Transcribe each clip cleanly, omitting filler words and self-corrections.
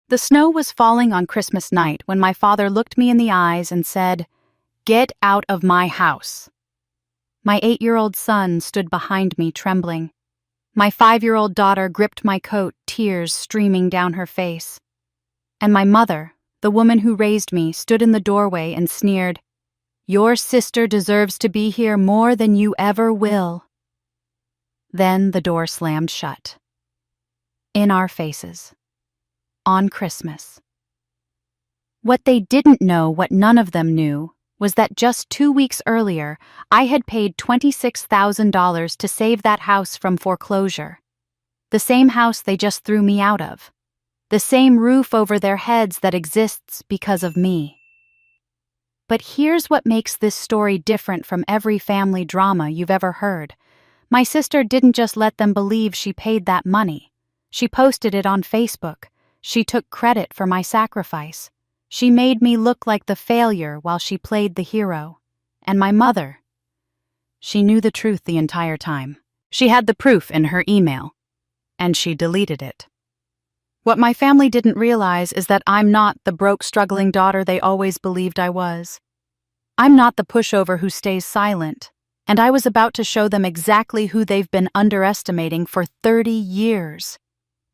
The snow was falling on Christmas night when my father looked me in the eyes and said, "Get out of my house." My 8-year-old son stood behind me trembling. My 5-year-old daughter gripped my coat, tears streaming down her face. And my mother, the woman who raised me, stood in the doorway and sneered, "Your sister deserves to be here more than you ever will." Then the door slammed shut. In our faces. On Christmas. What they didn't know, what none of them knew, was that just 2 weeks earlier, I had paid $26,000 to save that house from foreclosure. The same house they just threw me out of. The same roof over their heads that exists because of me. But here's what makes this story different from every family drama you've ever heard. My sister didn't just let them believe she paid that money. She posted it on Facebook. She took credit for my sacrifice. She made me look like the failure while she played the hero. And my mother, she knew the truth the entire time. She had the proof in her email. And she deleted it. What my family didn't realize is that I'm not the broke, struggling daughter they always believed I was. I'm not the pushover who stays silent. And I was about to show them exactly who they've been underestimating for 30 years.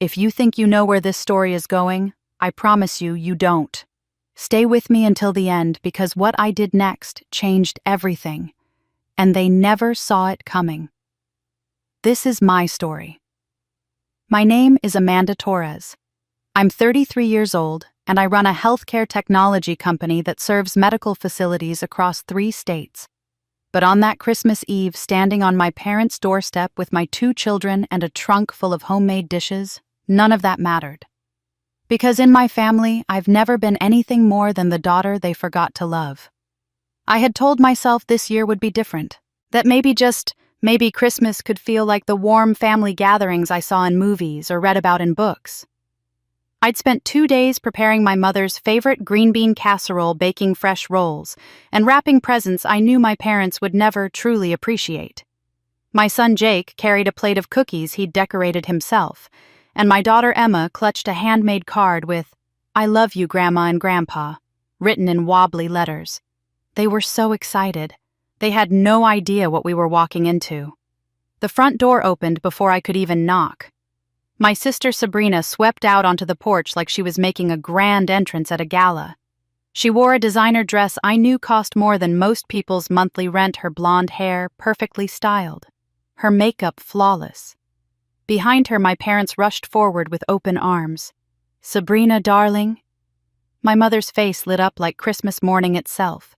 If you think you know where this story is going, I promise you, you don't. Stay with me until the end, because what I did next changed everything, and they never saw it coming. This is my story. My name is Amanda Torres. I'm 33 years old, and I run a healthcare technology company that serves medical facilities across 3 states. But on that Christmas Eve, standing on my parents' doorstep with my 2 children and a trunk full of homemade dishes, none of that mattered. Because in my family, I've never been anything more than the daughter they forgot to love. I had told myself this year would be different, that maybe Christmas could feel like the warm family gatherings I saw in movies or read about in books. I'd spent 2 days preparing my mother's favorite green bean casserole, baking fresh rolls, and wrapping presents I knew my parents would never truly appreciate. My son Jake carried a plate of cookies he'd decorated himself, and my daughter Emma clutched a handmade card with, "I love you, Grandma and Grandpa," written in wobbly letters. They were so excited. They had no idea what we were walking into. The front door opened before I could even knock. My sister Sabrina swept out onto the porch like she was making a grand entrance at a gala. She wore a designer dress I knew cost more than most people's monthly rent, her blonde hair perfectly styled, her makeup flawless. Behind her, my parents rushed forward with open arms. "Sabrina, darling." My mother's face lit up like Christmas morning itself.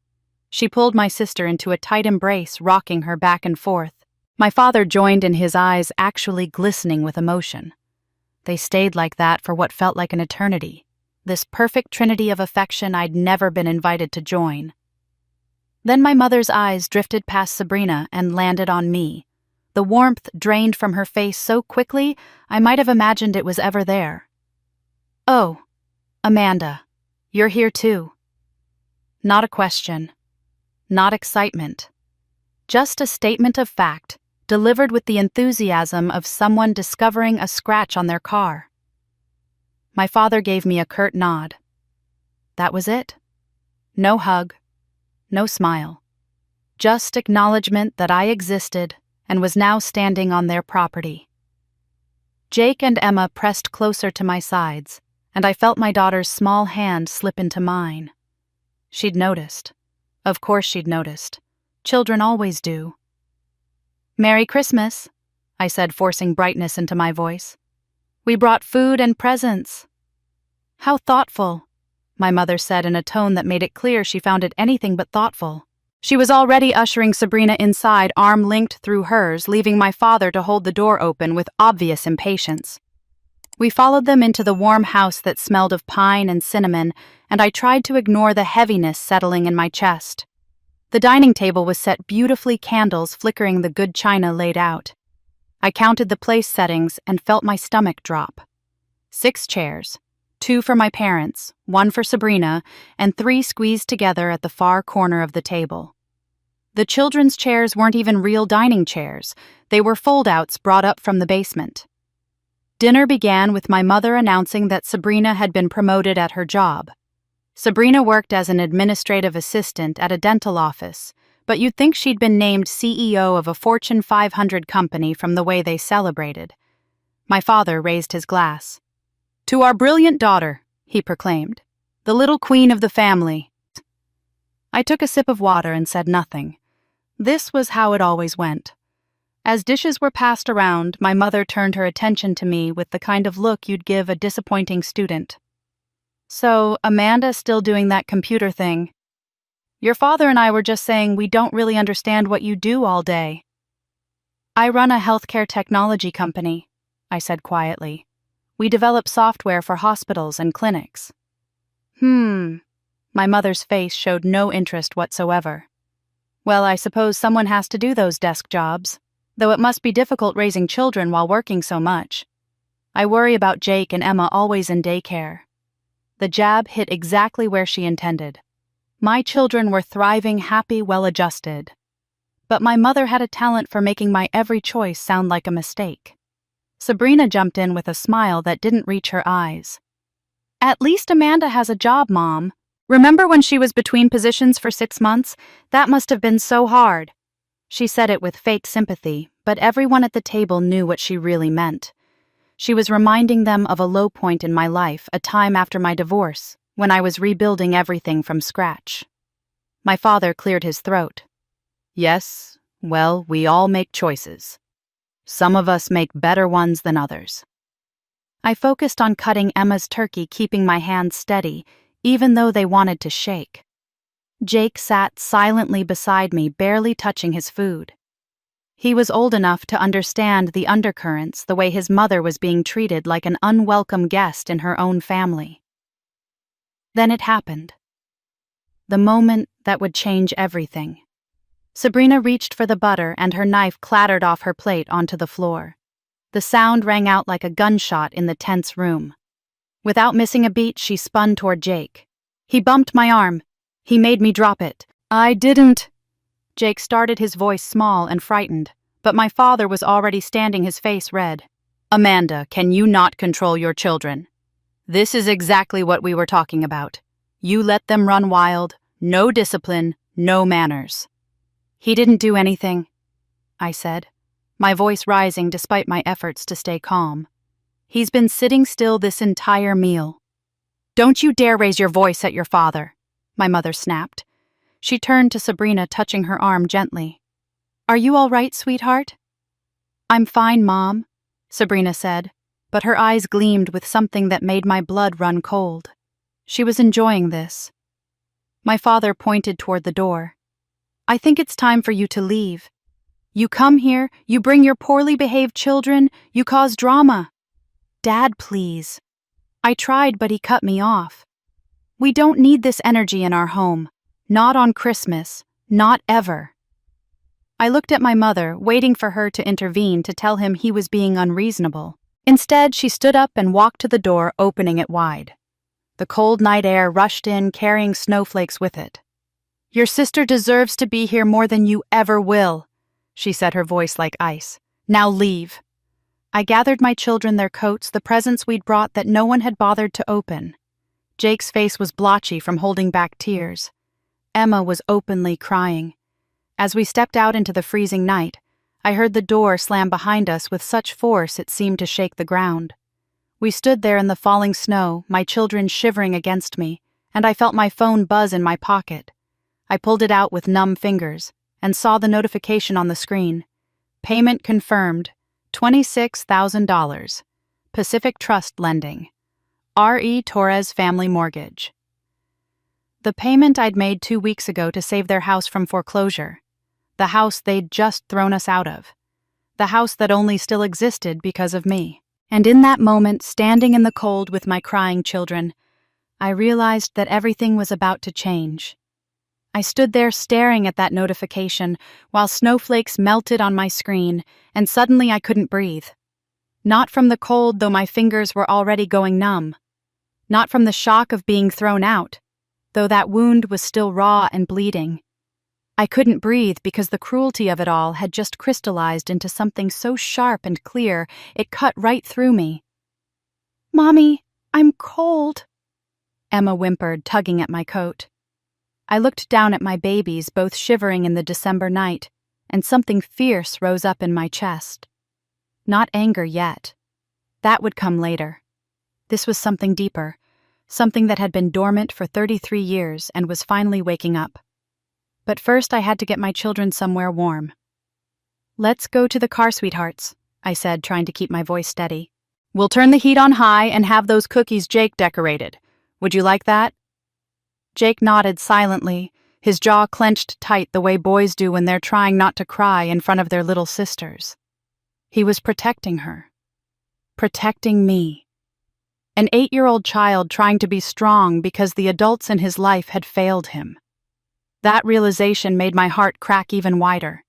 She pulled my sister into a tight embrace, rocking her back and forth. My father joined in, his eyes actually glistening with emotion. They stayed like that for what felt like an eternity, this perfect trinity of affection I'd never been invited to join. Then my mother's eyes drifted past Sabrina and landed on me. The warmth drained from her face so quickly, I might have imagined it was ever there. "Oh, Amanda, you're here too." Not a question. Not excitement. Just a statement of fact, delivered with the enthusiasm of someone discovering a scratch on their car. My father gave me a curt nod. That was it. No hug, no smile. Just acknowledgement that I existed and was now standing on their property. Jake and Emma pressed closer to my sides, and I felt my daughter's small hand slip into mine. She'd noticed. Of course she'd noticed. Children always do. "Merry Christmas," I said, forcing brightness into my voice. "We brought food and presents." "How thoughtful," my mother said in a tone that made it clear she found it anything but thoughtful. She was already ushering Sabrina inside, arm linked through hers, leaving my father to hold the door open with obvious impatience. We followed them into the warm house that smelled of pine and cinnamon, and I tried to ignore the heaviness settling in my chest. The dining table was set beautifully, candles flickering, the good china laid out. I counted the place settings and felt my stomach drop. 6 chairs, 2 for my parents, 1 for Sabrina, and 3 squeezed together at the far corner of the table. The children's chairs weren't even real dining chairs. They were fold-outs brought up from the basement. Dinner began with my mother announcing that Sabrina had been promoted at her job. Sabrina worked as an administrative assistant at a dental office, but you'd think she'd been named CEO of a Fortune 500 company from the way they celebrated. My father raised his glass. "To our brilliant daughter," he proclaimed, "the little queen of the family." I took a sip of water and said nothing. This was how it always went. As dishes were passed around, my mother turned her attention to me with the kind of look you'd give a disappointing student. "So, Amanda's still doing that computer thing. Your father and I were just saying we don't really understand what you do all day." "I run a healthcare technology company," I said quietly. "We develop software for hospitals and clinics." My mother's face showed no interest whatsoever. "Well, I suppose someone has to do those desk jobs, though it must be difficult raising children while working so much. I worry about Jake and Emma always in daycare." The jab hit exactly where she intended. My children were thriving, happy, well-adjusted. But my mother had a talent for making my every choice sound like a mistake. Sabrina jumped in with a smile that didn't reach her eyes. "At least Amanda has a job, Mom. Remember when she was between positions for 6 months? That must have been so hard." She said it with fake sympathy, but everyone at the table knew what she really meant. She was reminding them of a low point in my life, a time after my divorce, when I was rebuilding everything from scratch. My father cleared his throat. "Yes, well, we all make choices. Some of us make better ones than others." I focused on cutting Emma's turkey, keeping my hands steady, even though they wanted to shake. Jake sat silently beside me, barely touching his food. He was old enough to understand the undercurrents, the way his mother was being treated like an unwelcome guest in her own family. Then it happened. The moment that would change everything. Sabrina reached for the butter and her knife clattered off her plate onto the floor. The sound rang out like a gunshot in the tense room. Without missing a beat, she spun toward Jake. He bumped my arm. He made me drop it. "I didn't." Jake started, his voice small and frightened, but my father was already standing, his face red. "Amanda, can you not control your children? This is exactly what we were talking about. You let them run wild, no discipline, no manners." "He didn't do anything," I said, my voice rising despite my efforts to stay calm. "He's been sitting still this entire meal." "Don't you dare raise your voice at your father," my mother snapped. She turned to Sabrina, touching her arm gently. "Are you all right, sweetheart?" "I'm fine, Mom," Sabrina said, but her eyes gleamed with something that made my blood run cold. She was enjoying this. My father pointed toward the door. "I think it's time for you to leave. You come here, you bring your poorly behaved children, you cause drama." "Dad, please." I tried, but he cut me off. "We don't need this energy in our home. Not on Christmas. Not ever." I looked at my mother, waiting for her to intervene to tell him he was being unreasonable. Instead, she stood up and walked to the door, opening it wide. The cold night air rushed in, carrying snowflakes with it. "Your sister deserves to be here more than you ever will," she said, her voice like ice. "Now leave." I gathered my children their coats, the presents we'd brought that no one had bothered to open. Jake's face was blotchy from holding back tears. Emma was openly crying. As we stepped out into the freezing night, I heard the door slam behind us with such force it seemed to shake the ground. We stood there in the falling snow, my children shivering against me, and I felt my phone buzz in my pocket. I pulled it out with numb fingers and saw the notification on the screen. "Payment confirmed. $26,000. Pacific Trust Lending. R.E. Torres Family Mortgage." The payment I'd made 2 weeks ago to save their house from foreclosure. The house they'd just thrown us out of. The house that only still existed because of me. And in that moment, standing in the cold with my crying children, I realized that everything was about to change. I stood there staring at that notification while snowflakes melted on my screen, and suddenly I couldn't breathe. Not from the cold, though my fingers were already going numb. Not from the shock of being thrown out, though that wound was still raw and bleeding. I couldn't breathe because the cruelty of it all had just crystallized into something so sharp and clear it cut right through me. "Mommy, I'm cold," Emma whimpered, tugging at my coat. I looked down at my babies, both shivering in the December night, and something fierce rose up in my chest. Not anger yet. That would come later. This was something deeper, something that had been dormant for 33 years and was finally waking up. But first I had to get my children somewhere warm. "Let's go to the car, sweethearts," I said, trying to keep my voice steady. "We'll turn the heat on high and have those cookies Jake decorated. Would you like that?" Jake nodded silently, his jaw clenched tight the way boys do when they're trying not to cry in front of their little sisters. He was protecting her. Protecting me. An 8-year-old child trying to be strong because the adults in his life had failed him. That realization made my heart crack even wider.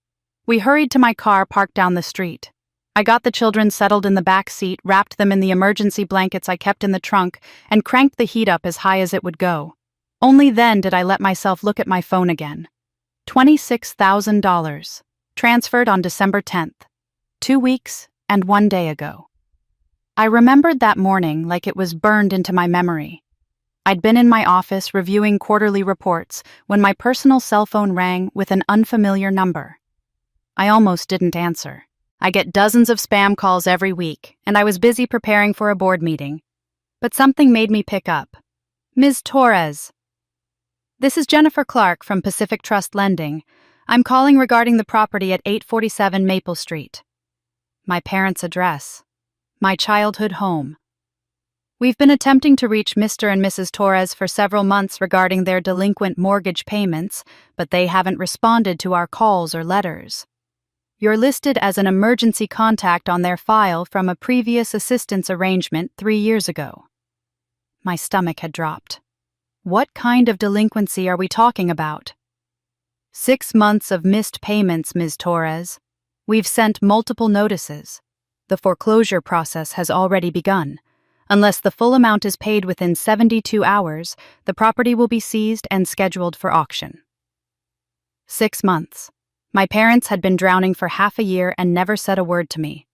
We hurried to my car parked down the street. I got the children settled in the back seat, wrapped them in the emergency blankets I kept in the trunk, and cranked the heat up as high as it would go. Only then did I let myself look at my phone again. $26,000. Transferred on December 10th. 2 weeks and 1 day ago. I remembered that morning like it was burned into my memory. I'd been in my office reviewing quarterly reports when my personal cell phone rang with an unfamiliar number. I almost didn't answer. I get dozens of spam calls every week, and I was busy preparing for a board meeting. But something made me pick up. "Ms. Torres." "This is Jennifer Clark from Pacific Trust Lending. I'm calling regarding the property at 847 Maple Street." My parents' address. My childhood home. "We've been attempting to reach Mr. and Mrs. Torres for several months regarding their delinquent mortgage payments, but they haven't responded to our calls or letters. You're listed as an emergency contact on their file from a previous assistance arrangement 3 years ago." My stomach had dropped. What kind of delinquency are we talking about? 6 months of missed payments, Ms. Torres. We've sent multiple notices. The foreclosure process has already begun. Unless the full amount is paid within 72 hours, the property will be seized and scheduled for auction. 6 months. My parents had been drowning for half a year and never said a word to me.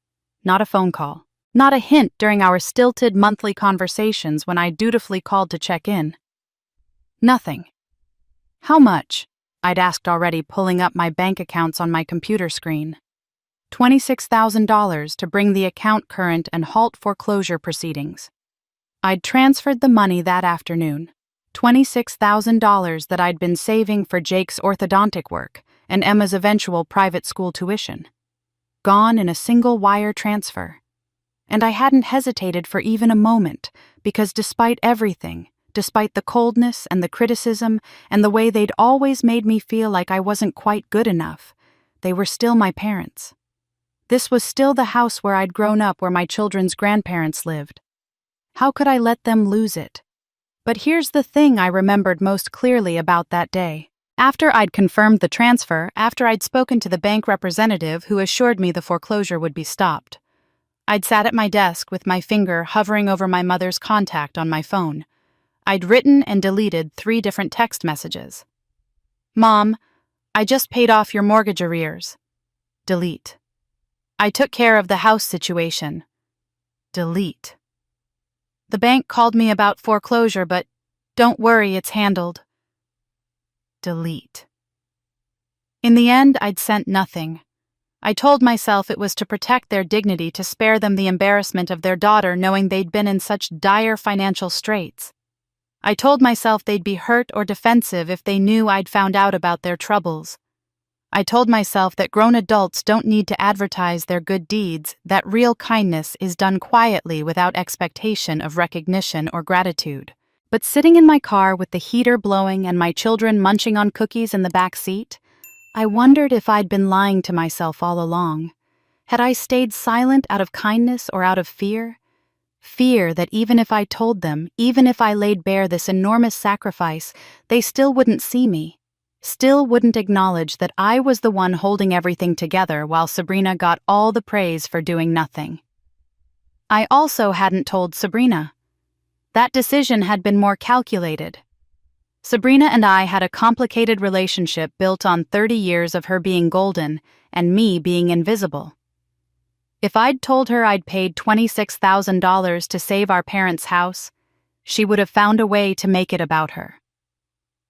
Not a phone call. Not a hint during our stilted monthly conversations when I dutifully called to check in. Nothing. "How much?" I'd asked already, pulling up my bank accounts on my computer screen. $26,000 to bring the account current and halt foreclosure proceedings. I'd transferred the money that afternoon. $26,000 that I'd been saving for Jake's orthodontic work and Emma's eventual private school tuition. Gone in a single wire transfer. And I hadn't hesitated for even a moment, because despite everything, despite the coldness and the criticism and the way they'd always made me feel like I wasn't quite good enough, they were still my parents. This was still the house where I'd grown up, where my children's grandparents lived. How could I let them lose it? But here's the thing I remembered most clearly about that day. After I'd confirmed the transfer, after I'd spoken to the bank representative who assured me the foreclosure would be stopped, I'd sat at my desk with my finger hovering over my mother's contact on my phone. I'd written and deleted 3 different text messages. "Mom, I just paid off your mortgage arrears." Delete. "I took care of the house situation." Delete. "The bank called me about foreclosure, but don't worry, it's handled." Delete. In the end, I'd sent nothing. I told myself it was to protect their dignity, to spare them the embarrassment of their daughter knowing they'd been in such dire financial straits. I told myself they'd be hurt or defensive if they knew I'd found out about their troubles. I told myself that grown adults don't need to advertise their good deeds, that real kindness is done quietly without expectation of recognition or gratitude. But sitting in my car with the heater blowing and my children munching on cookies in the back seat, I wondered if I'd been lying to myself all along. Had I stayed silent out of kindness or out of fear? Fear that even if I told them, even if I laid bare this enormous sacrifice, they still wouldn't see me, still wouldn't acknowledge that I was the one holding everything together while Sabrina got all the praise for doing nothing. I also hadn't told Sabrina. That decision had been more calculated. Sabrina and I had a complicated relationship built on 30 years of her being golden and me being invisible. If I'd told her I'd paid $26,000 to save our parents' house, she would have found a way to make it about her.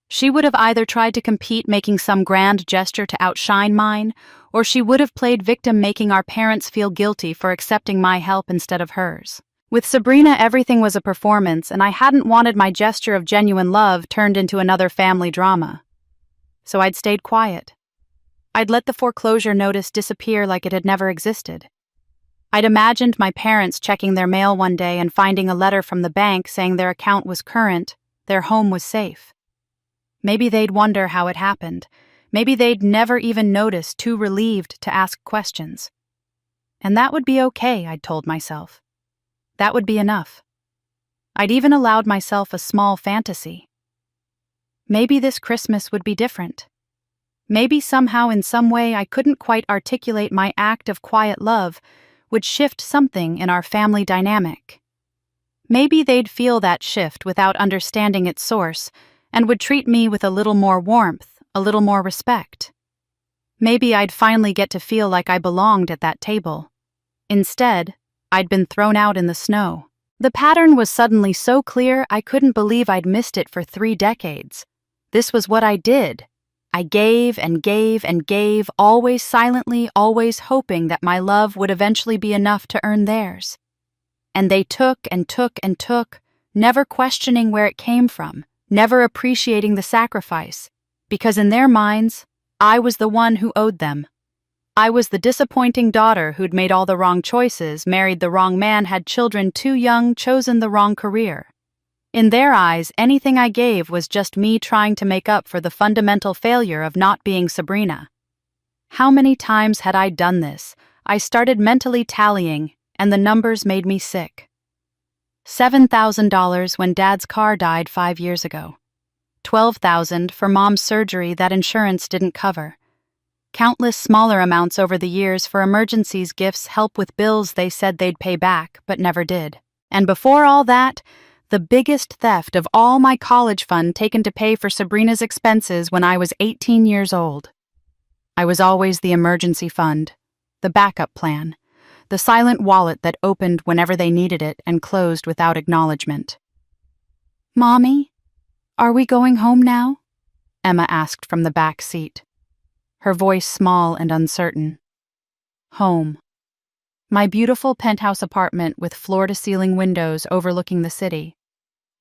She would have either tried to compete making some grand gesture to outshine mine, or she would have played victim making our parents feel guilty for accepting my help instead of hers. With Sabrina, everything was a performance, and I hadn't wanted my gesture of genuine love turned into another family drama. So I'd stayed quiet. I'd let the foreclosure notice disappear like it had never existed. I'd imagined my parents checking their mail one day and finding a letter from the bank saying their account was current, their home was safe. Maybe they'd wonder how it happened. Maybe they'd never even notice, too relieved to ask questions. And that would be okay, I'd told myself. That would be enough. I'd even allowed myself a small fantasy. Maybe this Christmas would be different. Maybe somehow in some way I couldn't quite articulate my act of quiet love would shift something in our family dynamic. Maybe they'd feel that shift without understanding its source and would treat me with a little more warmth, a little more respect. Maybe I'd finally get to feel like I belonged at that table. Instead, I'd been thrown out in the snow. The pattern was suddenly so clear I couldn't believe I'd missed it for 3 decades. This was what I did. I gave and gave and gave, always silently, always hoping that my love would eventually be enough to earn theirs. And they took and took and took, never questioning where it came from, never appreciating the sacrifice, because in their minds, I was the one who owed them. I was the disappointing daughter who'd made all the wrong choices, married the wrong man, had children too young, chosen the wrong career. In their eyes, anything I gave was just me trying to make up for the fundamental failure of not being Sabrina. How many times had I done this? I started mentally tallying, and the numbers made me sick. $7,000 when Dad's car died 5 years ago. $12,000 for Mom's surgery that insurance didn't cover. Countless smaller amounts over the years for emergencies, gifts, help with bills they said they'd pay back, but never did. And before all that, the biggest theft of all my college fund taken to pay for Sabrina's expenses when I was 18 years old. I was always the emergency fund, the backup plan, the silent wallet that opened whenever they needed it and closed without acknowledgement. "Mommy, are we going home now?" Emma asked from the back seat, her voice small and uncertain. Home. My beautiful penthouse apartment with floor-to-ceiling windows overlooking the city.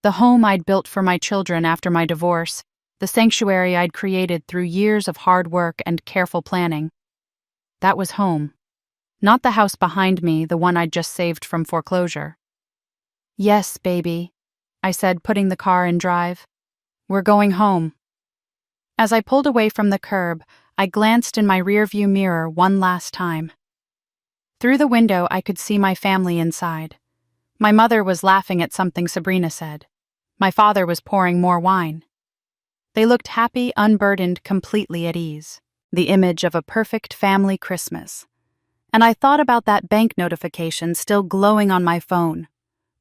The home I'd built for my children after my divorce, the sanctuary I'd created through years of hard work and careful planning. That was home. Not the house behind me, the one I'd just saved from foreclosure. "Yes, baby," I said, putting the car in drive. "We're going home." As I pulled away from the curb, I glanced in my rearview mirror one last time. Through the window, I could see my family inside. My mother was laughing at something Sabrina said. My father was pouring more wine. They looked happy, unburdened, completely at ease. The image of a perfect family Christmas. And I thought about that bank notification still glowing on my phone.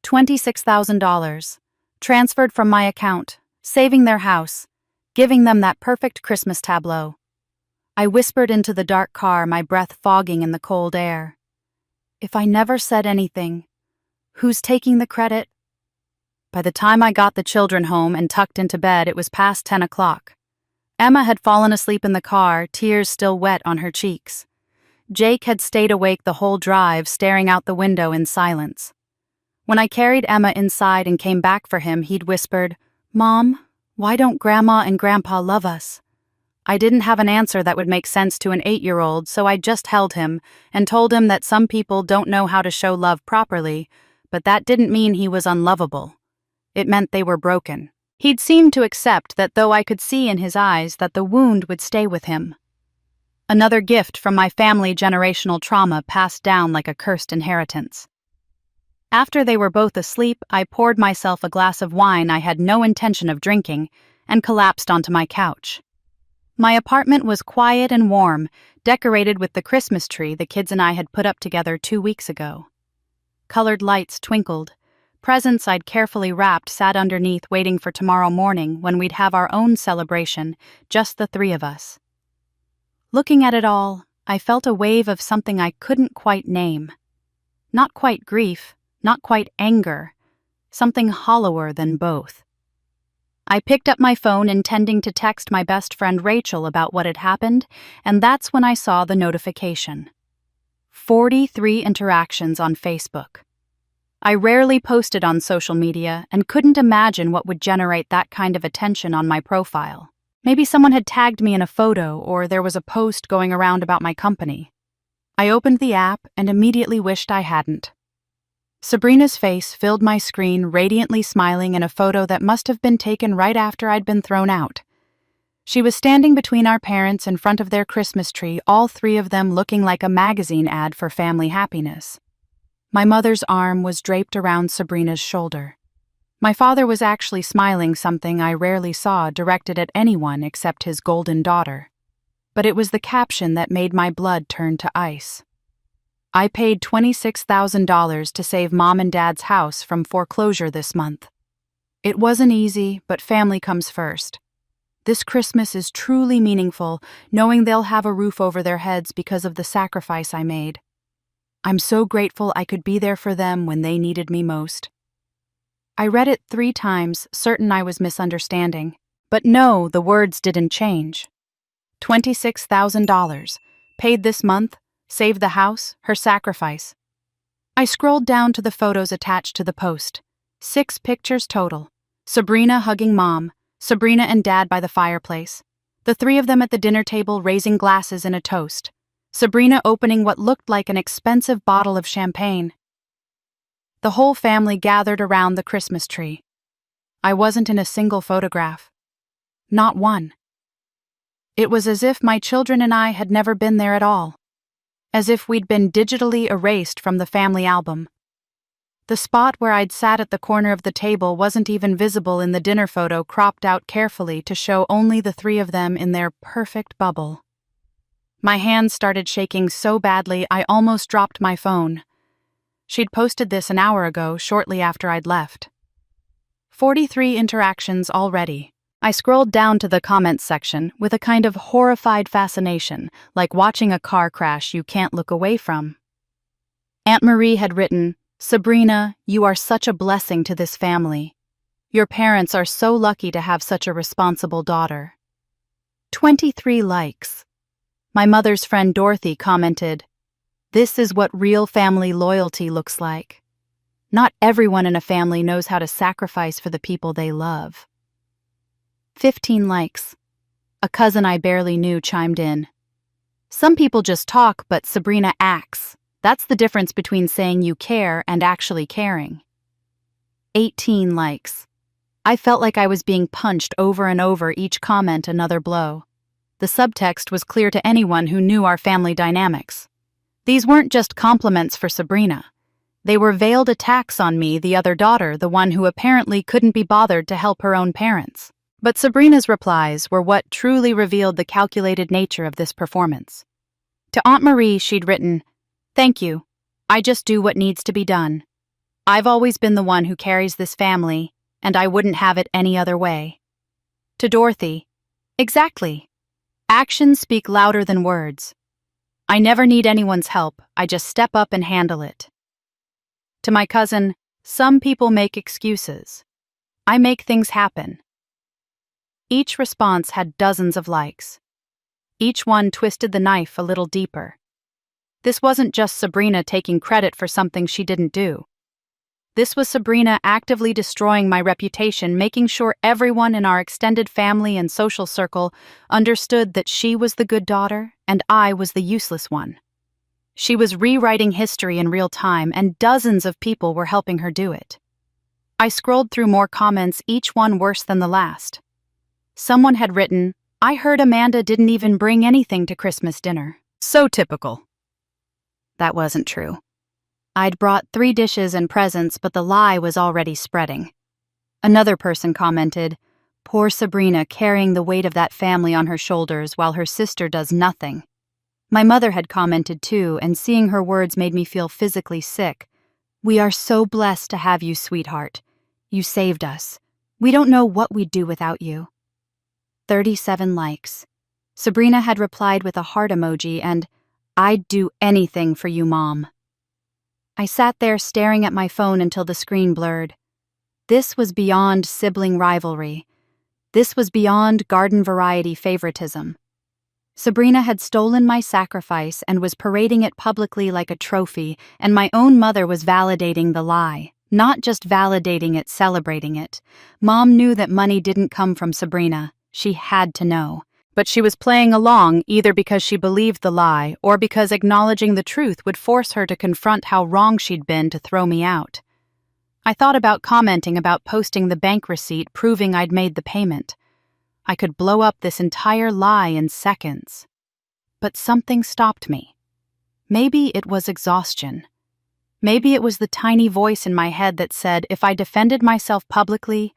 $26,000. Transferred from my account, saving their house, giving them that perfect Christmas tableau. I whispered into the dark car, my breath fogging in the cold air. If I never said anything, who's taking the credit? By the time I got the children home and tucked into bed, it was past 10 o'clock. Emma had fallen asleep in the car, tears still wet on her cheeks. Jake had stayed awake the whole drive, staring out the window in silence. When I carried Emma inside and came back for him, he'd whispered, "Mom, why don't Grandma and Grandpa love us?" I didn't have an answer that would make sense to an 8-year-old, so I just held him and told him that some people don't know how to show love properly, but that didn't mean he was unlovable. It meant they were broken. He'd seemed to accept that, though I could see in his eyes that the wound would stay with him. Another gift from my family, generational trauma passed down like a cursed inheritance. After they were both asleep, I poured myself a glass of wine I had no intention of drinking and collapsed onto my couch. My apartment was quiet and warm, decorated with the Christmas tree the kids and I had put up together 2 weeks ago. Colored lights twinkled. Presents I'd carefully wrapped sat underneath, waiting for tomorrow morning when we'd have our own celebration, just the 3 of us. Looking at it all, I felt a wave of something I couldn't quite name. Not quite grief, not quite anger, something hollower than both. I picked up my phone intending to text my best friend Rachel about what had happened, and that's when I saw the notification. 43 interactions on Facebook. I rarely posted on social media and couldn't imagine what would generate that kind of attention on my profile. Maybe someone had tagged me in a photo or there was a post going around about my company. I opened the app and immediately wished I hadn't. Sabrina's face filled my screen, radiantly smiling in a photo that must have been taken right after I'd been thrown out. She was standing between our parents in front of their Christmas tree, all three of them looking like a magazine ad for family happiness. My mother's arm was draped around Sabrina's shoulder. My father was actually smiling, something I rarely saw directed at anyone except his golden daughter. But it was the caption that made my blood turn to ice. I paid $26,000 to save Mom and Dad's house from foreclosure this month. It wasn't easy, but family comes first. This Christmas is truly meaningful, knowing they'll have a roof over their heads because of the sacrifice I made. I'm so grateful I could be there for them when they needed me most. I read it 3 times, certain I was misunderstanding. But no, the words didn't change. $26,000, paid this month, saved the house, her sacrifice. I scrolled down to the photos attached to the post. 6 pictures total. Sabrina hugging Mom, Sabrina and Dad by the fireplace, the 3 of them at the dinner table raising glasses in a toast, Sabrina opening what looked like an expensive bottle of champagne. The whole family gathered around the Christmas tree. I wasn't in a single photograph. Not one. It was as if my children and I had never been there at all. As if we'd been digitally erased from the family album. The spot where I'd sat at the corner of the table wasn't even visible in the dinner photo, cropped out carefully to show only the 3 of them in their perfect bubble. My hands started shaking so badly I almost dropped my phone. She'd posted this an hour ago, shortly after I'd left. 43 interactions already. I scrolled down to the comments section with a kind of horrified fascination, like watching a car crash you can't look away from. Aunt Marie had written, "Sabrina, you are such a blessing to this family. Your parents are so lucky to have such a responsible daughter." 23 likes. My mother's friend Dorothy commented, "This is what real family loyalty looks like. Not everyone in a family knows how to sacrifice for the people they love." 15 likes. A cousin I barely knew chimed in. "Some people just talk, but Sabrina acts. That's the difference between saying you care and actually caring." 18 likes. I felt like I was being punched over and over, each comment another blow. The subtext was clear to anyone who knew our family dynamics. These weren't just compliments for Sabrina. They were veiled attacks on me, the other daughter, the one who apparently couldn't be bothered to help her own parents. But Sabrina's replies were what truly revealed the calculated nature of this performance. To Aunt Marie, she'd written, "Thank you. I just do what needs to be done. I've always been the one who carries this family, and I wouldn't have it any other way." To Dorothy, "Exactly. Actions speak louder than words. I never need anyone's help, I just step up and handle it." To my cousin, "Some people make excuses. I make things happen." Each response had dozens of likes. Each one twisted the knife a little deeper. This wasn't just Sabrina taking credit for something she didn't do. This was Sabrina actively destroying my reputation, making sure everyone in our extended family and social circle understood that she was the good daughter and I was the useless one. She was rewriting history in real time, and dozens of people were helping her do it. I scrolled through more comments, each one worse than the last. Someone had written, "I heard Amanda didn't even bring anything to Christmas dinner. So typical." That wasn't true. I'd brought 3 dishes and presents, but the lie was already spreading. Another person commented, "Poor Sabrina carrying the weight of that family on her shoulders while her sister does nothing." My mother had commented too, and seeing her words made me feel physically sick. "We are so blessed to have you, sweetheart. You saved us. We don't know what we'd do without you." 37 likes. Sabrina had replied with a heart emoji and, "I'd do anything for you, Mom." I sat there staring at my phone until the screen blurred. This was beyond sibling rivalry. This was beyond garden variety favoritism. Sabrina had stolen my sacrifice and was parading it publicly like a trophy, and my own mother was validating the lie. Not just validating it, celebrating it. Mom knew that money didn't come from Sabrina. She had to know. But she was playing along either because she believed the lie or because acknowledging the truth would force her to confront how wrong she'd been to throw me out. I thought about commenting about posting the bank receipt proving I'd made the payment. I could blow up this entire lie in seconds. But something stopped me. Maybe it was exhaustion. Maybe it was the tiny voice in my head that said if I defended myself publicly,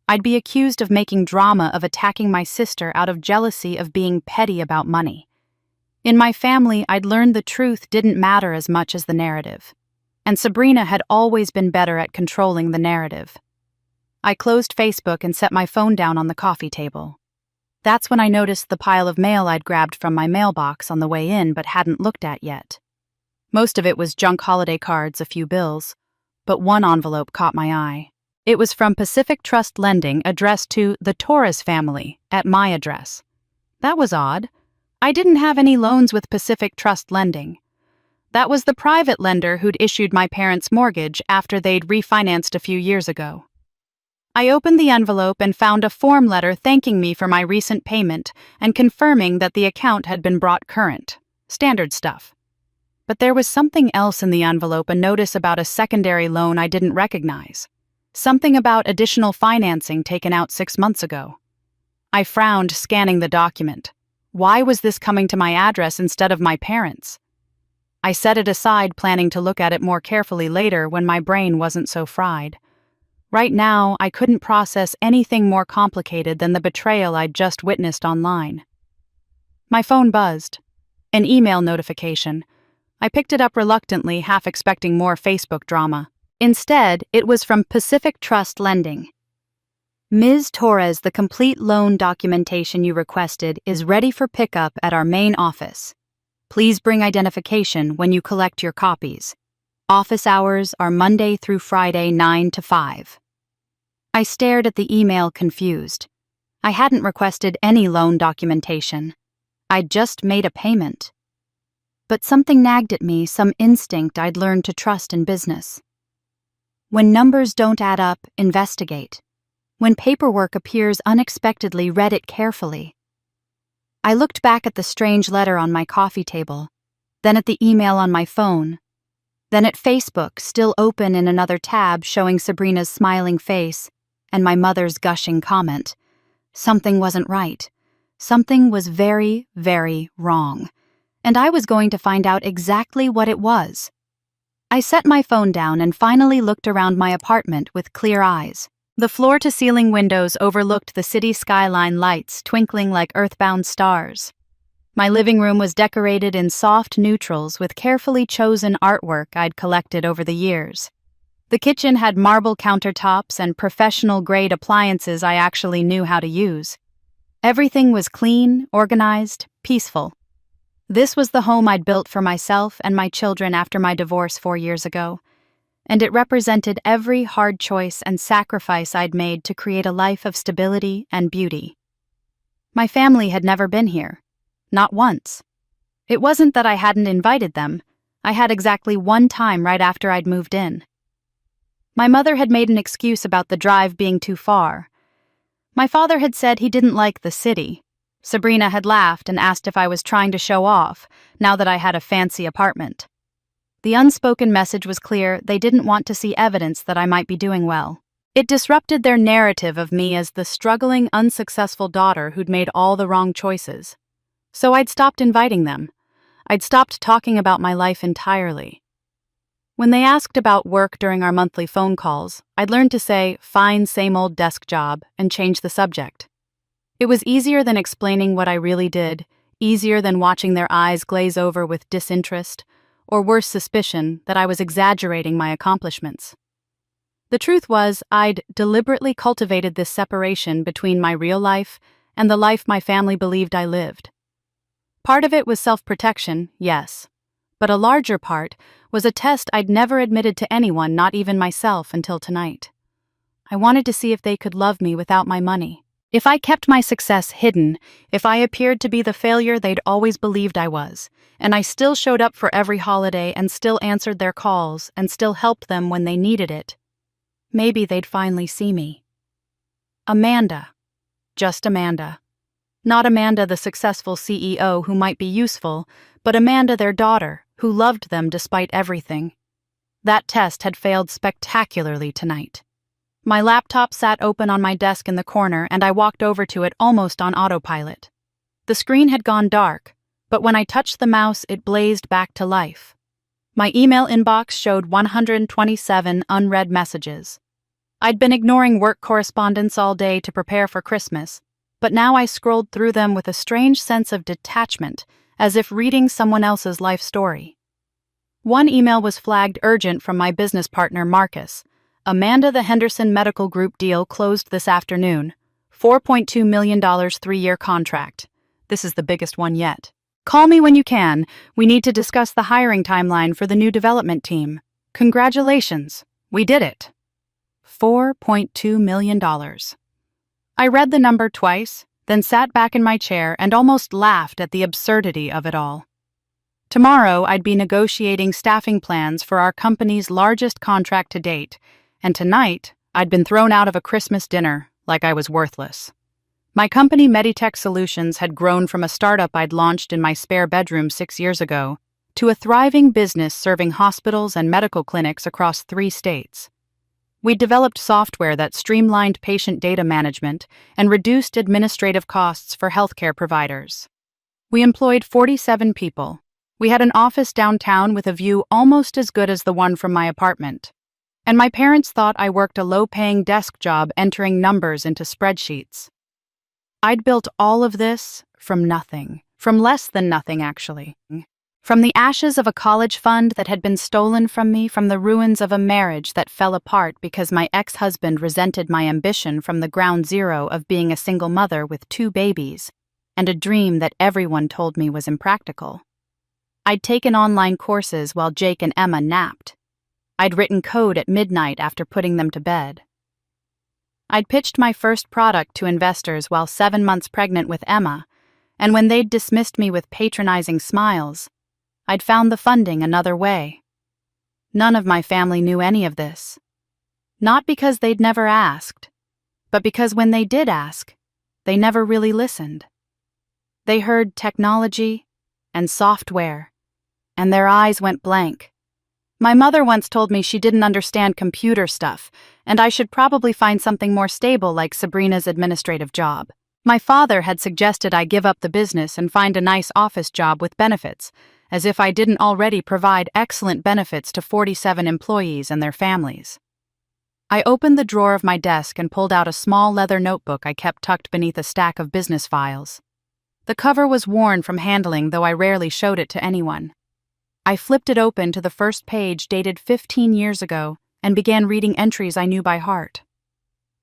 I'd be accused of making drama of attacking my sister out of jealousy of being petty about money. In my family, I'd learned the truth didn't matter as much as the narrative. And Sabrina had always been better at controlling the narrative. I closed Facebook and set my phone down on the coffee table. That's when I noticed the pile of mail I'd grabbed from my mailbox on the way in but hadn't looked at yet. Most of it was junk holiday cards, a few bills, but one envelope caught my eye. It was from Pacific Trust Lending addressed to the Torres family at my address. That was odd. I didn't have any loans with Pacific Trust Lending. That was the private lender who'd issued my parents' mortgage after they'd refinanced a few years ago. I opened the envelope and found a form letter thanking me for my recent payment and confirming that the account had been brought current. Standard stuff. But there was something else in the envelope, a notice about a secondary loan I didn't recognize. Something about additional financing taken out 6 months ago. I frowned, scanning the document. Why was this coming to my address instead of my parents'? I set it aside, planning to look at it more carefully later when my brain wasn't so fried. Right now, I couldn't process anything more complicated than the betrayal I'd just witnessed online. My phone buzzed. An email notification. I picked it up reluctantly, half expecting more Facebook drama. Instead, it was from Pacific Trust Lending. Ms. Torres, the complete loan documentation you requested is ready for pickup at our main office. Please bring identification when you collect your copies. Office hours are Monday through Friday, 9 to 5. I stared at the email, confused. I hadn't requested any loan documentation. I'd just made a payment. But something nagged at me, some instinct I'd learned to trust in business. When numbers don't add up, investigate. When paperwork appears unexpectedly, read it carefully. I looked back at the strange letter on my coffee table, then at the email on my phone, then at Facebook, still open in another tab showing Sabrina's smiling face and my mother's gushing comment. Something wasn't right. Something was very, very wrong. And I was going to find out exactly what it was. I set my phone down and finally looked around my apartment with clear eyes. The floor-to-ceiling windows overlooked the city skyline, lights twinkling like earthbound stars. My living room was decorated in soft neutrals with carefully chosen artwork I'd collected over the years. The kitchen had marble countertops and professional-grade appliances I actually knew how to use. Everything was clean, organized, peaceful. This was the home I'd built for myself and my children after my divorce 4 years ago, and it represented every hard choice and sacrifice I'd made to create a life of stability and beauty. My family had never been here. Not once. It wasn't that I hadn't invited them. I had exactly one time right after I'd moved in. My mother had made an excuse about the drive being too far. My father had said he didn't like the city. Sabrina had laughed and asked if I was trying to show off, now that I had a fancy apartment. The unspoken message was clear: they didn't want to see evidence that I might be doing well. It disrupted their narrative of me as the struggling, unsuccessful daughter who'd made all the wrong choices. So I'd stopped inviting them. I'd stopped talking about my life entirely. When they asked about work during our monthly phone calls, I'd learned to say, "Fine, same old desk job," and change the subject. It was easier than explaining what I really did, easier than watching their eyes glaze over with disinterest, or worse, suspicion that I was exaggerating my accomplishments. The truth was, I'd deliberately cultivated this separation between my real life and the life my family believed I lived. Part of it was self-protection, yes, but a larger part was a test I'd never admitted to anyone, not even myself, until tonight. I wanted to see if they could love me without my money. If I kept my success hidden, if I appeared to be the failure they'd always believed I was, and I still showed up for every holiday and still answered their calls and still helped them when they needed it, maybe they'd finally see me. Amanda. Just Amanda. Not Amanda, the successful CEO who might be useful, but Amanda, their daughter, who loved them despite everything. That test had failed spectacularly tonight. My laptop sat open on my desk in the corner, and I walked over to it almost on autopilot. The screen had gone dark, but when I touched the mouse, it blazed back to life. My email inbox showed 127 unread messages. I'd been ignoring work correspondence all day to prepare for Christmas, but now I scrolled through them with a strange sense of detachment, as if reading someone else's life story. One email was flagged urgent from my business partner, Marcus. Amanda, the Henderson Medical Group deal closed this afternoon. $4.2 million 3-year contract. This is the biggest one yet. Call me when you can. We need to discuss the hiring timeline for the new development team. Congratulations. We did it. $4.2 million. I read the number twice, then sat back in my chair and almost laughed at the absurdity of it all. Tomorrow, I'd be negotiating staffing plans for our company's largest contract to date, and tonight, I'd been thrown out of a Christmas dinner like I was worthless. My company, Meditech Solutions, had grown from a startup I'd launched in my spare bedroom 6 years ago to a thriving business serving hospitals and medical clinics across 3 states. We'd developed software that streamlined patient data management and reduced administrative costs for healthcare providers. We employed 47 people. We had an office downtown with a view almost as good as the one from my apartment. And my parents thought I worked a low-paying desk job entering numbers into spreadsheets. I'd built all of this from nothing, from less than nothing, actually. From the ashes of a college fund that had been stolen from me, from the ruins of a marriage that fell apart because my ex-husband resented my ambition from the ground zero of being a single mother with 2 babies, and a dream that everyone told me was impractical. I'd taken online courses while Jake and Emma napped. I'd written code at midnight after putting them to bed. I'd pitched my first product to investors while 7 months pregnant with Emma, and when they'd dismissed me with patronizing smiles, I'd found the funding another way. None of my family knew any of this. Not because they'd never asked, but because when they did ask, they never really listened. They heard technology and software, and their eyes went blank. My mother once told me she didn't understand computer stuff, and I should probably find something more stable like Sabrina's administrative job. My father had suggested I give up the business and find a nice office job with benefits, as if I didn't already provide excellent benefits to 47 employees and their families. I opened the drawer of my desk and pulled out a small leather notebook I kept tucked beneath a stack of business files. The cover was worn from handling, though I rarely showed it to anyone. I flipped it open to the first page dated 15 years ago and began reading entries I knew by heart.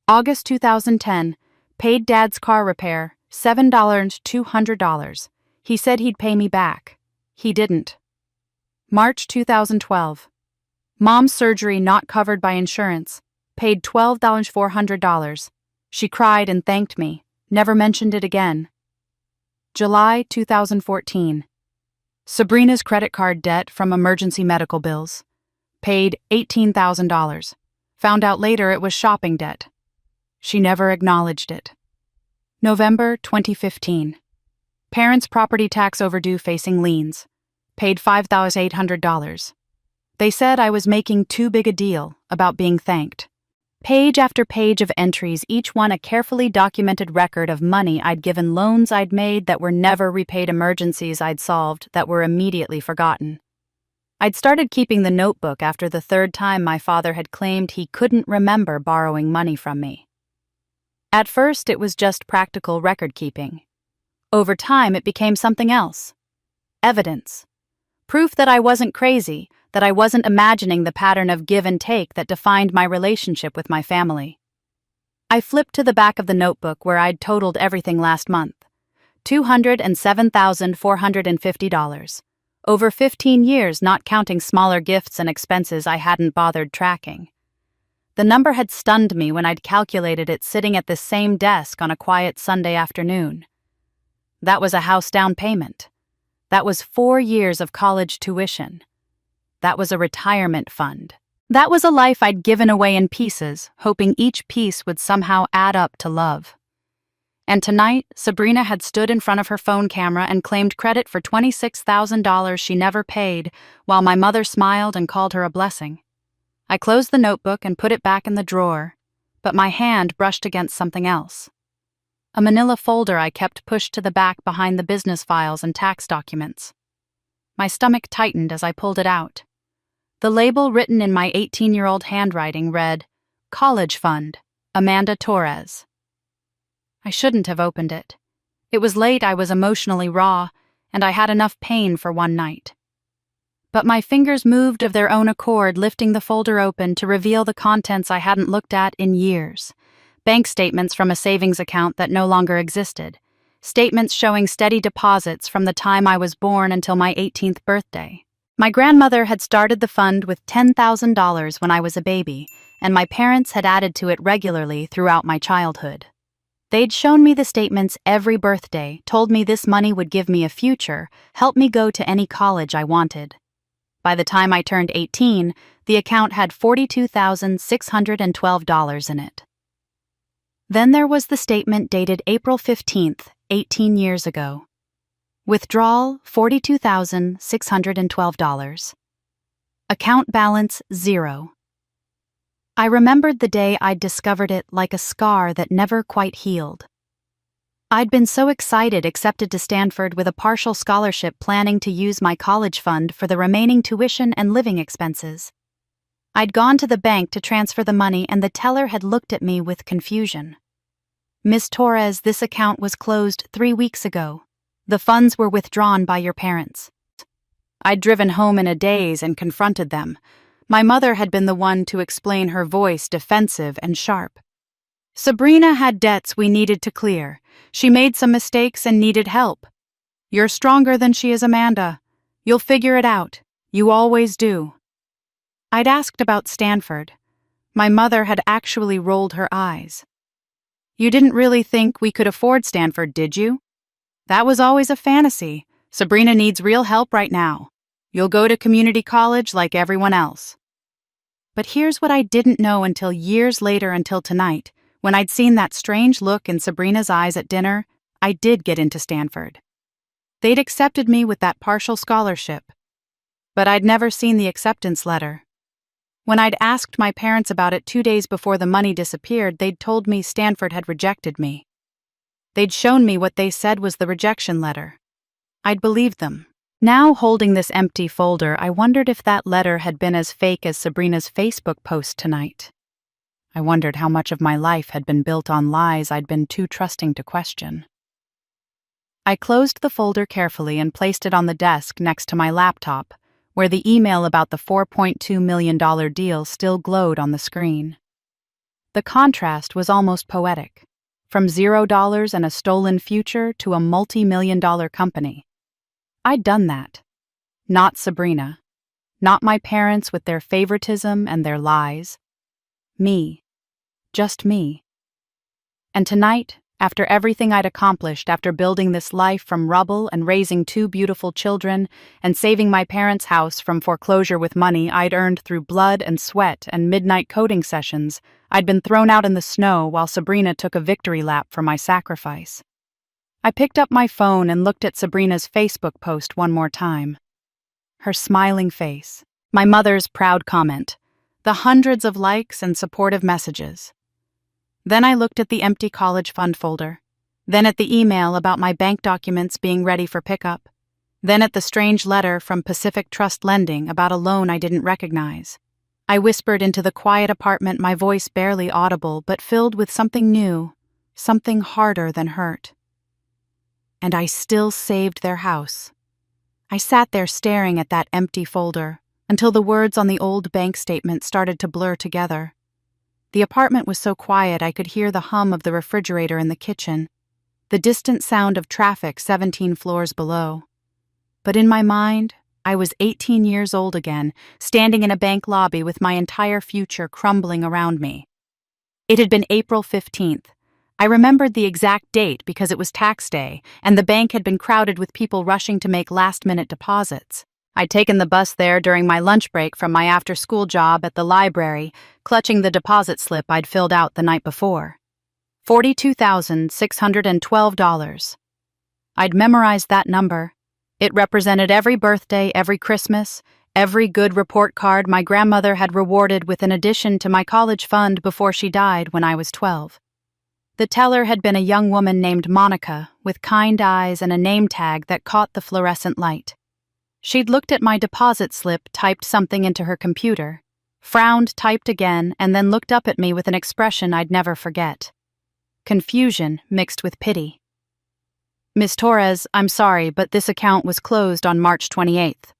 August 2010, paid Dad's car repair, $7,200. He said he'd pay me back. He didn't. March 2012, Mom's surgery not covered by insurance, paid $12,400. She cried and thanked me, never mentioned it again. July 2014, Sabrina's credit card debt from emergency medical bills, paid $18,000. Found out later it was shopping debt. She never acknowledged it. November 2015, parents' property tax overdue facing liens, paid $5,800. They said I was making too big a deal about being thanked. Page after page of entries, each one a carefully documented record of money I'd given, loans I'd made that were never repaid, emergencies I'd solved that were immediately forgotten. I'd started keeping the notebook after the 3rd time my father had claimed he couldn't remember borrowing money from me. At first, it was just practical record-keeping. Over time, it became something else. Evidence. Proof that I wasn't crazy, that I wasn't imagining the pattern of give and take that defined my relationship with my family. I flipped to the back of the notebook where I'd totaled everything last month. $207,450. Over 15 years, not counting smaller gifts and expenses I hadn't bothered tracking. The number had stunned me when I'd calculated it sitting at the same desk on a quiet Sunday afternoon. That was a house down payment. That was 4 years of college tuition. That was a retirement fund. That was a life I'd given away in pieces, hoping each piece would somehow add up to love. And tonight, Sabrina had stood in front of her phone camera and claimed credit for $26,000 she never paid, while my mother smiled and called her a blessing. I closed the notebook and put it back in the drawer, but my hand brushed against something else. A manila folder I kept pushed to the back behind the business files and tax documents. My stomach tightened as I pulled it out. The label written in my 18-year-old handwriting read, "College Fund, Amanda Torres." I shouldn't have opened it. It was late, I was emotionally raw, and I had enough pain for one night. But my fingers moved of their own accord, lifting the folder open to reveal the contents I hadn't looked at in years. Bank statements from a savings account that no longer existed. Statements showing steady deposits from the time I was born until my 18th birthday. My grandmother had started the fund with $10,000 when I was a baby, and my parents had added to it regularly throughout my childhood. They'd shown me the statements every birthday, told me this money would give me a future, help me go to any college I wanted. By the time I turned 18, the account had $42,612 in it. Then there was the statement dated April 15th, 18 years ago. Withdrawal, $42,612. Account balance, 0. I remembered the day I'd discovered it like a scar that never quite healed. I'd been so excited, accepted to Stanford with a partial scholarship, planning to use my college fund for the remaining tuition and living expenses. I'd gone to the bank to transfer the money, and the teller had looked at me with confusion. "Miss Torres, this account was closed 3 weeks ago. The funds were withdrawn by your parents." I'd driven home in a daze and confronted them. My mother had been the one to explain, her voice defensive and sharp. "Sabrina had debts we needed to clear. She made some mistakes and needed help. You're stronger than she is, Amanda. You'll figure it out. You always do." I'd asked about Stanford. My mother had actually rolled her eyes. "You didn't really think we could afford Stanford, did you? That was always a fantasy. Sabrina needs real help right now. You'll go to community college like everyone else." But here's what I didn't know until years later, until tonight, when I'd seen that strange look in Sabrina's eyes at dinner. I did get into Stanford. They'd accepted me with that partial scholarship, but I'd never seen the acceptance letter. When I'd asked my parents about it 2 days before the money disappeared, they'd told me Stanford had rejected me. They'd shown me what they said was the rejection letter. I'd believed them. Now, holding this empty folder, I wondered if that letter had been as fake as Sabrina's Facebook post tonight. I wondered how much of my life had been built on lies I'd been too trusting to question. I closed the folder carefully and placed it on the desk next to my laptop, where the email about the $4.2 million deal still glowed on the screen. The contrast was almost poetic. From $0 and a stolen future to a multi-million-dollar company. I'd done that. Not Sabrina. Not my parents with their favoritism and their lies. Me. Just me. And tonight, after everything I'd accomplished, after building this life from rubble and raising 2 beautiful children and saving my parents' house from foreclosure with money I'd earned through blood and sweat and midnight coding sessions, I'd been thrown out in the snow while Sabrina took a victory lap for my sacrifice. I picked up my phone and looked at Sabrina's Facebook post one more time. Her smiling face, my mother's proud comment, the hundreds of likes and supportive messages. Then I looked at the empty college fund folder, then at the email about my bank documents being ready for pickup, then at the strange letter from Pacific Trust Lending about a loan I didn't recognize. I whispered into the quiet apartment, my voice barely audible but filled with something new, something harder than hurt. And I still saved their house. I sat there staring at that empty folder until the words on the old bank statement started to blur together. The apartment was so quiet I could hear the hum of the refrigerator in the kitchen, the distant sound of traffic 17 floors below. But in my mind, I was 18 years old again, standing in a bank lobby with my entire future crumbling around me. It had been April 15th. I remembered the exact date because it was tax day, and the bank had been crowded with people rushing to make last-minute deposits. I'd taken the bus there during my lunch break from my after-school job at the library, clutching the deposit slip I'd filled out the night before. $42,612. I'd memorized that number. It represented every birthday, every Christmas, every good report card my grandmother had rewarded with an addition to my college fund before she died when I was 12. The teller had been a young woman named Monica, with kind eyes and a name tag that caught the fluorescent light. She'd looked at my deposit slip, typed something into her computer, frowned, typed again, and then looked up at me with an expression I'd never forget. Confusion mixed with pity. "Miss Torres, I'm sorry, but this account was closed on March 28th.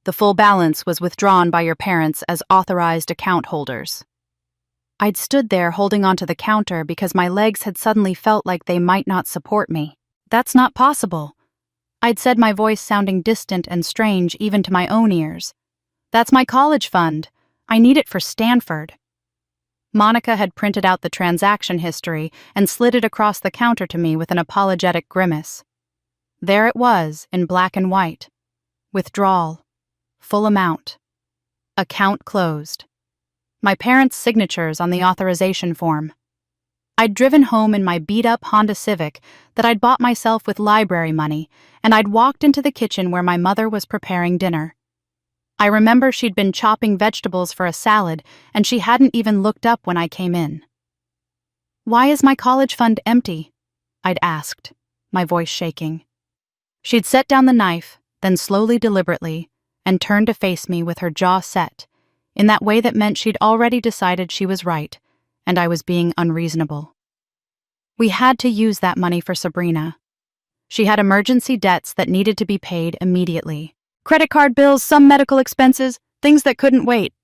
The full balance was withdrawn by your parents as authorized account holders." I'd stood there holding onto the counter because my legs had suddenly felt like they might not support me. "That's not possible," I'd said, my voice sounding distant and strange even to my own ears. "That's my college fund. I need it for Stanford." Monica had printed out the transaction history and slid it across the counter to me with an apologetic grimace. There it was, in black and white. Withdrawal. Full amount. Account closed. My parents' signatures on the authorization form. I'd driven home in my beat-up Honda Civic that I'd bought myself with library money, and I'd walked into the kitchen where my mother was preparing dinner. I remember she'd been chopping vegetables for a salad, and she hadn't even looked up when I came in. "Why is my college fund empty?" I'd asked, my voice shaking. She'd set down the knife, then slowly, deliberately, and turned to face me with her jaw set, in that way that meant she'd already decided she was right, and I was being unreasonable. We had to use that money for Sabrina. She had emergency debts that needed to be paid immediately. Credit card bills, some medical expenses, things that couldn't wait.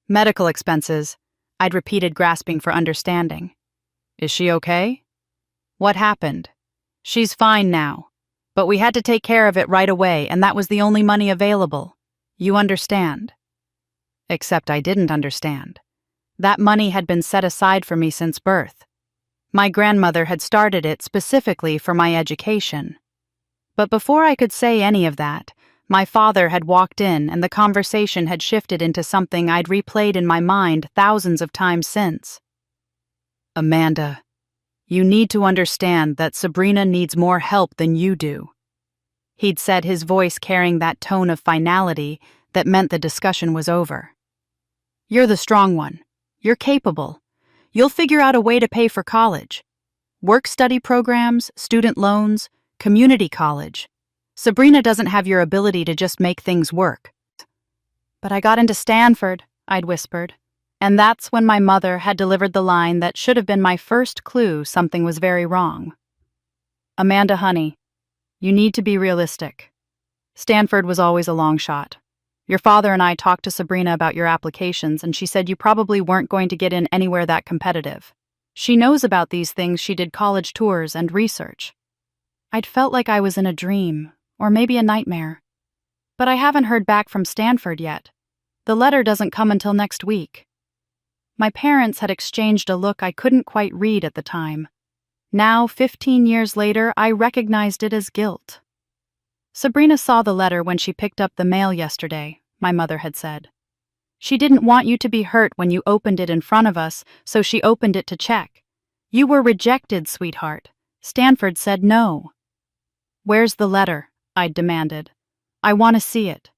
"Medical expenses," I'd repeated, grasping for understanding. "Is she okay?" "What happened?" "She's fine now. But we had to take care of it right away, and that was the only money available. You understand?" Except I didn't understand. That money had been set aside for me since birth. My grandmother had started it specifically for my education. But before I could say any of that, my father had walked in and the conversation had shifted into something I'd replayed in my mind thousands of times since. "Amanda, you need to understand that Sabrina needs more help than you do," he'd said, his voice carrying that tone of finality that meant the discussion was over. "You're the strong one. You're capable. You'll figure out a way to pay for college. Work-study programs, student loans, community college. Sabrina doesn't have your ability to just make things work." "But I got into Stanford," I'd whispered, and that's when my mother had delivered the line that should have been my first clue something was very wrong. "Amanda, honey, you need to be realistic. Stanford was always a long shot. Your father and I talked to Sabrina about your applications, and she said you probably weren't going to get in anywhere that competitive. She knows about these things. She did college tours and research." I'd felt like I was in a dream, or maybe a nightmare. "But I haven't heard back from Stanford yet. The letter doesn't come until next week." My parents had exchanged a look I couldn't quite read at the time. Now, 15 years later, I recognized it as guilt. "Sabrina saw the letter when she picked up the mail yesterday," my mother had said. "She didn't want you to be hurt when you opened it in front of us, so she opened it to check. You were rejected, sweetheart. Stanford said no." "Where's the letter?" I'd demanded. "I want to see it."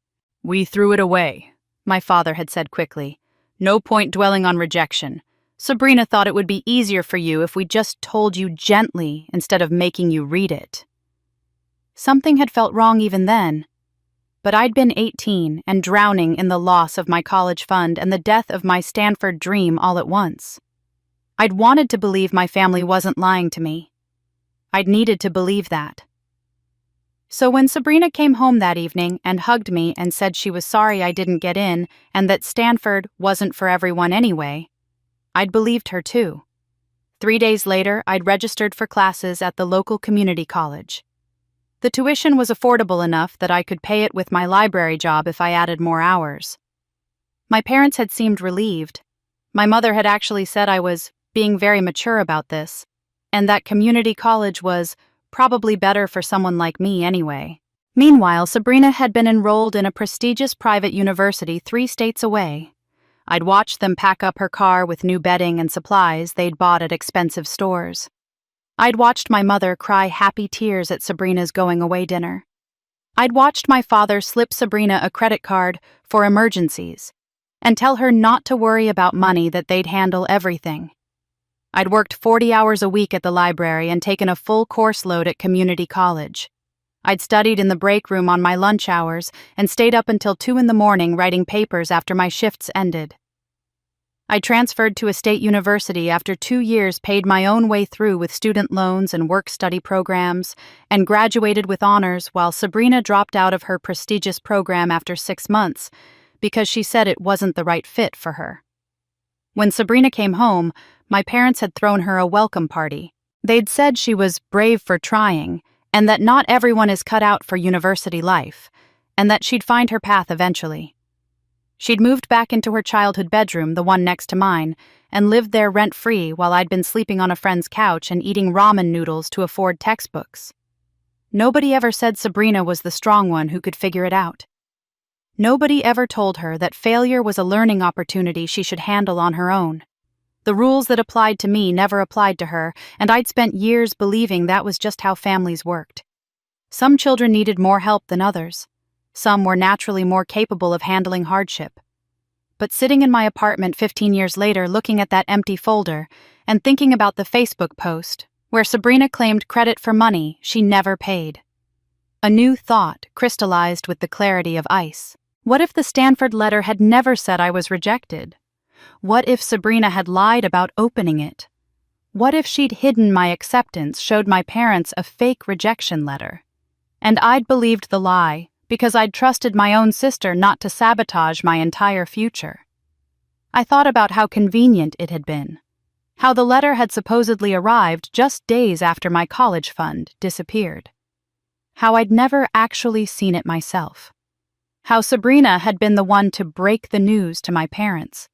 "We threw it away," my father had said quickly. "No point dwelling on rejection. Sabrina thought it would be easier for you if we just told you gently instead of making you read it." Something had felt wrong even then. But I'd been 18 and drowning in the loss of my college fund and the death of my Stanford dream all at once. I'd wanted to believe my family wasn't lying to me. I'd needed to believe that. So when Sabrina came home that evening and hugged me and said she was sorry I didn't get in and that Stanford wasn't for everyone anyway, I'd believed her too. 3 days later, I'd registered for classes at the local community college. The tuition was affordable enough that I could pay it with my library job if I added more hours. My parents had seemed relieved. My mother had actually said I was being very mature about this, and that community college was probably better for someone like me anyway. Meanwhile, Sabrina had been enrolled in a prestigious private university 3 states away. I'd watched them pack up her car with new bedding and supplies they'd bought at expensive stores. I'd watched my mother cry happy tears at Sabrina's going-away dinner. I'd watched my father slip Sabrina a credit card for emergencies and tell her not to worry about money, that they'd handle everything. I'd worked 40 hours a week at the library and taken a full course load at community college. I'd studied in the break room on my lunch hours and stayed up until 2 in the morning writing papers after my shifts ended. I transferred to a state university after 2 years, paid my own way through with student loans and work-study programs, and graduated with honors, while Sabrina dropped out of her prestigious program after 6 months because she said it wasn't the right fit for her. When Sabrina came home, my parents had thrown her a welcome party. They'd said she was brave for trying, and that not everyone is cut out for university life, and that she'd find her path eventually. She'd moved back into her childhood bedroom, the one next to mine, and lived there rent-free while I'd been sleeping on a friend's couch and eating ramen noodles to afford textbooks. Nobody ever said Sabrina was the strong one who could figure it out. Nobody ever told her that failure was a learning opportunity she should handle on her own. The rules that applied to me never applied to her, and I'd spent years believing that was just how families worked. Some children needed more help than others. Some were naturally more capable of handling hardship. But sitting in my apartment 15 years later, looking at that empty folder and thinking about the Facebook post where Sabrina claimed credit for money she never paid, a new thought crystallized with the clarity of ice. What if the Stanford letter had never said I was rejected? What if Sabrina had lied about opening it? What if she'd hidden my acceptance, showed my parents a fake rejection letter? And I'd believed the lie because I'd trusted my own sister not to sabotage my entire future. I thought about how convenient it had been, how the letter had supposedly arrived just days after my college fund disappeared, how I'd never actually seen it myself, how Sabrina had been the one to break the news to my parents,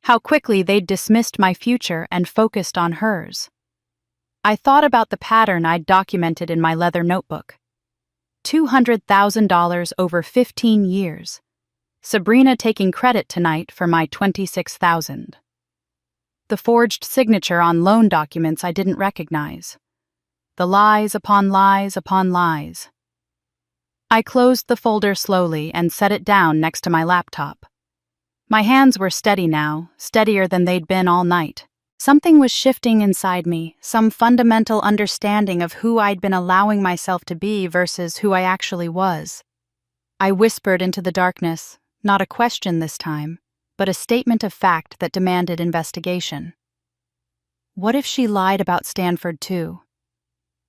how quickly they'd dismissed my future and focused on hers. I thought about the pattern I'd documented in my leather notebook. $200,000 over 15 years. Sabrina taking credit tonight for my $26,000. The forged signature on loan documents I didn't recognize. The lies upon lies upon lies. I closed the folder slowly and set it down next to my laptop. My hands were steady now, steadier than they'd been all night. Something was shifting inside me, some fundamental understanding of who I'd been allowing myself to be versus who I actually was. I whispered into the darkness, not a question this time, but a statement of fact that demanded investigation. What if she lied about Stanford too?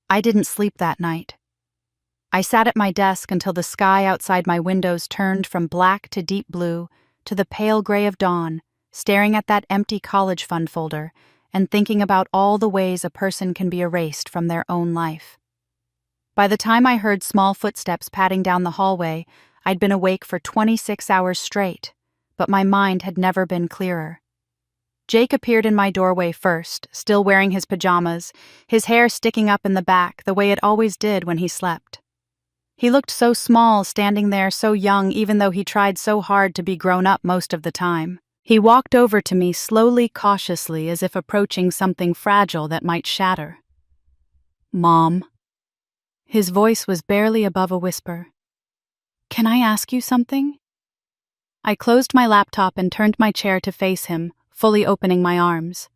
I didn't sleep that night. I sat at my desk until the sky outside my windows turned from black to deep blue to the pale gray of dawn, staring at that empty college fund folder and thinking about all the ways a person can be erased from their own life. By the time I heard small footsteps padding down the hallway, I'd been awake for 26 hours straight, but my mind had never been clearer. Jake appeared in my doorway first, still wearing his pajamas, his hair sticking up in the back the way it always did when he slept. He looked so small standing there, so young, even though he tried so hard to be grown up most of the time. He walked over to me slowly, cautiously, as if approaching something fragile that might shatter. "Mom." His voice was barely above a whisper. "Can I ask you something?" I closed my laptop and turned my chair to face him, fully opening my arms.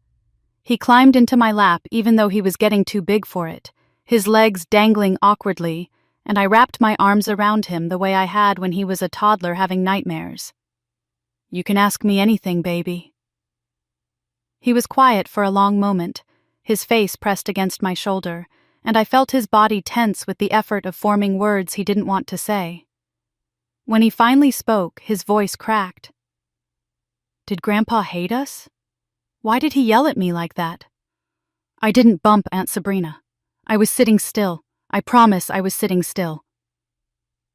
He climbed into my lap even though he was getting too big for it, his legs dangling awkwardly, and I wrapped my arms around him the way I had when he was a toddler having nightmares. "You can ask me anything, baby." He was quiet for a long moment, his face pressed against my shoulder, and I felt his body tense with the effort of forming words he didn't want to say. When he finally spoke, his voice cracked. "Did Grandpa hate us? Why did he yell at me like that?" I didn't bump Aunt Sabrina. I was sitting still, I promise I was sitting still."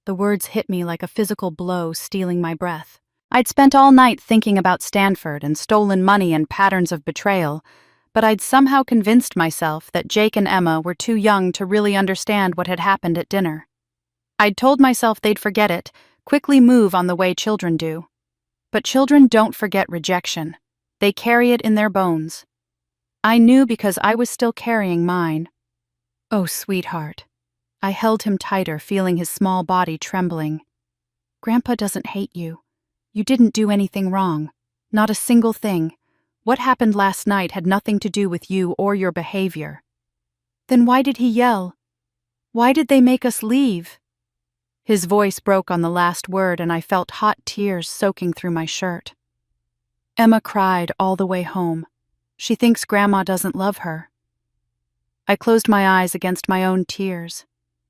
The words hit me like a physical blow, stealing my breath. I'd spent all night thinking about Stanford and stolen money and patterns of betrayal, but I'd somehow convinced myself that Jake and Emma were too young to really understand what had happened at dinner. I'd told myself they'd forget it, quickly move on the way children do. But children don't forget rejection. They carry it in their bones. I knew because I was still carrying mine. "Oh, sweetheart." I held him tighter, feeling his small body trembling. "Grandpa doesn't hate you. You didn't do anything wrong. Not a single thing. What happened last night had nothing to do with you or your behavior." "Then why did he yell? Why did they make us leave?" His voice broke on the last word, and I felt hot tears soaking through my shirt. "Emma cried all the way home. She thinks Grandma doesn't love her." I closed my eyes against my own tears.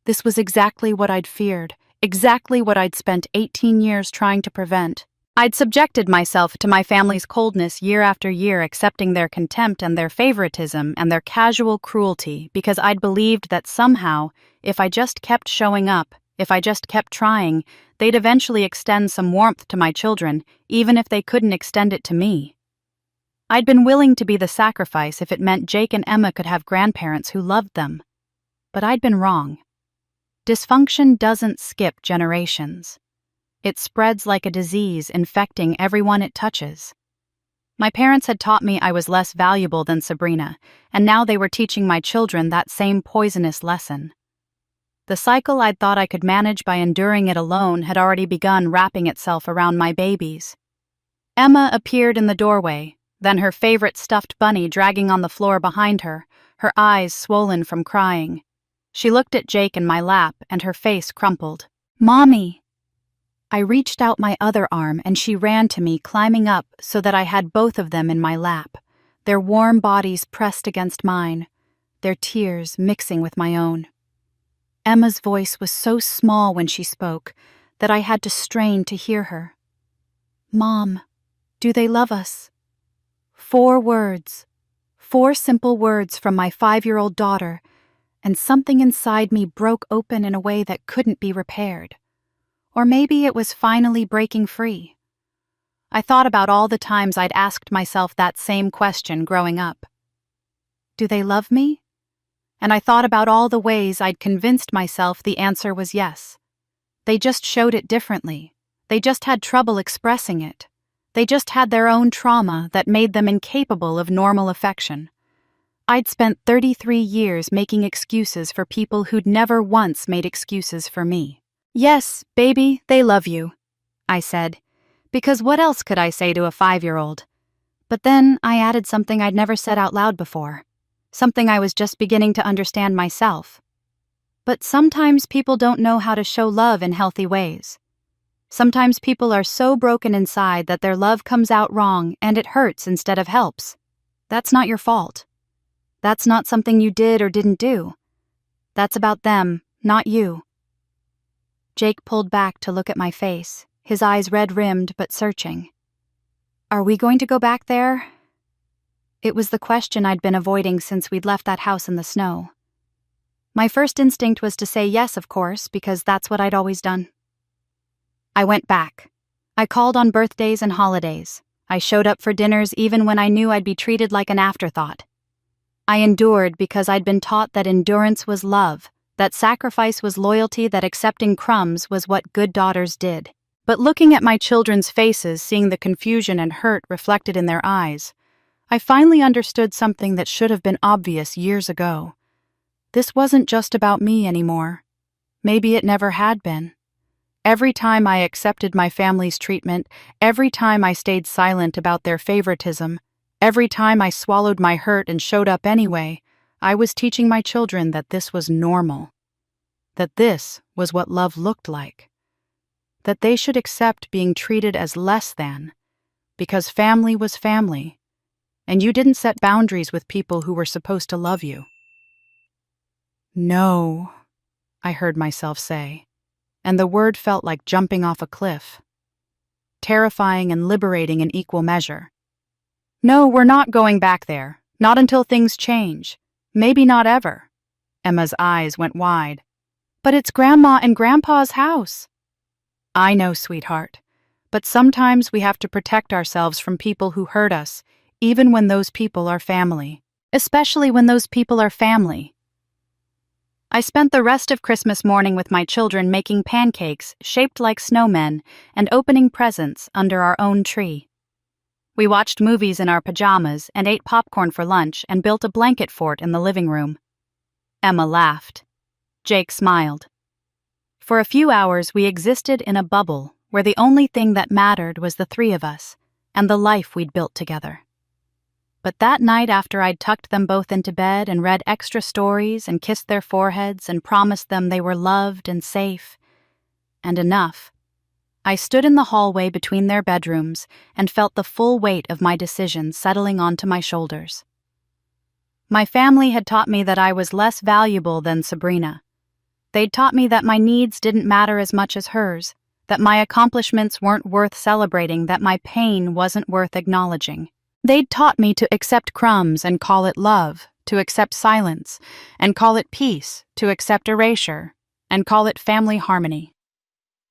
This was exactly what I'd feared, exactly what I'd spent 18 years trying to prevent. I'd subjected myself to my family's coldness year after year, accepting their contempt and their favoritism and their casual cruelty because I'd believed that somehow, if I just kept showing up, if I just kept trying, they'd eventually extend some warmth to my children, even if they couldn't extend it to me. I'd been willing to be the sacrifice if it meant Jake and Emma could have grandparents who loved them. But I'd been wrong. Dysfunction doesn't skip generations. It spreads like a disease, infecting everyone it touches. My parents had taught me I was less valuable than Sabrina, and now they were teaching my children that same poisonous lesson. The cycle I'd thought I could manage by enduring it alone had already begun wrapping itself around my babies. Emma appeared in the doorway, then her favorite stuffed bunny dragging on the floor behind her, her eyes swollen from crying. She looked at Jake in my lap, and her face crumpled. "Mommy!" I reached out my other arm, and she ran to me, climbing up so that I had both of them in my lap, their warm bodies pressed against mine, their tears mixing with my own. Emma's voice was so small when she spoke that I had to strain to hear her. "Mom, do they love us?" 4 words, 4 simple words from my 5-year-old daughter, and something inside me broke open in a way that couldn't be repaired. Or maybe it was finally breaking free. I thought about all the times I'd asked myself that same question growing up. Do they love me? And I thought about all the ways I'd convinced myself the answer was yes. They just showed it differently. They just had trouble expressing it. They just had their own trauma that made them incapable of normal affection. I'd spent 33 years making excuses for people who'd never once made excuses for me. "Yes, baby, they love you," I said, because what else could I say to a 5-year-old? But then I added something I'd never said out loud before, something I was just beginning to understand myself. But sometimes people don't know how to show love in healthy ways. Sometimes people are so broken inside that their love comes out wrong and it hurts instead of helps. That's not your fault. That's not something you did or didn't do. That's about them, not you. Jake pulled back to look at my face, his eyes red-rimmed but searching. "Are we going to go back there?" It was the question I'd been avoiding since we'd left that house in the snow. My first instinct was to say yes, of course, because that's what I'd always done. I went back. I called on birthdays and holidays. I showed up for dinners even when I knew I'd be treated like an afterthought. I endured because I'd been taught that endurance was love, that sacrifice was loyalty, that accepting crumbs was what good daughters did. But looking at my children's faces, seeing the confusion and hurt reflected in their eyes, I finally understood something that should have been obvious years ago. This wasn't just about me anymore. Maybe it never had been. Every time I accepted my family's treatment, every time I stayed silent about their favoritism, every time I swallowed my hurt and showed up anyway, I was teaching my children that this was normal. That this was what love looked like. That they should accept being treated as less than, because family was family, and you didn't set boundaries with people who were supposed to love you. "No," I heard myself say, and the word felt like jumping off a cliff. Terrifying and liberating in equal measure. "No, we're not going back there. Not until things change. Maybe not ever. Emma's eyes went wide. But it's Grandma and Grandpa's house. I know, sweetheart. But sometimes we have to protect ourselves from people who hurt us, even when those people are family. Especially when those people are family. I spent the rest of Christmas morning with my children making pancakes shaped like snowmen and opening presents under our own tree. We watched movies in our pajamas and ate popcorn for lunch and built a blanket fort in the living room. Emma laughed. Jake smiled. For a few hours we existed in a bubble where the only thing that mattered was the three of us and the life we'd built together. But that night, after I'd tucked them both into bed and read extra stories and kissed their foreheads and promised them they were loved and safe, and enough, I stood in the hallway between their bedrooms and felt the full weight of my decision settling onto my shoulders. My family had taught me that I was less valuable than Sabrina. They'd taught me that my needs didn't matter as much as hers, that my accomplishments weren't worth celebrating, that my pain wasn't worth acknowledging. They'd taught me to accept crumbs and call it love, to accept silence and call it peace, to accept erasure and call it family harmony.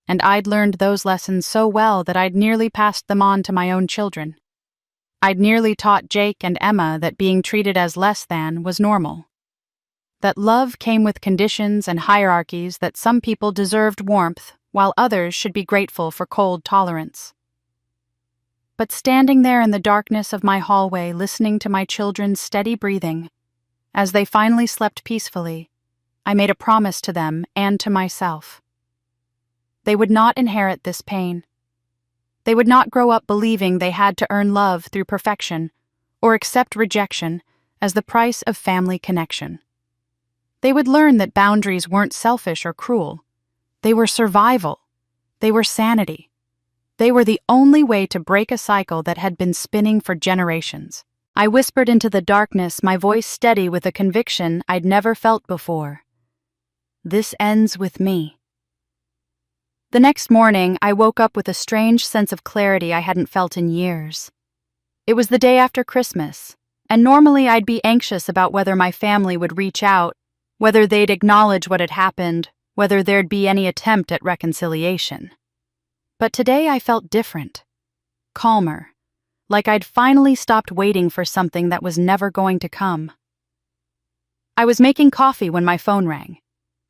And I'd learned those lessons so well that I'd nearly passed them on to my own children. I'd nearly taught Jake and Emma that being treated as less than was normal. That love came with conditions and hierarchies, that some people deserved warmth while others should be grateful for cold tolerance. But standing there in the darkness of my hallway, listening to my children's steady breathing, as they finally slept peacefully, I made a promise to them and to myself. They would not inherit this pain. They would not grow up believing they had to earn love through perfection or accept rejection as the price of family connection. They would learn that boundaries weren't selfish or cruel. They were survival. They were sanity. They were the only way to break a cycle that had been spinning for generations. I whispered into the darkness, my voice steady with a conviction I'd never felt before. This ends with me. The next morning, I woke up with a strange sense of clarity I hadn't felt in years. It was the day after Christmas, and normally I'd be anxious about whether my family would reach out, whether they'd acknowledge what had happened, whether there'd be any attempt at reconciliation. But today I felt different, calmer, like I'd finally stopped waiting for something that was never going to come. I was making coffee when my phone rang.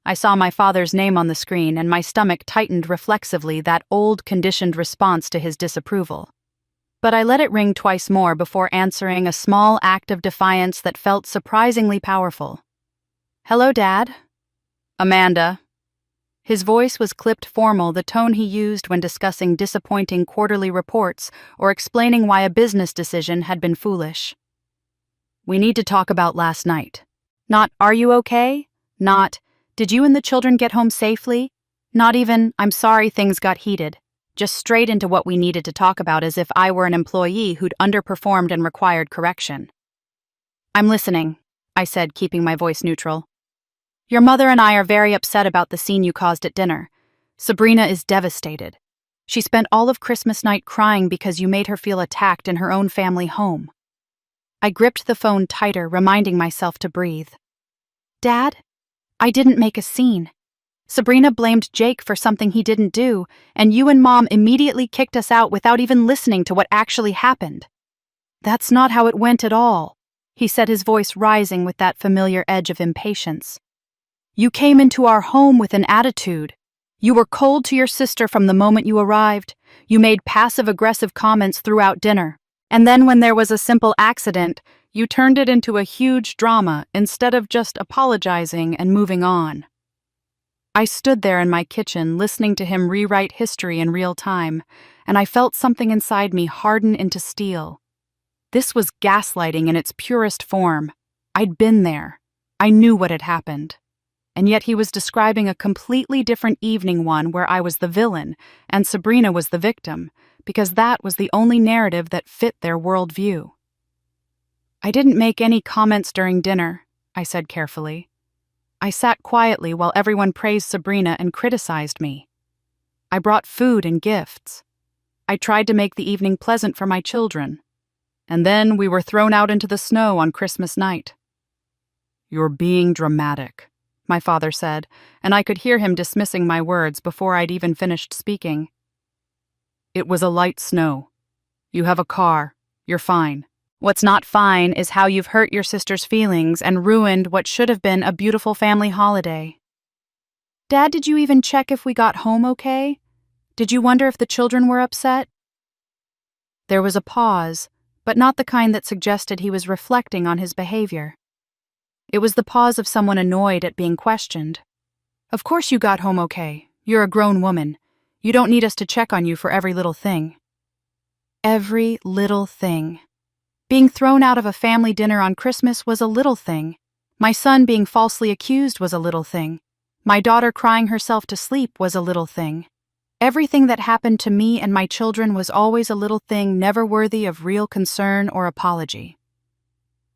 I saw my father's name on the screen and my stomach tightened reflexively, that old conditioned response to his disapproval. But I let it ring twice more before answering, a small act of defiance that felt surprisingly powerful. "Hello, Dad." "Amanda." His voice was clipped formal, the tone he used when discussing disappointing quarterly reports or explaining why a business decision had been foolish. "We need to talk about last night. Not, are you okay? Not, did you and the children get home safely? Not even, I'm sorry things got heated. Just straight into what we needed to talk about, as if I were an employee who'd underperformed and required correction." "I'm listening," I said, keeping my voice neutral. "Your mother and I are very upset about the scene you caused at dinner. Sabrina is devastated. She spent all of Christmas night crying because you made her feel attacked in her own family home." I gripped the phone tighter, reminding myself to breathe. "Dad, I didn't make a scene. Sabrina blamed Jake for something he didn't do, and you and Mom immediately kicked us out without even listening to what actually happened." "That's not how it went at all," he said, his voice rising with that familiar edge of impatience. "You came into our home with an attitude. You were cold to your sister from the moment you arrived. You made passive-aggressive comments throughout dinner. And then when there was a simple accident, you turned it into a huge drama instead of just apologizing and moving on." I stood there in my kitchen, listening to him rewrite history in real time, and I felt something inside me harden into steel. This was gaslighting in its purest form. I'd been there. I knew what had happened. And yet he was describing a completely different evening, one where I was the villain and Sabrina was the victim, because that was the only narrative that fit their worldview. "I didn't make any comments during dinner," I said carefully. "I sat quietly while everyone praised Sabrina and criticized me. I brought food and gifts. I tried to make the evening pleasant for my children. And then we were thrown out into the snow on Christmas night." "You're being dramatic," my father said, and I could hear him dismissing my words before I'd even finished speaking. It was a light snow. You have a car. You're fine. What's not fine is how you've hurt your sister's feelings and ruined what should have been a beautiful family holiday. Dad, did you even check if we got home okay? Did you wonder if the children were upset? There was a pause, but not the kind that suggested he was reflecting on his behavior. It was the pause of someone annoyed at being questioned. Of course you got home okay. You're a grown woman. You don't need us to check on you for every little thing. Every little thing. Being thrown out of a family dinner on Christmas was a little thing. My son being falsely accused was a little thing. My daughter crying herself to sleep was a little thing. Everything that happened to me and my children was always a little thing never worthy of real concern or apology.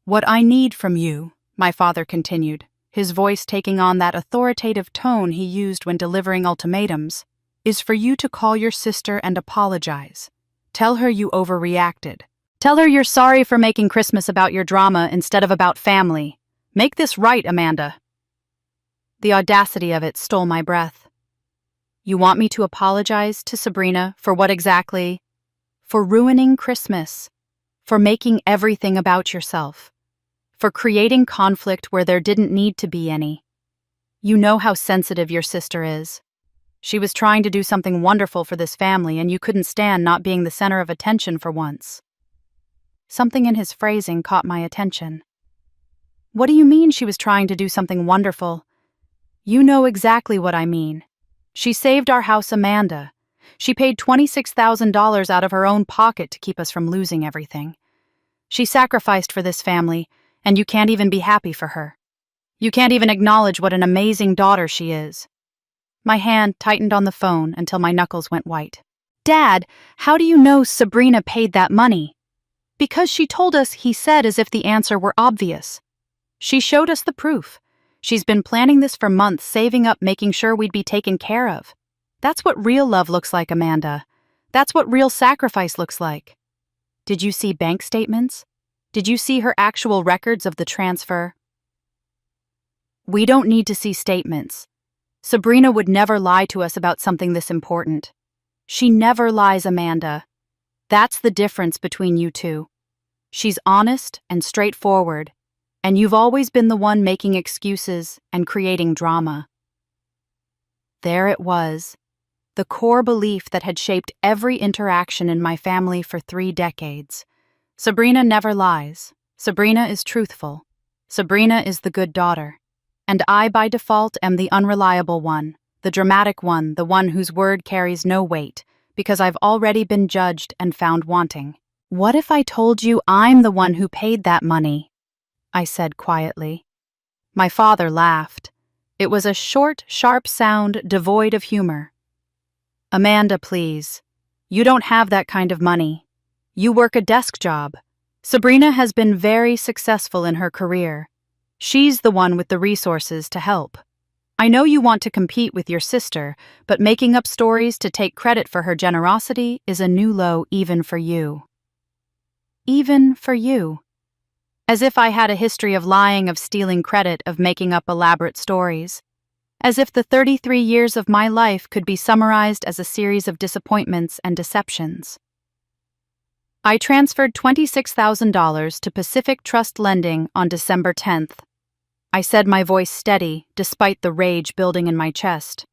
What I need from you, my father continued, his voice taking on that authoritative tone he used when delivering ultimatums, is for you to call your sister and apologize. Tell her you overreacted. Tell her you're sorry for making Christmas about your drama instead of about family. Make this right, Amanda. The audacity of it stole my breath. You want me to apologize to Sabrina for what exactly? For ruining Christmas. For making everything about yourself. For creating conflict where there didn't need to be any. You know how sensitive your sister is. She was trying to do something wonderful for this family, and you couldn't stand not being the center of attention for once. Something in his phrasing caught my attention. What do you mean she was trying to do something wonderful? You know exactly what I mean. She saved our house, Amanda. She paid $26,000 out of her own pocket to keep us from losing everything. She sacrificed for this family, and you can't even be happy for her. You can't even acknowledge what an amazing daughter she is. My hand tightened on the phone until my knuckles went white. Dad, how do you know Sabrina paid that money? Because she told us, he said, as if the answer were obvious. She showed us the proof. She's been planning this for months, saving up, making sure we'd be taken care of. That's what real love looks like, Amanda. That's what real sacrifice looks like. Did you see bank statements? Did you see her actual records of the transfer? We don't need to see statements. Sabrina would never lie to us about something this important. She never lies, Amanda. That's the difference between you two. She's honest and straightforward, and you've always been the one making excuses and creating drama. There it was, the core belief that had shaped every interaction in my family for 3 decades. Sabrina never lies. Sabrina is truthful. Sabrina is the good daughter. And I, by default, am the unreliable one, the dramatic one, the one whose word carries no weight, because I've already been judged and found wanting. What if I told you I'm the one who paid that money? I said quietly. My father laughed. It was a short, sharp sound devoid of humor. Amanda, please. You don't have that kind of money. You work a desk job. Sabrina has been very successful in her career. She's the one with the resources to help. I know you want to compete with your sister, but making up stories to take credit for her generosity is a new low even for you. Even for you. As if I had a history of lying, of stealing credit, of making up elaborate stories. As if the 33 years of my life could be summarized as a series of disappointments and deceptions. I transferred $26,000 to Pacific Trust Lending on December 10th. I said, my voice steady, despite the rage building in my chest.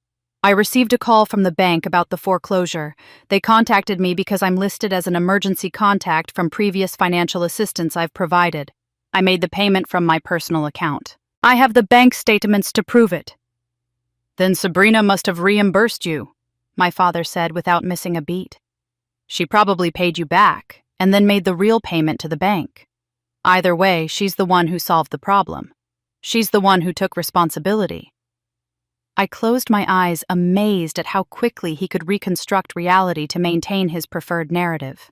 I received a call from the bank about the foreclosure. They contacted me because I'm listed as an emergency contact from previous financial assistance I've provided. I made the payment from my personal account. I have the bank statements to prove it. Then Sabrina must have reimbursed you, my father said without missing a beat. She probably paid you back, and then made the real payment to the bank. Either way, she's the one who solved the problem. She's the one who took responsibility. I closed my eyes, amazed at how quickly he could reconstruct reality to maintain his preferred narrative.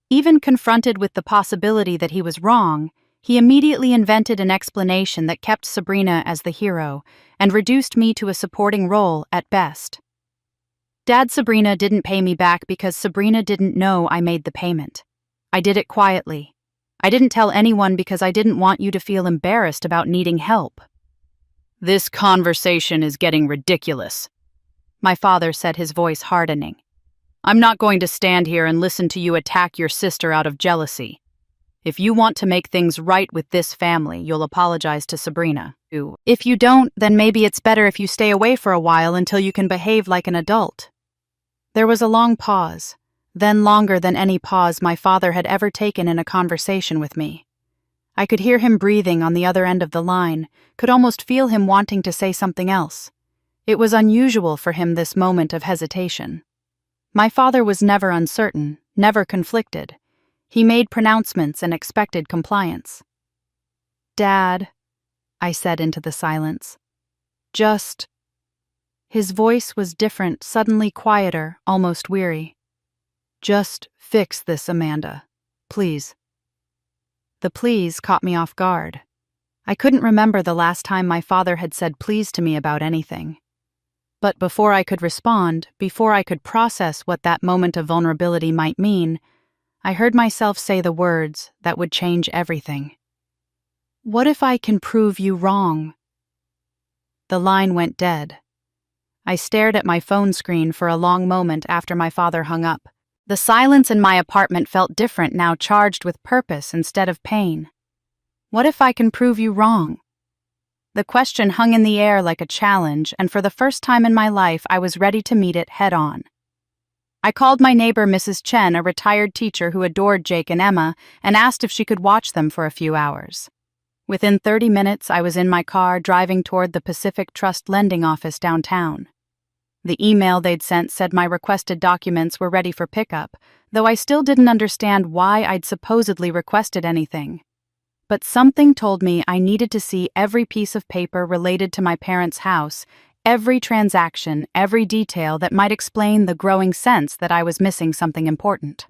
Even confronted with the possibility that he was wrong, he immediately invented an explanation that kept Sabrina as the hero and reduced me to a supporting role at best. Dad, Sabrina didn't pay me back because Sabrina didn't know I made the payment. I did it quietly. I didn't tell anyone because I didn't want you to feel embarrassed about needing help. This conversation is getting ridiculous, my father said, his voice hardening. I'm not going to stand here and listen to you attack your sister out of jealousy. If you want to make things right with this family, you'll apologize to Sabrina. If you don't, then maybe it's better if you stay away for a while until you can behave like an adult. There was a long pause, then longer than any pause my father had ever taken in a conversation with me. I could hear him breathing on the other end of the line, could almost feel him wanting to say something else. It was unusual for him, this moment of hesitation. My father was never uncertain, never conflicted. He made pronouncements and expected compliance. "Dad," I said into the silence. "Just—" His voice was different, suddenly quieter, almost weary. "Just fix this, Amanda. Please." The please caught me off guard. I couldn't remember the last time my father had said please to me about anything. But before I could respond, before I could process what that moment of vulnerability might mean, I heard myself say the words that would change everything. "What if I can prove you wrong?" The line went dead. I stared at my phone screen for a long moment after my father hung up. The silence in my apartment felt different now, charged with purpose instead of pain. What if I can prove you wrong? The question hung in the air like a challenge, and for the first time in my life I was ready to meet it head on. I called my neighbor Mrs. Chen, a retired teacher who adored Jake and Emma, and asked if she could watch them for a few hours. Within 30 minutes, I was in my car driving toward the Pacific Trust lending office downtown. The email they'd sent said my requested documents were ready for pickup, though I still didn't understand why I'd supposedly requested anything. But something told me I needed to see every piece of paper related to my parents' house, every transaction, every detail that might explain the growing sense that I was missing something important.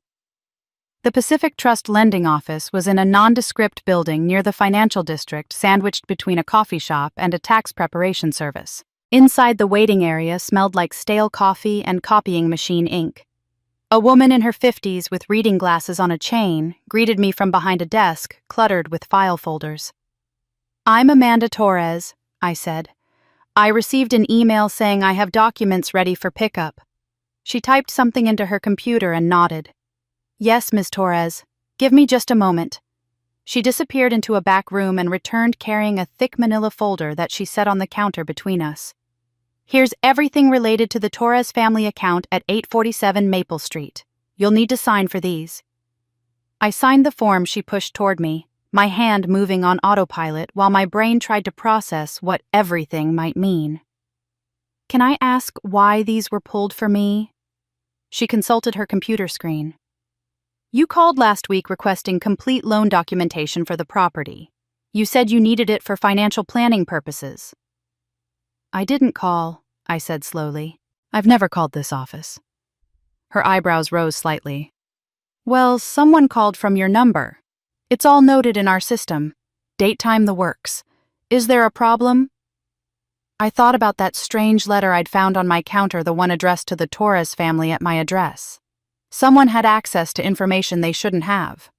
The Pacific Trust lending office was in a nondescript building near the financial district, sandwiched between a coffee shop and a tax preparation service. Inside, the waiting area smelled like stale coffee and copying machine ink. A woman in her 50s with reading glasses on a chain greeted me from behind a desk cluttered with file folders. "I'm Amanda Torres," I said. "I received an email saying I have documents ready for pickup." She typed something into her computer and nodded. "Yes, Ms. Torres. Give me just a moment." She disappeared into a back room and returned carrying a thick manila folder that she set on the counter between us. "Here's everything related to the Torres family account at 847 Maple Street. You'll need to sign for these." I signed the form she pushed toward me, my hand moving on autopilot while my brain tried to process what everything might mean. "Can I ask why these were pulled for me?" She consulted her computer screen. "You called last week requesting complete loan documentation for the property. You said you needed it for financial planning purposes." "I didn't call," I said slowly. "I've never called this office." Her eyebrows rose slightly. "Well, someone called from your number. It's all noted in our system. Date, time, the works. Is there a problem?" I thought about that strange letter I'd found on my counter, the one addressed to the Torres family at my address. Someone had access to information they shouldn't have.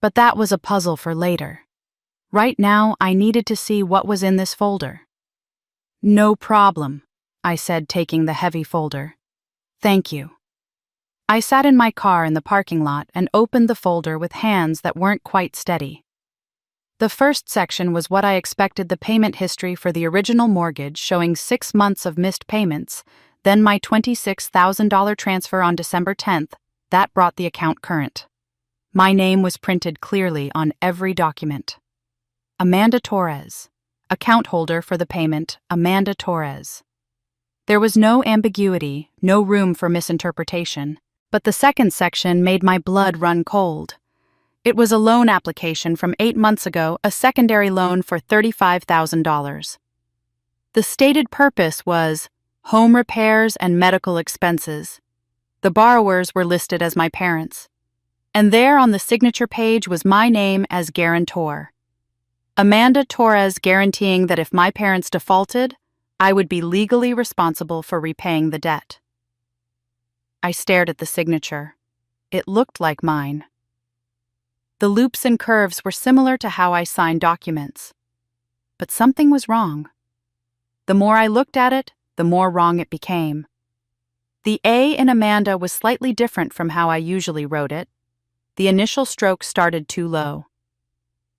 But that was a puzzle for later. Right now, I needed to see what was in this folder. "No problem," I said, taking the heavy folder. "Thank you." I sat in my car in the parking lot and opened the folder with hands that weren't quite steady. The first section was what I expected: the payment history for the original mortgage, showing 6 months of missed payments, then my $26,000 transfer on December 10th. That brought the account current. My name was printed clearly on every document. Amanda Torres. Account holder for the payment, Amanda Torres. There was no ambiguity, no room for misinterpretation, but the second section made my blood run cold. It was a loan application from 8 months ago, a secondary loan for $35,000. The stated purpose was home repairs and medical expenses. The borrowers were listed as my parents. And there on the signature page was my name as guarantor. Amanda Torres, guaranteeing that if my parents defaulted, I would be legally responsible for repaying the debt. I stared at the signature. It looked like mine. The loops and curves were similar to how I signed documents. But something was wrong. The more I looked at it, the more wrong it became. The A in Amanda was slightly different from how I usually wrote it. The initial stroke started too low.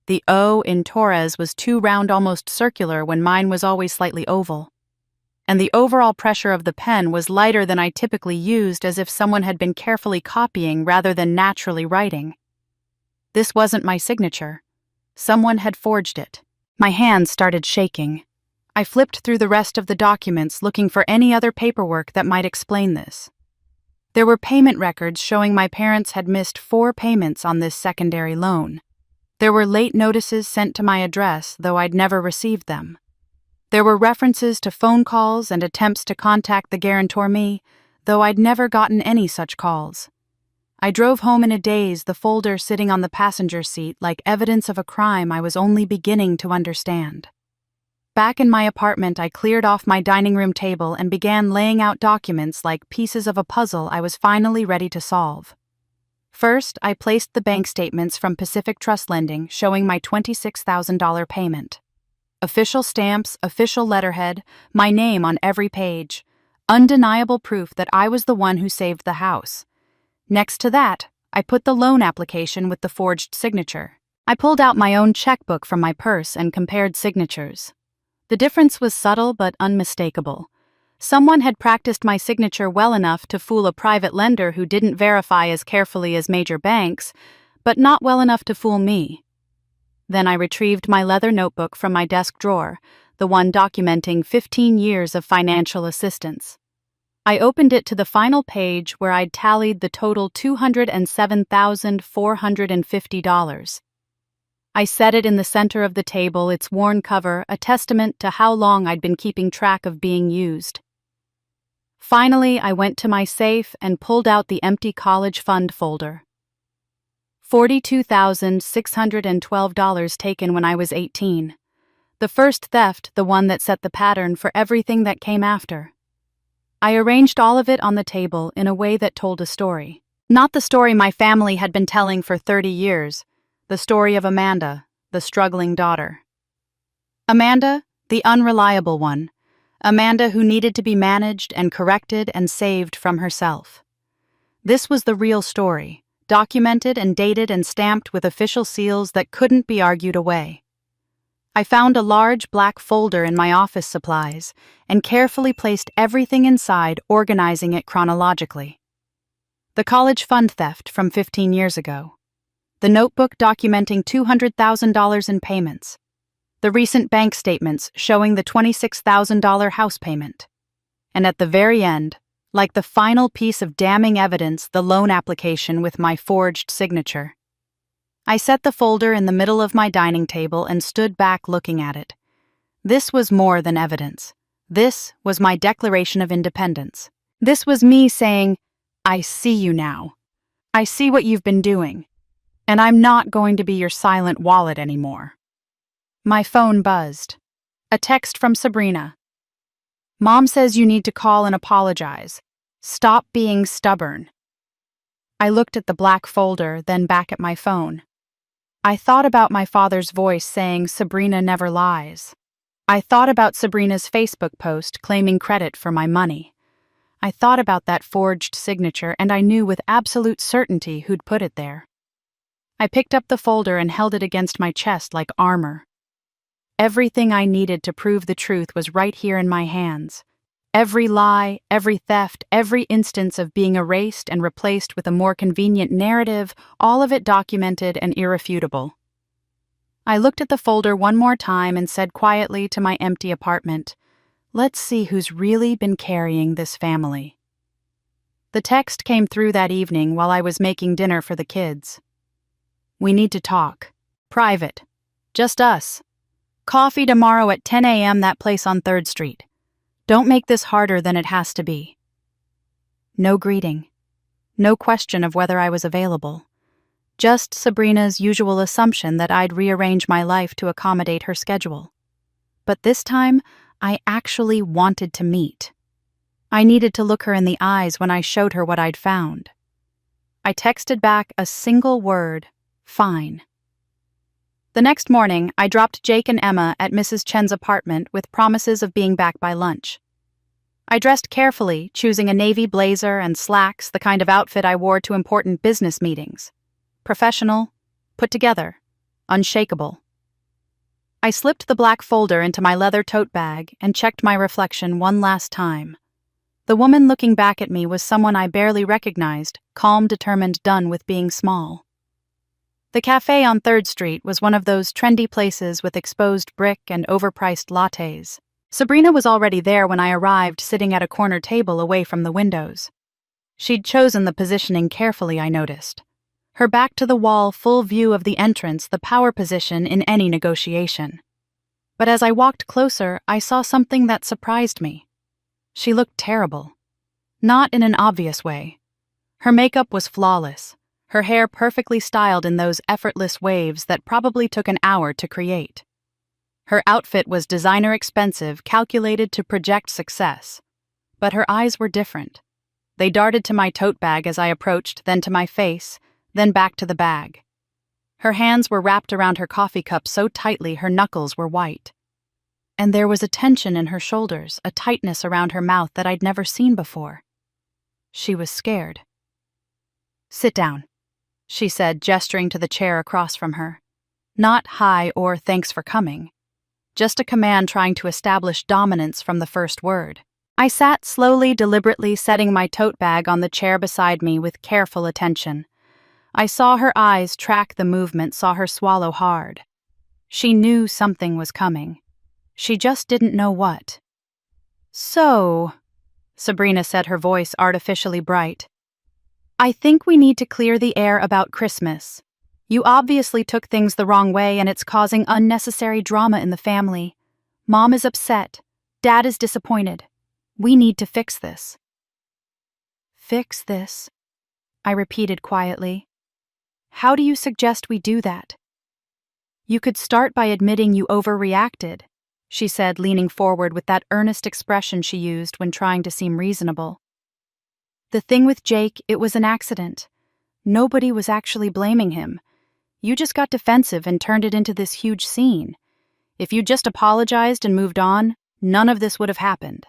The O in Torres was too round, almost circular, when mine was always slightly oval. And the overall pressure of the pen was lighter than I typically used, as if someone had been carefully copying rather than naturally writing. This wasn't my signature. Someone had forged it. My hands started shaking. I flipped through the rest of the documents, looking for any other paperwork that might explain this. There were payment records showing my parents had missed 4 payments on this secondary loan. There were late notices sent to my address, though I'd never received them. There were references to phone calls and attempts to contact the guarantor me, though I'd never gotten any such calls. I drove home in a daze, the folder sitting on the passenger seat like evidence of a crime I was only beginning to understand. Back in my apartment, I cleared off my dining room table and began laying out documents like pieces of a puzzle I was finally ready to solve. First, I placed the bank statements from Pacific Trust Lending showing my $26,000 payment. Official stamps, official letterhead, my name on every page. Undeniable proof that I was the one who saved the house. Next to that, I put the loan application with the forged signature. I pulled out my own checkbook from my purse and compared signatures. The difference was subtle but unmistakable. Someone had practiced my signature well enough to fool a private lender who didn't verify as carefully as major banks, but not well enough to fool me. Then I retrieved my leather notebook from my desk drawer, the one documenting 15 years of financial assistance. I opened it to the final page where I'd tallied the total $207,450. I set it in the center of the table, its worn cover, a testament to how long I'd been keeping track of being used. Finally, I went to my safe and pulled out the empty college fund folder. $42,612 taken when I was 18. The first theft, the one that set the pattern for everything that came after. I arranged all of it on the table in a way that told a story. Not the story my family had been telling for 30 years. The story of Amanda, the struggling daughter. Amanda, the unreliable one. Amanda who needed to be managed and corrected and saved from herself. This was the real story, documented and dated and stamped with official seals that couldn't be argued away. I found a large black folder in my office supplies and carefully placed everything inside, organizing it chronologically. The college fund theft from 15 years ago. The notebook documenting $200,000 in payments. The recent bank statements showing the $26,000 house payment. And at the very end, like the final piece of damning evidence, the loan application with my forged signature. I set the folder in the middle of my dining table and stood back looking at it. This was more than evidence. This was my declaration of independence. This was me saying, I see you now. I see what you've been doing. And I'm not going to be your silent wallet anymore. My phone buzzed. A text from Sabrina. Mom says you need to call and apologize. Stop being stubborn. I looked at the black folder, then back at my phone. I thought about my father's voice saying Sabrina never lies. I thought about Sabrina's Facebook post claiming credit for my money. I thought about that forged signature, and I knew with absolute certainty who'd put it there. I picked up the folder and held it against my chest like armor. Everything I needed to prove the truth was right here in my hands. Every lie, every theft, every instance of being erased and replaced with a more convenient narrative, all of it documented and irrefutable. I looked at the folder one more time and said quietly to my empty apartment, let's see who's really been carrying this family. The text came through that evening while I was making dinner for the kids. We need to talk. Private. Just us. Coffee tomorrow at 10 a.m. that place on 3rd Street. Don't make this harder than it has to be. No greeting. No question of whether I was available. Just Sabrina's usual assumption that I'd rearrange my life to accommodate her schedule. But this time, I actually wanted to meet. I needed to look her in the eyes when I showed her what I'd found. I texted back a single word, fine. The next morning, I dropped Jake and Emma at Mrs. Chen's apartment with promises of being back by lunch. I dressed carefully, choosing a navy blazer and slacks, the kind of outfit I wore to important business meetings. Professional, put together, unshakable. I slipped the black folder into my leather tote bag and checked my reflection one last time. The woman looking back at me was someone I barely recognized, calm, determined, done with being small. The cafe on 3rd Street was one of those trendy places with exposed brick and overpriced lattes. Sabrina was already there when I arrived, sitting at a corner table away from the windows. She'd chosen the positioning carefully, I noticed. Her back to the wall, full view of the entrance, the power position in any negotiation. But as I walked closer, I saw something that surprised me. She looked terrible. Not in an obvious way. Her makeup was flawless, her hair perfectly styled in those effortless waves that probably took an hour to create. Her outfit was designer expensive, calculated to project success. But her eyes were different. They darted to my tote bag as I approached, then to my face, then back to the bag. Her hands were wrapped around her coffee cup so tightly her knuckles were white. And there was a tension in her shoulders, a tightness around her mouth that I'd never seen before. She was scared. "Sit down," she said, gesturing to the chair across from her. Not hi or thanks for coming. Just a command trying to establish dominance from the first word. I sat slowly, deliberately, setting my tote bag on the chair beside me with careful attention. I saw her eyes track the movement, saw her swallow hard. She knew something was coming. She just didn't know what. "So," Sabrina said, her voice artificially bright, "I think we need to clear the air about Christmas. You obviously took things the wrong way and it's causing unnecessary drama in the family. Mom is upset. Dad is disappointed. We need to fix this." "Fix this?" I repeated quietly. "How do you suggest we do that?" "You could start by admitting you overreacted," she said, leaning forward with that earnest expression she used when trying to seem reasonable. "The thing with Jake, it was an accident. Nobody was actually blaming him. You just got defensive and turned it into this huge scene. If you just apologized and moved on, none of this would have happened."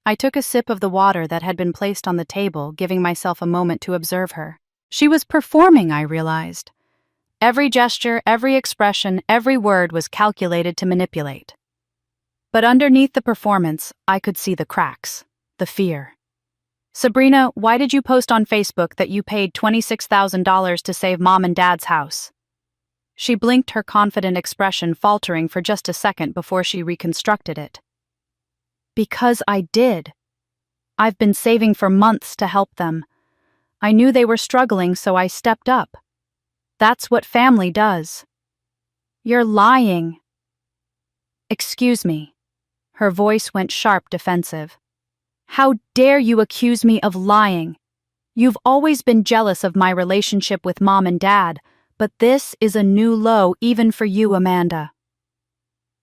I took a sip of the water that had been placed on the table, giving myself a moment to observe her. She was performing, I realized. Every gesture, every expression, every word was calculated to manipulate. But underneath the performance, I could see the cracks, the fear. "Sabrina, why did you post on Facebook that you paid $26,000 to save Mom and Dad's house?" She blinked, her confident expression faltering for just a second before she reconstructed it. "Because I did. I've been saving for months to help them. I knew they were struggling, so I stepped up. That's what family does." "You're lying." "Excuse me." Her voice went sharp, defensive. "How dare you accuse me of lying? You've always been jealous of my relationship with Mom and Dad, but this is a new low even for you, Amanda."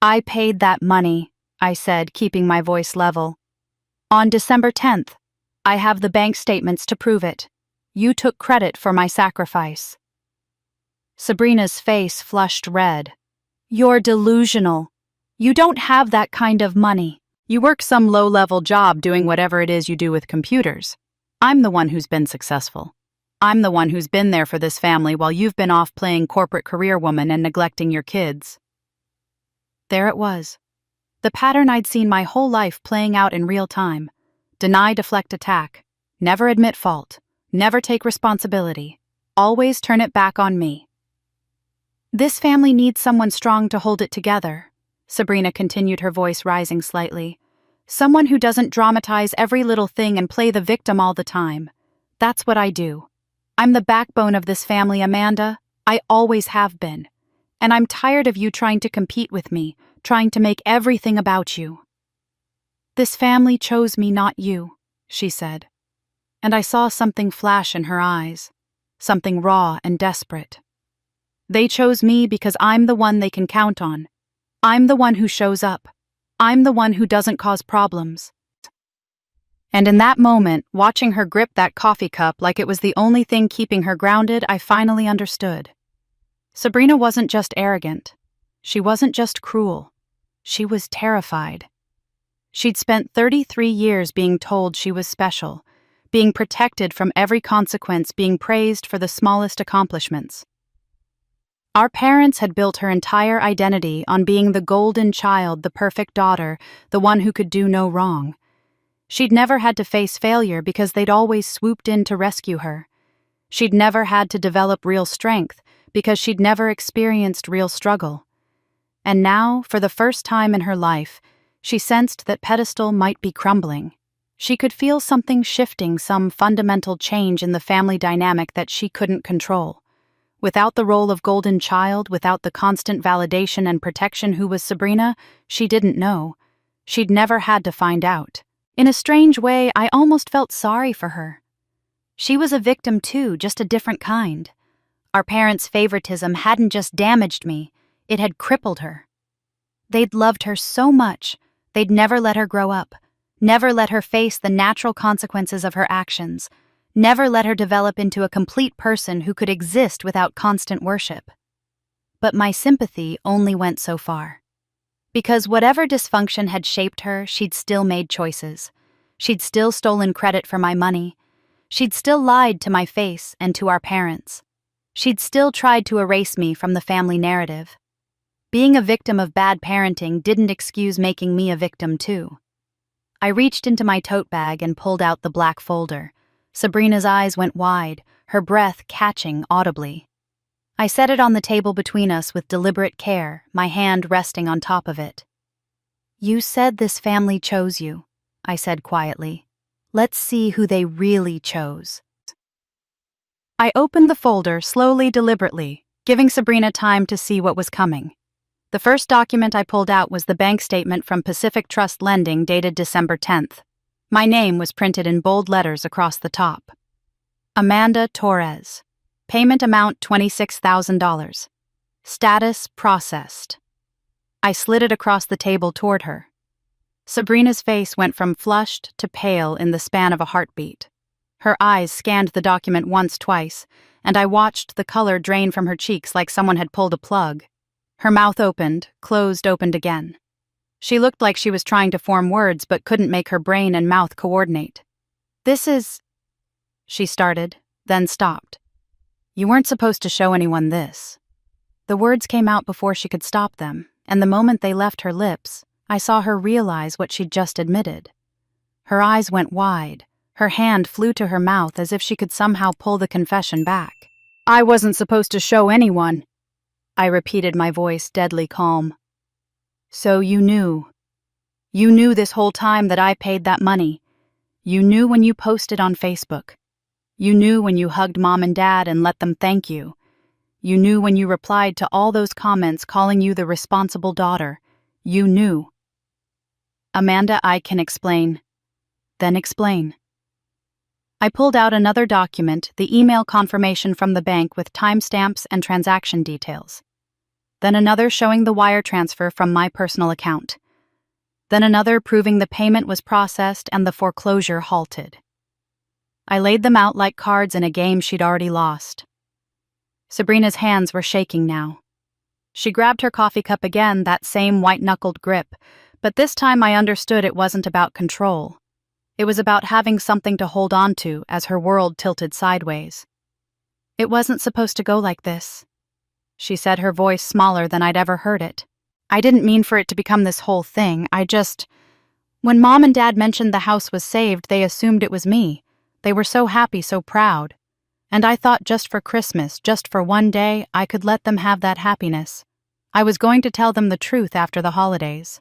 "I paid that money," I said, keeping my voice level. "On December 10th. I have the bank statements to prove it. You took credit for my sacrifice." Sabrina's face flushed red. "You're delusional. You don't have that kind of money. You work some low-level job doing whatever it is you do with computers. I'm the one who's been successful. I'm the one who's been there for this family while you've been off playing corporate career woman and neglecting your kids." There it was. The pattern I'd seen my whole life playing out in real time. Deny, deflect, attack. Never admit fault. Never take responsibility. Always turn it back on me. "This family needs someone strong to hold it together," Sabrina continued, her voice rising slightly. "Someone who doesn't dramatize every little thing and play the victim all the time. That's what I do. I'm the backbone of this family, Amanda. I always have been. And I'm tired of you trying to compete with me, trying to make everything about you." "This family chose me, not you," she said. And I saw something flash in her eyes, something raw and desperate. "They chose me because I'm the one they can count on. I'm the one who shows up. I'm the one who doesn't cause problems." And in that moment, watching her grip that coffee cup like it was the only thing keeping her grounded, I finally understood. Sabrina wasn't just arrogant. She wasn't just cruel. She was terrified. She'd spent 33 years being told she was special, being protected from every consequence, being praised for the smallest accomplishments. Our parents had built her entire identity on being the golden child, the perfect daughter, the one who could do no wrong. She'd never had to face failure because they'd always swooped in to rescue her. She'd never had to develop real strength because she'd never experienced real struggle. And now, for the first time in her life, she sensed that pedestal might be crumbling. She could feel something shifting, some fundamental change in the family dynamic that she couldn't control. Without the role of golden child, without the constant validation and protection, who was Sabrina, she didn't know. She'd never had to find out. In a strange way, I almost felt sorry for her. She was a victim too, just a different kind. Our parents' favoritism hadn't just damaged me, it had crippled her. They'd loved her so much, they'd never let her grow up, never let her face the natural consequences of her actions, never let her develop into a complete person who could exist without constant worship. But my sympathy only went so far. Because whatever dysfunction had shaped her, she'd still made choices. She'd still stolen credit for my money. She'd still lied to my face and to our parents. She'd still tried to erase me from the family narrative. Being a victim of bad parenting didn't excuse making me a victim too. I reached into my tote bag and pulled out the black folder. Sabrina's eyes went wide, her breath catching audibly. I set it on the table between us with deliberate care, my hand resting on top of it. "You said this family chose you," I said quietly. "Let's see who they really chose." I opened the folder slowly, deliberately, giving Sabrina time to see what was coming. The first document I pulled out was the bank statement from Pacific Trust Lending dated December 10th. My name was printed in bold letters across the top. Amanda Torres. Payment amount $26,000. Status processed. I slid it across the table toward her. Sabrina's face went from flushed to pale in the span of a heartbeat. Her eyes scanned the document once, twice, and I watched the color drain from her cheeks like someone had pulled a plug. Her mouth opened, closed, opened again. She looked like she was trying to form words but couldn't make her brain and mouth coordinate. "This is..." she started, then stopped. "You weren't supposed to show anyone this." The words came out before she could stop them, and the moment they left her lips, I saw her realize what she'd just admitted. Her eyes went wide, her hand flew to her mouth as if she could somehow pull the confession back. "I wasn't supposed to show anyone," I repeated, my voice deadly calm. "So you knew. You knew this whole time that I paid that money. You knew when you posted on Facebook. You knew when you hugged Mom and Dad and let them thank you. You knew when you replied to all those comments calling you the responsible daughter. You knew." "Amanda, I can explain." "Then explain." I pulled out another document, the email confirmation from the bank with timestamps and transaction details. Then another showing the wire transfer from my personal account. Then another proving the payment was processed and the foreclosure halted. I laid them out like cards in a game she'd already lost. Sabrina's hands were shaking now. She grabbed her coffee cup again, that same white-knuckled grip, but this time I understood it wasn't about control. It was about having something to hold on to as her world tilted sideways. "It wasn't supposed to go like this," she said, her voice smaller than I'd ever heard it. "I didn't mean for it to become this whole thing. When Mom and Dad mentioned the house was saved, they assumed it was me. They were so happy, so proud. And I thought just for Christmas, just for one day, I could let them have that happiness. I was going to tell them the truth after the holidays.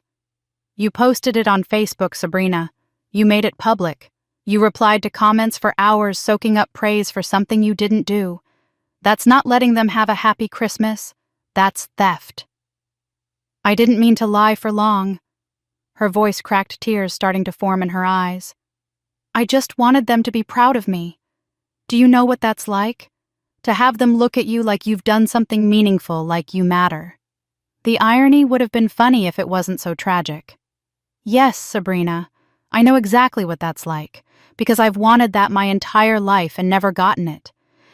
You posted it on Facebook, Sabrina. You made it public. You replied to comments for hours, soaking up praise for something you didn't do. That's not letting them have a happy Christmas. That's theft." I didn't mean to lie for long. Her voice cracked, tears starting to form in her eyes. "I just wanted them to be proud of me. Do you know what that's like? To have them look at you like you've done something meaningful, like you matter." The irony would have been funny if it wasn't so tragic. "Yes, Sabrina, I know exactly what that's like, because I've wanted that my entire life and never gotten it.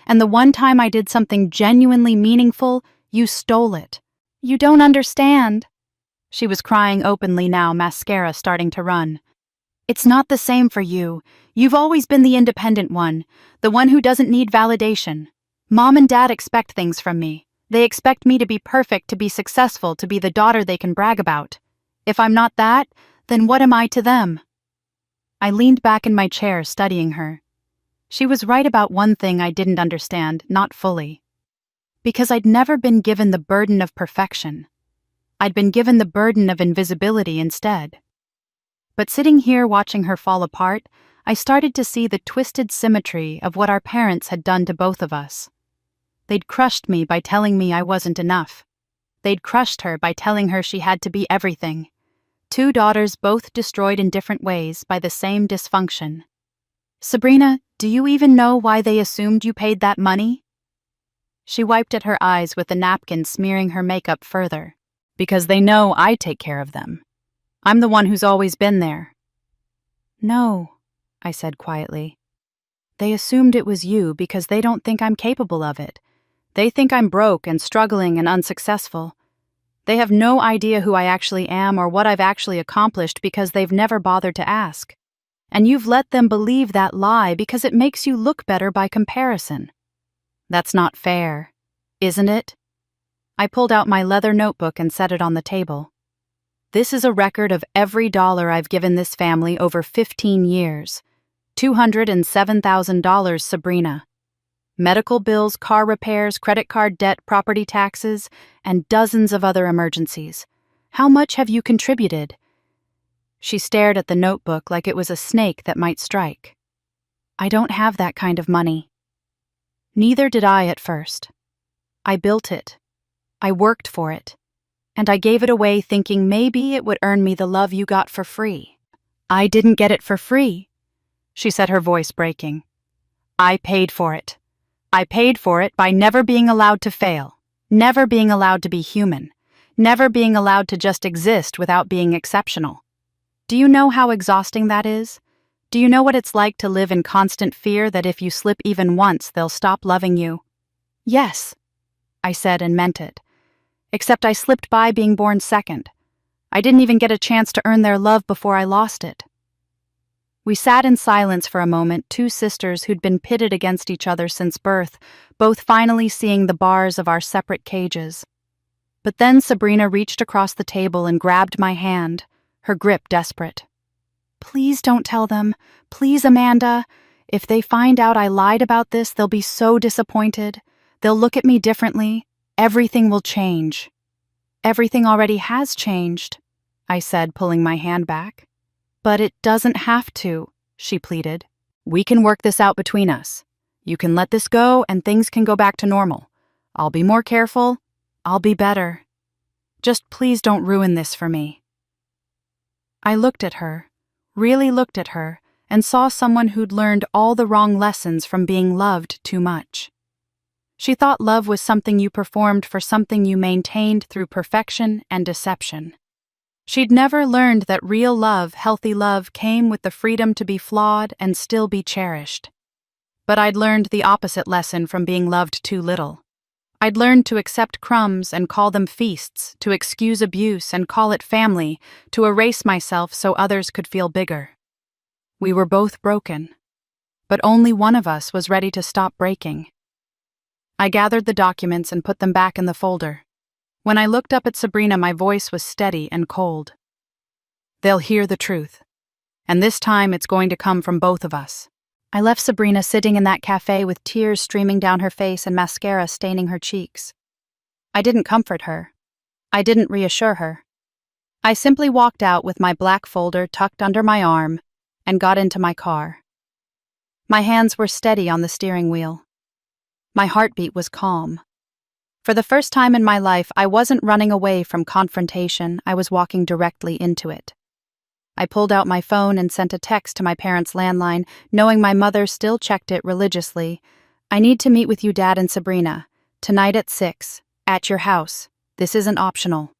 And the one time I did something genuinely meaningful, You stole it. You don't understand." She was crying openly now, mascara starting to run. "It's not the same for you. You've always been the independent one, the one who doesn't need validation. Mom and Dad expect things from me. They expect me to be perfect, to be successful, to be the daughter they can brag about. If I'm not that, then what am I to them?" I leaned back in my chair, studying her. She was right about one thing I didn't understand, not fully. Because I'd never been given the burden of perfection. I'd been given the burden of invisibility instead. But sitting here watching her fall apart, I started to see the twisted symmetry of what our parents had done to both of us. They'd crushed me by telling me I wasn't enough. They'd crushed her by telling her she had to be everything. Two daughters both destroyed in different ways by the same dysfunction. "Sabrina, do you even know why they assumed you paid that money?" She wiped at her eyes with the napkin, smearing her makeup further. "Because they know I take care of them. I'm the one who's always been there." "No," I said quietly. "They assumed it was you because they don't think I'm capable of it. They think I'm broke and struggling and unsuccessful. They have no idea who I actually am or what I've actually accomplished because they've never bothered to ask. And you've let them believe that lie because it makes you look better by comparison. That's not fair, isn't it?" I pulled out my leather notebook and set it on the table. "This is a record of every dollar I've given this family over 15 years. $207,000, Sabrina. Medical bills, car repairs, credit card debt, property taxes, and dozens of other emergencies. How much have you contributed?" She stared at the notebook like it was a snake that might strike. "I don't have that kind of money." Neither did I at first. I built it. I worked for it. And I gave it away thinking maybe it would earn me the love you got for free. I didn't get it for free, she said, her voice breaking. I paid for it. I paid for it by never being allowed to fail, never being allowed to be human, never being allowed to just exist without being exceptional. Do you know how exhausting that is? Do you know what it's like to live in constant fear that if you slip even once, they'll stop loving you? Yes, I said and meant it. Except I slipped by being born second. I didn't even get a chance to earn their love before I lost it. We sat in silence for a moment, two sisters who'd been pitted against each other since birth, both finally seeing the bars of our separate cages. But then Sabrina reached across the table and grabbed my hand, her grip desperate. "Please don't tell them. Please, Amanda. If they find out I lied about this, they'll be so disappointed. They'll look at me differently. Everything will change." "Everything already has changed," I said, pulling my hand back. "But it doesn't have to," she pleaded. "We can work this out between us. You can let this go and things can go back to normal. I'll be more careful. I'll be better. Just please don't ruin this for me." I looked at her, really looked at her, and saw someone who'd learned all the wrong lessons from being loved too much. She thought love was something you performed for something you maintained through perfection and deception. She'd never learned that real love, healthy love, came with the freedom to be flawed and still be cherished. But I'd learned the opposite lesson from being loved too little. I'd learned to accept crumbs and call them feasts, to excuse abuse and call it family, to erase myself so others could feel bigger. We were both broken, but only one of us was ready to stop breaking. I gathered the documents and put them back in the folder. When I looked up at Sabrina, my voice was steady and cold. "They'll hear the truth, and this time it's going to come from both of us." I left Sabrina sitting in that cafe with tears streaming down her face and mascara staining her cheeks. I didn't comfort her. I didn't reassure her. I simply walked out with my black folder tucked under my arm and got into my car. My hands were steady on the steering wheel. My heartbeat was calm. For the first time in my life, I wasn't running away from confrontation, I was walking directly into it. I pulled out my phone and sent a text to my parents' landline, knowing my mother still checked it religiously. "I need to meet with you, Dad and Sabrina. Tonight at 6, at your house. This isn't optional."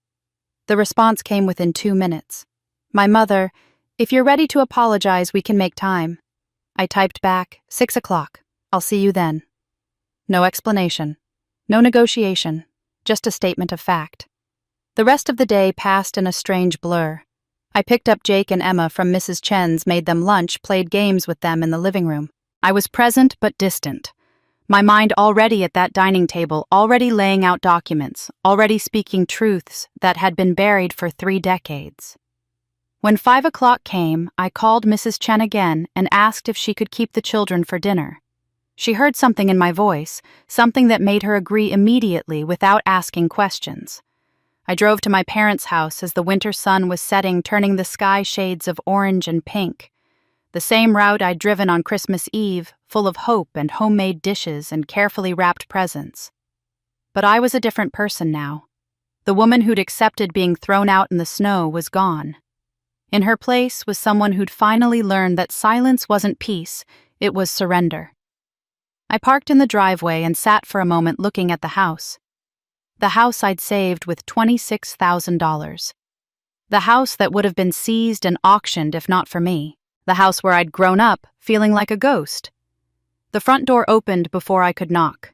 The response came within 2 minutes. My mother, "If you're ready to apologize, we can make time." I typed back, 6 o'clock. I'll see you then. No explanation. No negotiation. just a statement of fact. The rest of the day passed in a strange blur. I picked up Jake and Emma from Mrs. Chen's, made them lunch, played games with them in the living room. I was present but distant. My mind already at that dining table, already laying out documents, already speaking truths that had been buried for 3 decades. When 5 o'clock came, I called Mrs. Chen again and asked if she could keep the children for dinner. She heard something in my voice, something that made her agree immediately without asking questions. I drove to my parents' house as the winter sun was setting, turning the sky shades of orange and pink. The same route I'd driven on Christmas Eve, full of hope and homemade dishes and carefully wrapped presents. But I was a different person now. The woman who'd accepted being thrown out in the snow was gone. In her place was someone who'd finally learned that silence wasn't peace, it was surrender. I parked in the driveway and sat for a moment looking at the house. The house I'd saved with $26,000. The house that would have been seized and auctioned if not for me. The house where I'd grown up, feeling like a ghost. The front door opened before I could knock.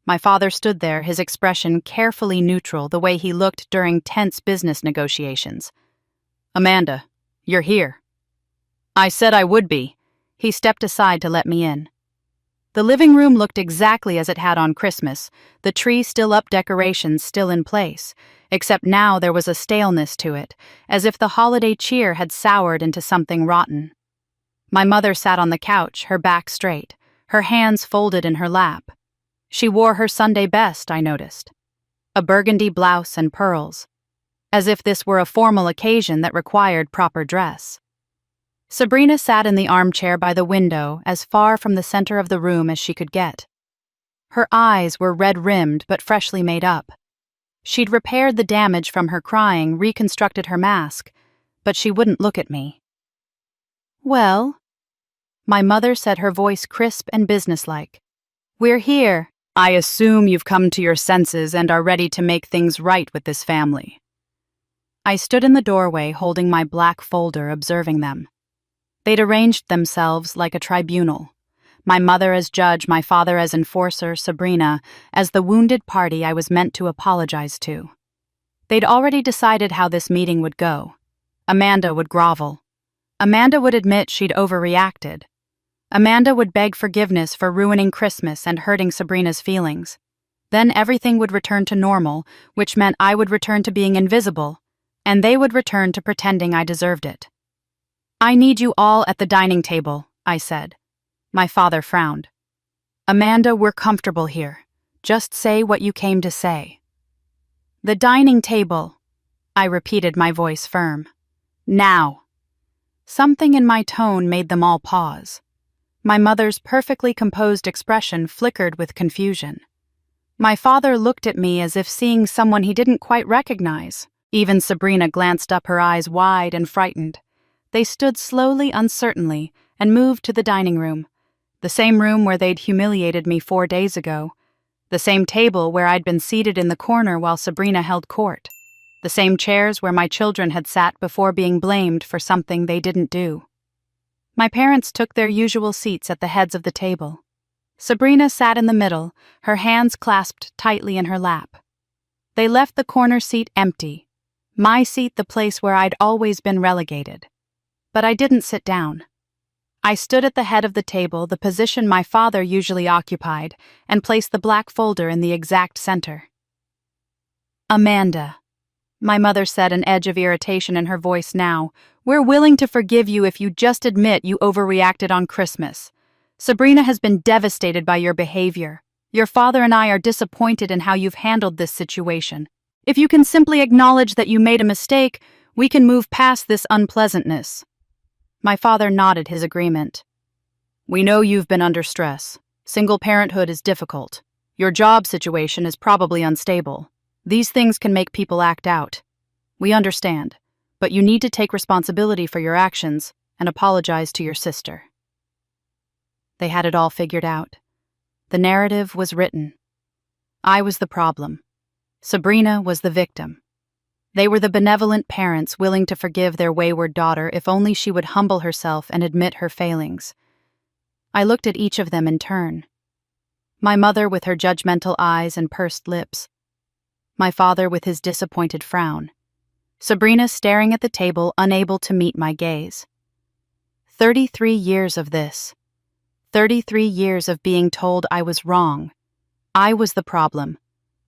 My father stood there, his expression carefully neutral, the way he looked during tense business negotiations. "Amanda, you're here." I said I would be. He stepped aside to let me in. The living room looked exactly as it had on Christmas, the tree still up, decorations still in place, except now there was a staleness to it, as if the holiday cheer had soured into something rotten. My mother sat on the couch, her back straight, her hands folded in her lap. She wore her Sunday best, I noticed. A burgundy blouse and pearls, as if this were a formal occasion that required proper dress. Sabrina sat in the armchair by the window, as far from the center of the room as she could get. Her eyes were red-rimmed but freshly made up. She'd repaired the damage from her crying, reconstructed her mask, but she wouldn't look at me. "Well," my mother said, her voice crisp and businesslike. "We're here. I assume you've come to your senses and are ready to make things right with this family." I stood in the doorway holding my black folder, observing them. They'd arranged themselves like a tribunal. My mother as judge, my father as enforcer, Sabrina as the wounded party I was meant to apologize to. They'd already decided how this meeting would go. Amanda would grovel. Amanda would admit she'd overreacted. Amanda would beg forgiveness for ruining Christmas and hurting Sabrina's feelings. Then everything would return to normal, which meant I would return to being invisible, and they would return to pretending I deserved it. "I need you all at the dining table," I said. My father frowned. "Amanda, we're comfortable here. Just say what you came to say." "The dining table," I repeated, my voice firm. "Now." Something in my tone made them all pause. My mother's perfectly composed expression flickered with confusion. My father looked at me as if seeing someone he didn't quite recognize. Even Sabrina glanced up, her eyes wide and frightened. They stood slowly, uncertainly, and moved to the dining room. The same room where they'd humiliated me 4 days ago. The same table where I'd been seated in the corner while Sabrina held court. The same chairs where my children had sat before being blamed for something they didn't do. My parents took their usual seats at the heads of the table. Sabrina sat in the middle, her hands clasped tightly in her lap. They left the corner seat empty, my seat the place where I'd always been relegated. But I didn't sit down. I stood at the head of the table, the position my father usually occupied, and placed the black folder in the exact center. "Amanda," my mother said, an edge of irritation in her voice now, "we're willing to forgive you if you just admit you overreacted on Christmas. Sabrina has been devastated by your behavior. Your father and I are disappointed in how you've handled this situation. If you can simply acknowledge that you made a mistake, we can move past this unpleasantness." My father nodded his agreement. "We know you've been under stress. Single parenthood is difficult. Your job situation is probably unstable. These things can make people act out. We understand, but you need to take responsibility for your actions and apologize to your sister." They had it all figured out. The narrative was written. I was the problem. Sabrina was the victim. They were the benevolent parents willing to forgive their wayward daughter if only she would humble herself and admit her failings. I looked at each of them in turn. My mother with her judgmental eyes and pursed lips. my father with his disappointed frown. Sabrina staring at the table, unable to meet my gaze. 33 years of this. 33 years of being told I was wrong. I was the problem.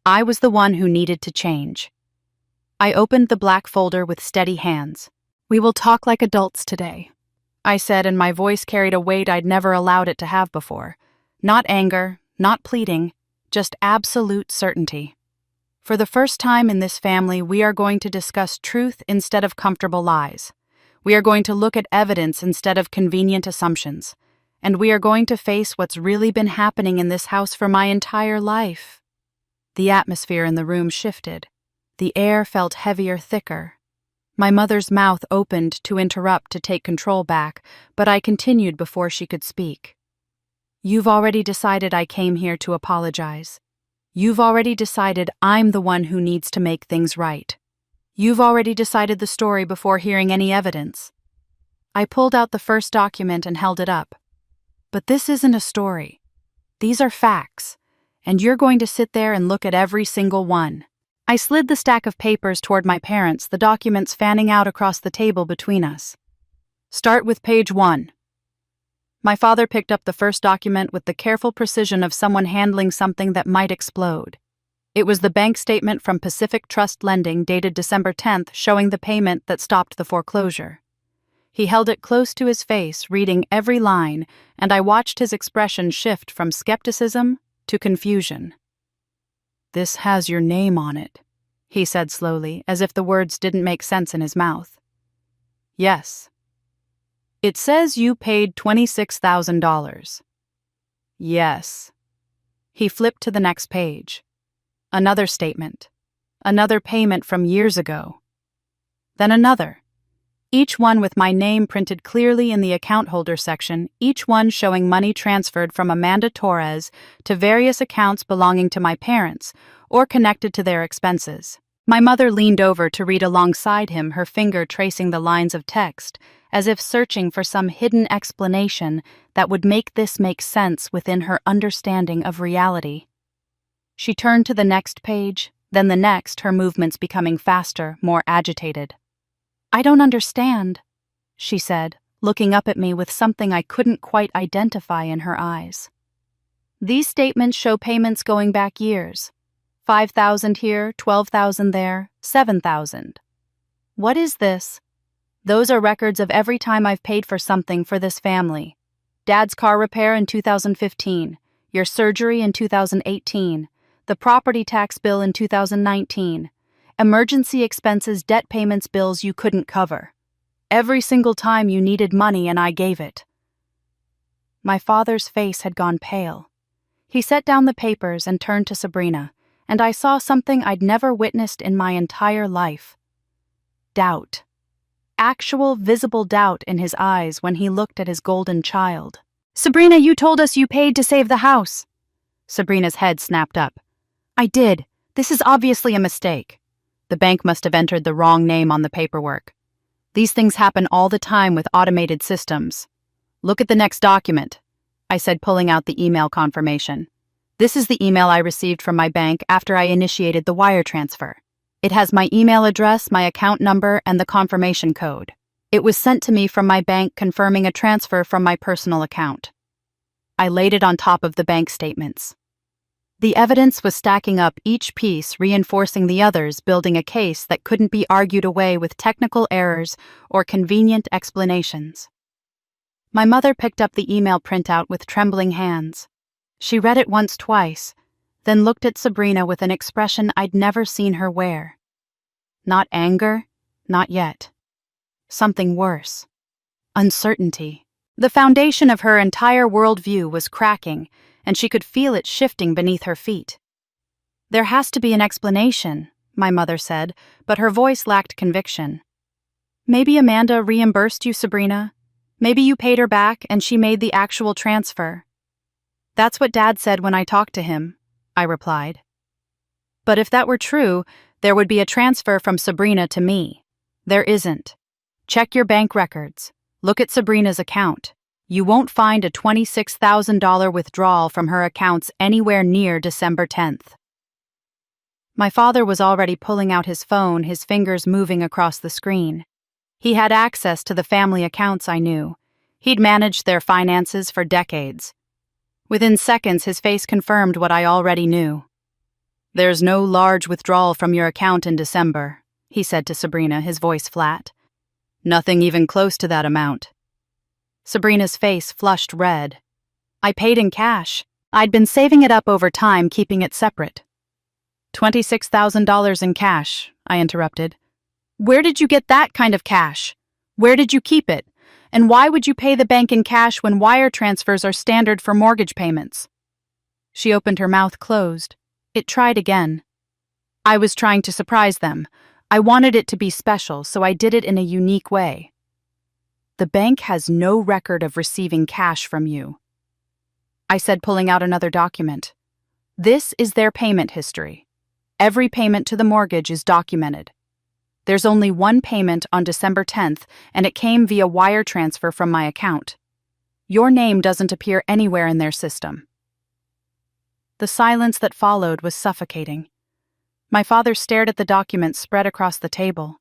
I was the one who needed to change. I opened the black folder with steady hands. "We will talk like adults today," I said, and my voice carried a weight I'd never allowed it to have before. Not anger, not pleading, just absolute certainty. For the first time in this family, we are going to discuss truth instead of comfortable lies. We are going to look at evidence instead of convenient assumptions. And we are going to face what's really been happening in this house for my entire life. The atmosphere in the room shifted. The air felt heavier, thicker. My mother's mouth opened to interrupt, to take control back, but I continued before she could speak. "You've already decided I came here to apologize. You've already decided I'm the one who needs to make things right. You've already decided the story before hearing any evidence." I pulled out the first document and held it up. "But this isn't a story. These are facts, and you're going to sit there and look at every single one." I slid the stack of papers toward my parents, the documents fanning out across the table between us. "Start with page 1. My father picked up the first document with the careful precision of someone handling something that might explode. It was the bank statement from Pacific Trust Lending dated December 10th, showing the payment that stopped the foreclosure. He held it close to his face, reading every line, and I watched his expression shift from skepticism to confusion. "This has your name on it," he said slowly, as if the words didn't make sense in his mouth. "Yes." "It says you paid $26,000. "Yes." He flipped to the next page. Another statement. Another payment from years ago. Then another. Each one with my name printed clearly in the account holder section, each one showing money transferred from Amanda Torres to various accounts belonging to my parents or connected to their expenses. My mother leaned over to read alongside him, her finger tracing the lines of text, as if searching for some hidden explanation that would make this make sense within her understanding of reality. She turned to the next page, then the next, her movements becoming faster, more agitated. "I don't understand," she said, looking up at me with something I couldn't quite identify in her eyes. "These statements show payments going back years. 5,000 here, 12,000 there, 7,000. What is this?" "Those are records of every time I've paid for something for this family. Dad's car repair in 2015, your surgery in 2018, the property tax bill in 2019, emergency expenses, debt payments, bills you couldn't cover. Every single time you needed money and I gave it." My father's face had gone pale. He set down the papers and turned to Sabrina, and I saw something I'd never witnessed in my entire life. Doubt. Actual, visible doubt in his eyes when he looked at his golden child. "Sabrina, you told us you paid to save the house." Sabrina's head snapped up. "I did. This is obviously a mistake. The bank must have entered the wrong name on the paperwork. These things happen all the time with automated systems. Look at the next document," I said, pulling out the email confirmation. "This is the email I received from my bank after I initiated the wire transfer. It has my email address, my account number, and the confirmation code. It was sent to me from my bank confirming a transfer from my personal account." I laid it on top of the bank statements. The evidence was stacking up, each piece reinforcing the others, building a case that couldn't be argued away with technical errors or convenient explanations. My mother picked up the email printout with trembling hands. She read it once, twice, then looked at Sabrina with an expression I'd never seen her wear. Not anger, not yet. Something worse. Uncertainty. The foundation of her entire worldview was cracking, and she could feel it shifting beneath her feet. "There has to be an explanation," my mother said, but her voice lacked conviction. "Maybe Amanda reimbursed you, Sabrina. Maybe you paid her back and she made the actual transfer." "That's what Dad said when I talked to him," I replied. "But if that were true, there would be a transfer from Sabrina to me. There isn't. Check your bank records. Look at Sabrina's account. You won't find a $26,000 withdrawal from her accounts anywhere near December 10th. My father was already pulling out his phone, his fingers moving across the screen. He had access to the family accounts I knew. He'd managed their finances for decades. Within seconds, his face confirmed what I already knew. "There's no large withdrawal from your account in December," he said to Sabrina, his voice flat. "Nothing even close to that amount." Sabrina's face flushed red. "I paid in cash. I'd been saving it up over time, keeping it separate." $26,000 in cash, I interrupted. "Where did you get that kind of cash? Where did you keep it? And why would you pay the bank in cash when wire transfers are standard for mortgage payments?" She opened her mouth closed. It tried again. "I was trying to surprise them. I wanted it to be special, so I did it in a unique way." "The bank has no record of receiving cash from you," I said, pulling out another document. "This is their payment history. Every payment to the mortgage is documented. There's only one payment on December 10th, and it came via wire transfer from my account. Your name doesn't appear anywhere in their system." The silence that followed was suffocating. My father stared at the document spread across the table.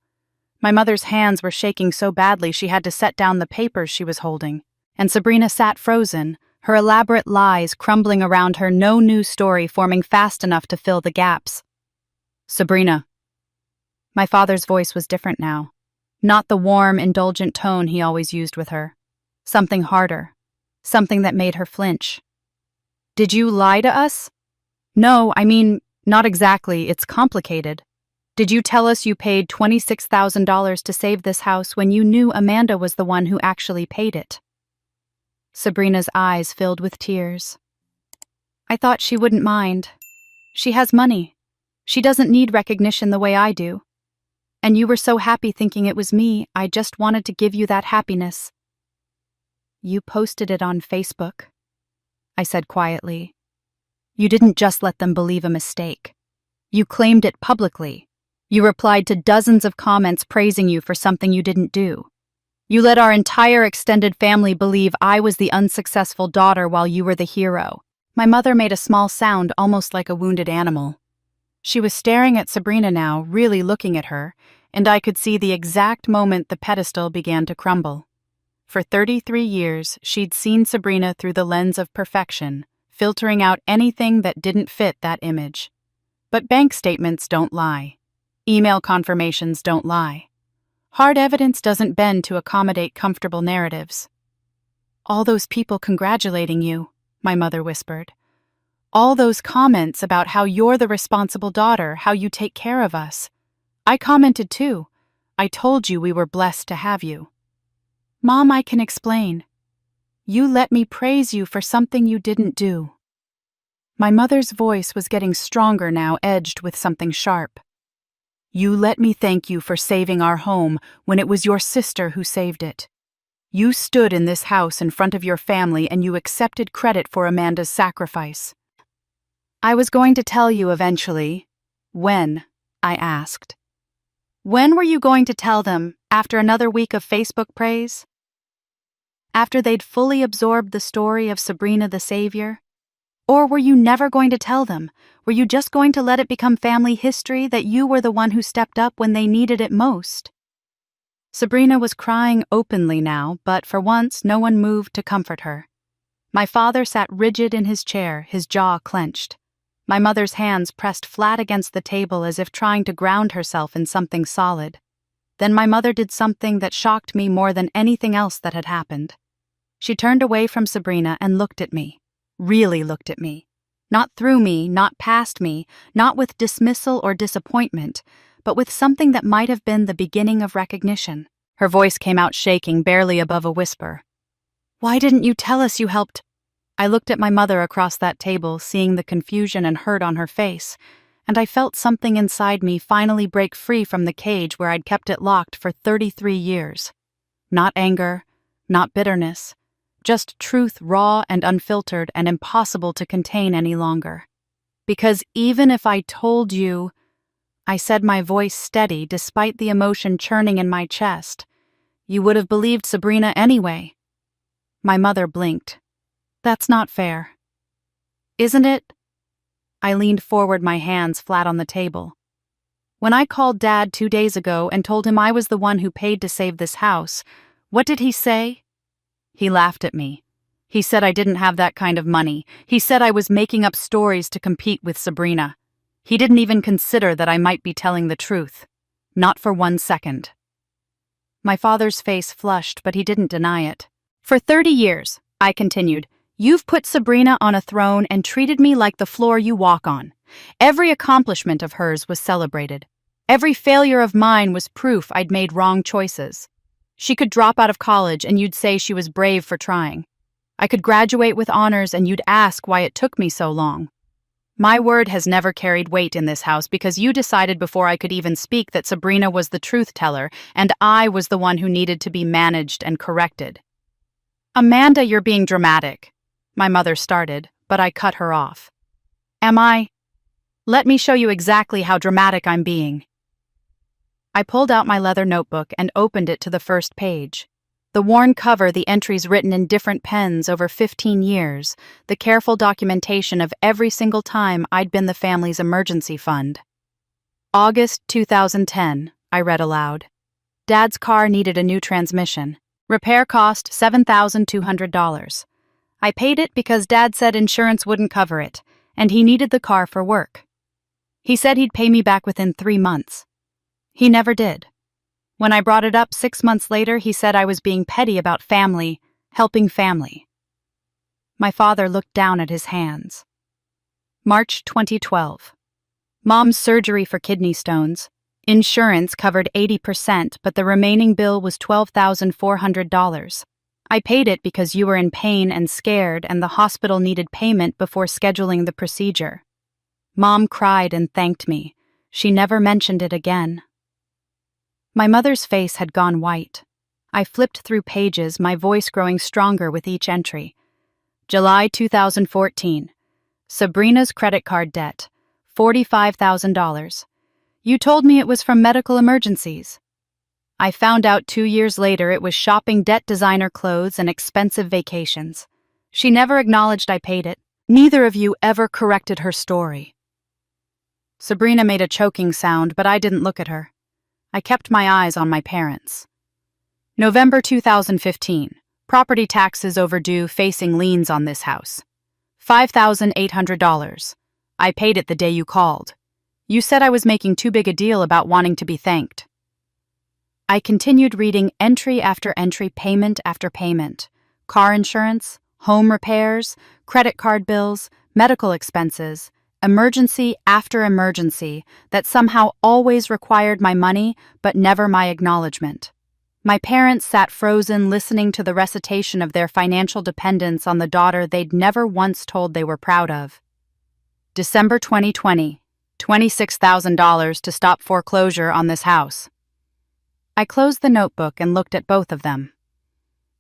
My mother's hands were shaking so badly she had to set down the papers she was holding, and Sabrina sat frozen, her elaborate lies crumbling around her, no new story forming fast enough to fill the gaps. "Sabrina." My father's voice was different now. Not the warm, indulgent tone he always used with her. Something harder. Something that made her flinch. "Did you lie to us?" "No, I mean, not exactly. It's complicated. Did you tell us you paid $26,000 to save this house when you knew Amanda was the one who actually paid it?" Sabrina's eyes filled with tears. "I thought she wouldn't mind. She has money. She doesn't need recognition the way I do. And you were so happy thinking it was me, I just wanted to give you that happiness." "You posted it on Facebook," I said quietly. "You didn't just let them believe a mistake. You claimed it publicly. You replied to dozens of comments praising you for something you didn't do. You let our entire extended family believe I was the unsuccessful daughter while you were the hero." My mother made a small sound, almost like a wounded animal. She was staring at Sabrina now, really looking at her, and I could see the exact moment the pedestal began to crumble. For 33 years, she'd seen Sabrina through the lens of perfection, filtering out anything that didn't fit that image. But bank statements don't lie. Email confirmations don't lie. Hard evidence doesn't bend to accommodate comfortable narratives. "All those people congratulating you," my mother whispered. "All those comments about how you're the responsible daughter, how you take care of us. I commented too. I told you we were blessed to have you." "Mom, I can explain. You let me praise you for something you didn't do." My mother's voice was getting stronger now, edged with something sharp. "You let me thank you for saving our home when it was your sister who saved it. You stood in this house in front of your family and you accepted credit for Amanda's sacrifice." "I was going to tell you eventually." "When?" I asked. "When were you going to tell them, after another week of Facebook praise? After they'd fully absorbed the story of Sabrina the Savior? Or were you never going to tell them? Were you just going to let it become family history that you were the one who stepped up when they needed it most?" Sabrina was crying openly now, but for once no one moved to comfort her. My father sat rigid in his chair, his jaw clenched. My mother's hands pressed flat against the table as if trying to ground herself in something solid. Then my mother did something that shocked me more than anything else that had happened. She turned away from Sabrina and looked at me. Really looked at me. Not through me, not past me, not with dismissal or disappointment, but with something that might have been the beginning of recognition. Her voice came out shaking, barely above a whisper. "Why didn't you tell us you helped?" I looked at my mother across that table, seeing the confusion and hurt on her face, and I felt something inside me finally break free from the cage where I'd kept it locked for 33 years. Not anger, not bitterness, just truth raw and unfiltered and impossible to contain any longer. Because even if I told you, I said, my voice steady despite the emotion churning in my chest, you would have believed Sabrina anyway. My mother blinked. "That's not fair." "Isn't it?" I leaned forward, my hands flat on the table. When I called Dad 2 days ago and told him I was the one who paid to save this house, what did he say? He laughed at me. He said I didn't have that kind of money. He said I was making up stories to compete with Sabrina. He didn't even consider that I might be telling the truth. Not for 1 second. My father's face flushed, but he didn't deny it. For 30 years, I continued, you've put Sabrina on a throne and treated me like the floor you walk on. Every accomplishment of hers was celebrated. Every failure of mine was proof I'd made wrong choices. She could drop out of college and you'd say she was brave for trying. I could graduate with honors and you'd ask why it took me so long. My word has never carried weight in this house because you decided before I could even speak that Sabrina was the truth teller and I was the one who needed to be managed and corrected. Amanda, you're being dramatic. My mother started, but I cut her off. Am I? Let me show you exactly how dramatic I'm being. I pulled out my leather notebook and opened it to the first page. The worn cover, the entries written in different pens over 15 years, the careful documentation of every single time I'd been the family's emergency fund. August 2010, I read aloud. Dad's car needed a new transmission. Repair cost $7,200. I paid it because Dad said insurance wouldn't cover it, and he needed the car for work. He said he'd pay me back within 3 months. He never did. When I brought it up 6 months later, he said I was being petty about family, helping family. My father looked down at his hands. March 2012. Mom's surgery for kidney stones. Insurance covered 80%, but the remaining bill was $12,400. I paid it because you were in pain and scared and the hospital needed payment before scheduling the procedure. Mom cried and thanked me. She never mentioned it again. My mother's face had gone white. I flipped through pages, my voice growing stronger with each entry. July 2014. Sabrina's credit card debt, $45,000. You told me it was from medical emergencies. I found out 2 years later it was shopping debt designer clothes and expensive vacations. She never acknowledged I paid it. Neither of you ever corrected her story. Sabrina made a choking sound, but I didn't look at her. I kept my eyes on my parents. November 2015. Property taxes overdue, facing liens on this house. $5,800. I paid it the day you called. You said I was making too big a deal about wanting to be thanked. I continued reading entry after entry, payment after payment. Car insurance, home repairs, credit card bills, medical expenses, emergency after emergency that somehow always required my money but never my acknowledgement. My parents sat frozen listening to the recitation of their financial dependence on the daughter they'd never once told they were proud of. December 2020, $26,000 to stop foreclosure on this house. I closed the notebook and looked at both of them.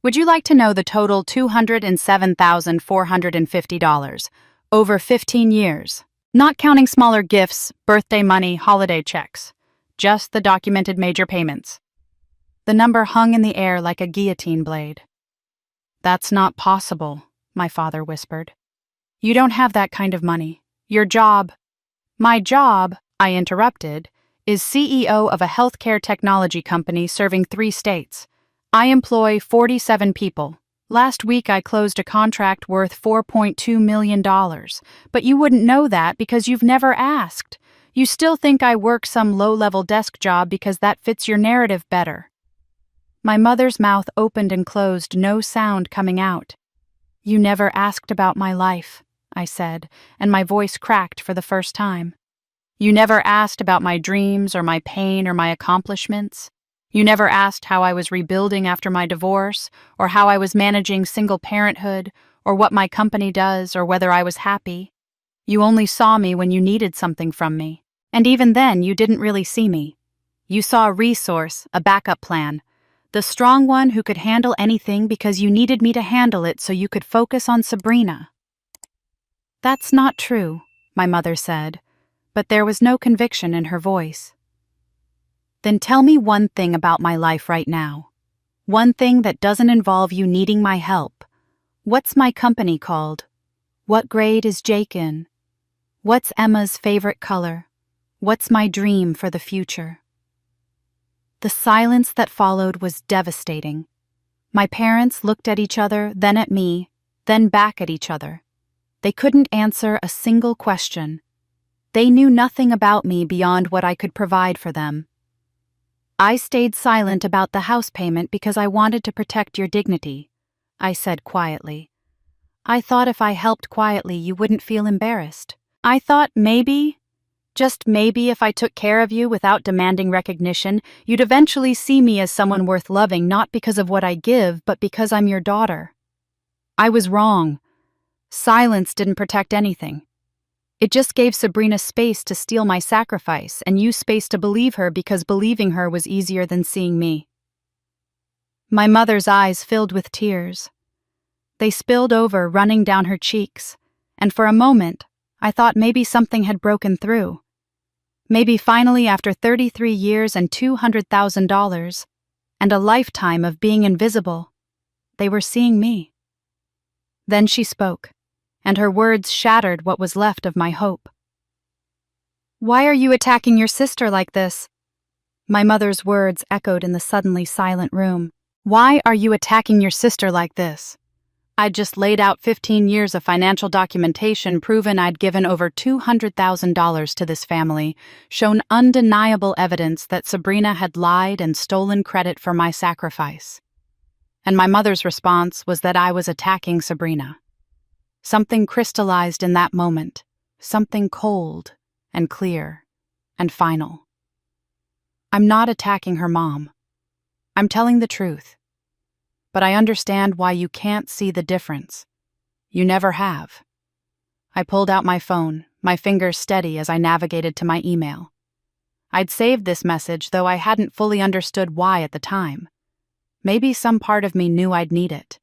Would you like to know the total $207,450, over 15 years? Not counting smaller gifts, birthday money, holiday checks. Just the documented major payments. The number hung in the air like a guillotine blade. That's not possible, my father whispered. You don't have that kind of money. Your job. My job, I interrupted, is CEO of a healthcare technology company serving 3 states. I employ 47 people. Last week I closed a contract worth $4.2 million, but you wouldn't know that because you've never asked. You still think I work some low-level desk job because that fits your narrative better. My mother's mouth opened and closed, no sound coming out. You never asked about my life, I said, and my voice cracked for the first time. You never asked about my dreams or my pain or my accomplishments. You never asked how I was rebuilding after my divorce, or how I was managing single parenthood, or what my company does, or whether I was happy. You only saw me when you needed something from me. And even then, you didn't really see me. You saw a resource, a backup plan, the strong one who could handle anything because you needed me to handle it so you could focus on Sabrina. That's not true, my mother said, but there was no conviction in her voice. Then tell me one thing about my life right now. One thing that doesn't involve you needing my help. What's my company called? What grade is Jake in? What's Emma's favorite color? What's my dream for the future? The silence that followed was devastating. My parents looked at each other, then at me, then back at each other. They couldn't answer a single question. They knew nothing about me beyond what I could provide for them. I stayed silent about the house payment because I wanted to protect your dignity, I said quietly. I thought if I helped quietly, you wouldn't feel embarrassed. I thought maybe, just maybe, if I took care of you without demanding recognition, you'd eventually see me as someone worth loving, not because of what I give, but because I'm your daughter. I was wrong. Silence didn't protect anything. It just gave Sabrina space to steal my sacrifice and you space to believe her because believing her was easier than seeing me. My mother's eyes filled with tears. They spilled over, running down her cheeks, and for a moment, I thought maybe something had broken through. Maybe finally, after 33 years and $200,000, and a lifetime of being invisible, they were seeing me. Then she spoke, and her words shattered what was left of my hope. Why are you attacking your sister like this? My mother's words echoed in the suddenly silent room. Why are you attacking your sister like this? I'd just laid out 15 years of financial documentation proving I'd given over $200,000 to this family, shown undeniable evidence that Sabrina had lied and stolen credit for my sacrifice. And my mother's response was that I was attacking Sabrina. Something crystallized in that moment, something cold and clear and final. I'm not attacking her mom. I'm telling the truth. But I understand why you can't see the difference. You never have. I pulled out my phone, my fingers steady as I navigated to my email. I'd saved this message, though I hadn't fully understood why at the time. Maybe some part of me knew I'd need it.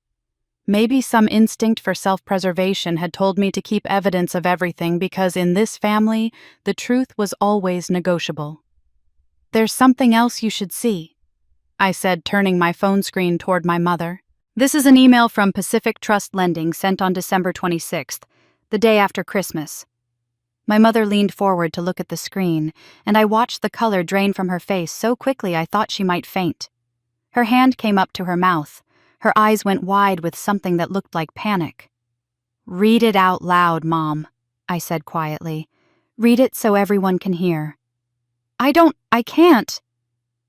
Maybe some instinct for self-preservation had told me to keep evidence of everything because in this family, the truth was always negotiable. There's something else you should see, I said, turning my phone screen toward my mother. This is an email from Pacific Trust Lending sent on December 26th, the day after Christmas. My mother leaned forward to look at the screen, and I watched the color drain from her face so quickly I thought she might faint. Her hand came up to her mouth. Her eyes went wide with something that looked like panic. Read it out loud, Mom, I said quietly. Read it so everyone can hear. I can't.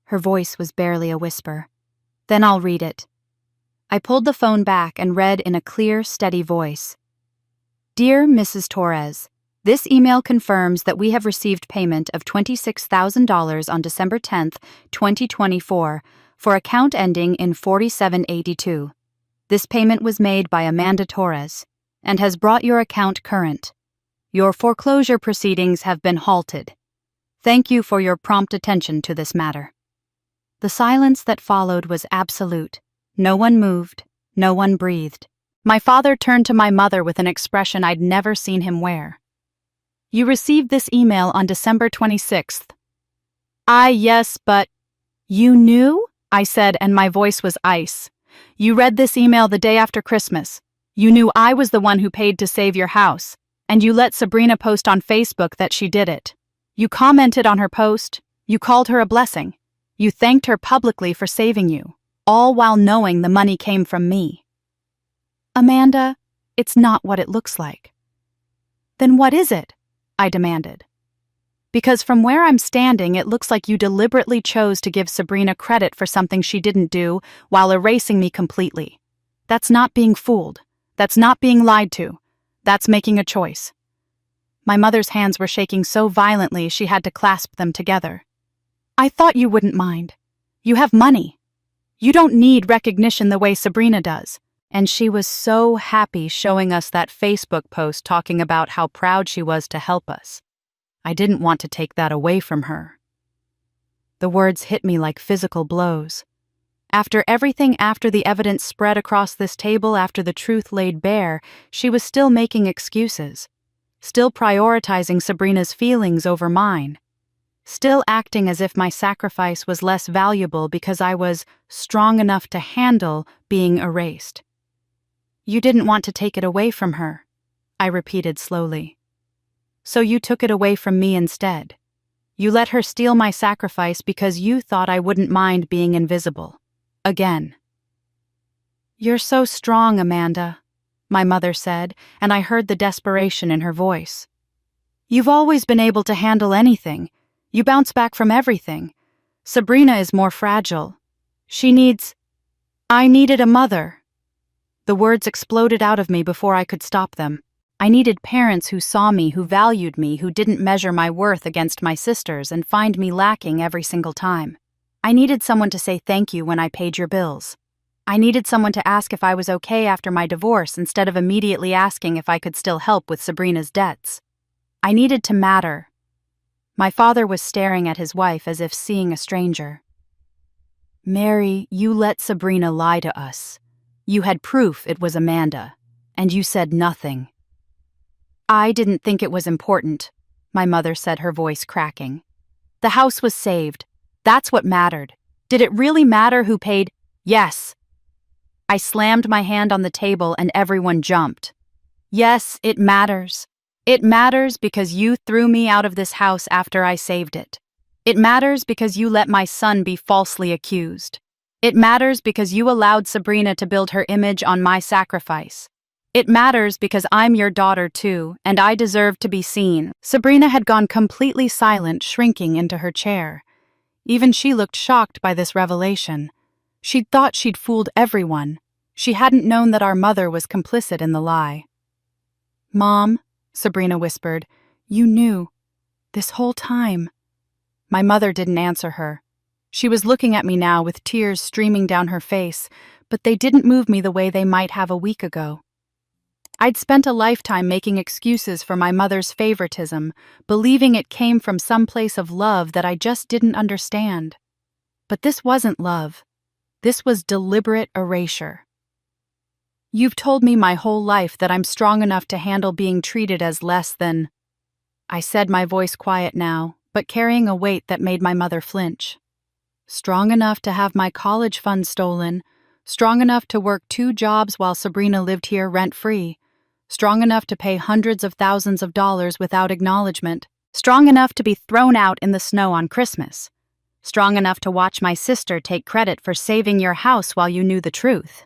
Her voice was barely a whisper. Then I'll read it. I pulled the phone back and read in a clear, steady voice. Dear Mrs. Torres, this email confirms that we have received payment of $26,000 on December 10th, 2024, for account ending in 4782. This payment was made by Amanda Torres and has brought your account current. Your foreclosure proceedings have been halted. Thank you for your prompt attention to this matter. The silence that followed was absolute. No one moved, no one breathed. My father turned to my mother with an expression I'd never seen him wear. You received this email on December 26th. Yes, but... You knew? I said, and my voice was ice. You read this email the day after Christmas. You knew I was the one who paid to save your house, and you let Sabrina post on Facebook that she did it. You commented on her post. You called her a blessing. You thanked her publicly for saving you, all while knowing the money came from me. Amanda, it's not what it looks like. Then what is it? I demanded. Because from where I'm standing, it looks like you deliberately chose to give Sabrina credit for something she didn't do while erasing me completely. That's not being fooled. That's not being lied to. That's making a choice. My mother's hands were shaking so violently she had to clasp them together. I thought you wouldn't mind. You have money. You don't need recognition the way Sabrina does. And she was so happy showing us that Facebook post talking about how proud she was to help us. I didn't want to take that away from her. The words hit me like physical blows. After everything, after the evidence spread across this table, after the truth laid bare, she was still making excuses, still prioritizing Sabrina's feelings over mine, still acting as if my sacrifice was less valuable because I was strong enough to handle being erased. You didn't want to take it away from her, I repeated slowly. So you took it away from me instead. You let her steal my sacrifice because you thought I wouldn't mind being invisible. Again. You're so strong, Amanda, my mother said, and I heard the desperation in her voice. You've always been able to handle anything. You bounce back from everything. Sabrina is more fragile. I needed a mother. The words exploded out of me before I could stop them. I needed parents who saw me, who valued me, who didn't measure my worth against my sisters and find me lacking every single time. I needed someone to say thank you when I paid your bills. I needed someone to ask if I was okay after my divorce instead of immediately asking if I could still help with Sabrina's debts. I needed to matter. My father was staring at his wife as if seeing a stranger. Mary, you let Sabrina lie to us. You had proof it was Amanda, and you said nothing. I didn't think it was important, my mother said, her voice cracking. The house was saved. That's what mattered. Did it really matter who paid? Yes. I slammed my hand on the table and everyone jumped. Yes, it matters. It matters because you threw me out of this house after I saved it. It matters because you let my son be falsely accused. It matters because you allowed Sabrina to build her image on my sacrifice. It matters because I'm your daughter too, and I deserve to be seen. Sabrina had gone completely silent, shrinking into her chair. Even she looked shocked by this revelation. She'd thought she'd fooled everyone. She hadn't known that our mother was complicit in the lie. Mom, Sabrina whispered, you knew. This whole time. My mother didn't answer her. She was looking at me now with tears streaming down her face, but they didn't move me the way they might have a week ago. I'd spent a lifetime making excuses for my mother's favoritism, believing it came from some place of love that I just didn't understand. But this wasn't love. This was deliberate erasure. You've told me my whole life that I'm strong enough to handle being treated as less than... I said, my voice quiet now, but carrying a weight that made my mother flinch. Strong enough to have my college funds stolen, strong enough to work 2 jobs while Sabrina lived here rent-free, strong enough to pay hundreds of thousands of dollars without acknowledgement, strong enough to be thrown out in the snow on Christmas, strong enough to watch my sister take credit for saving your house while you knew the truth.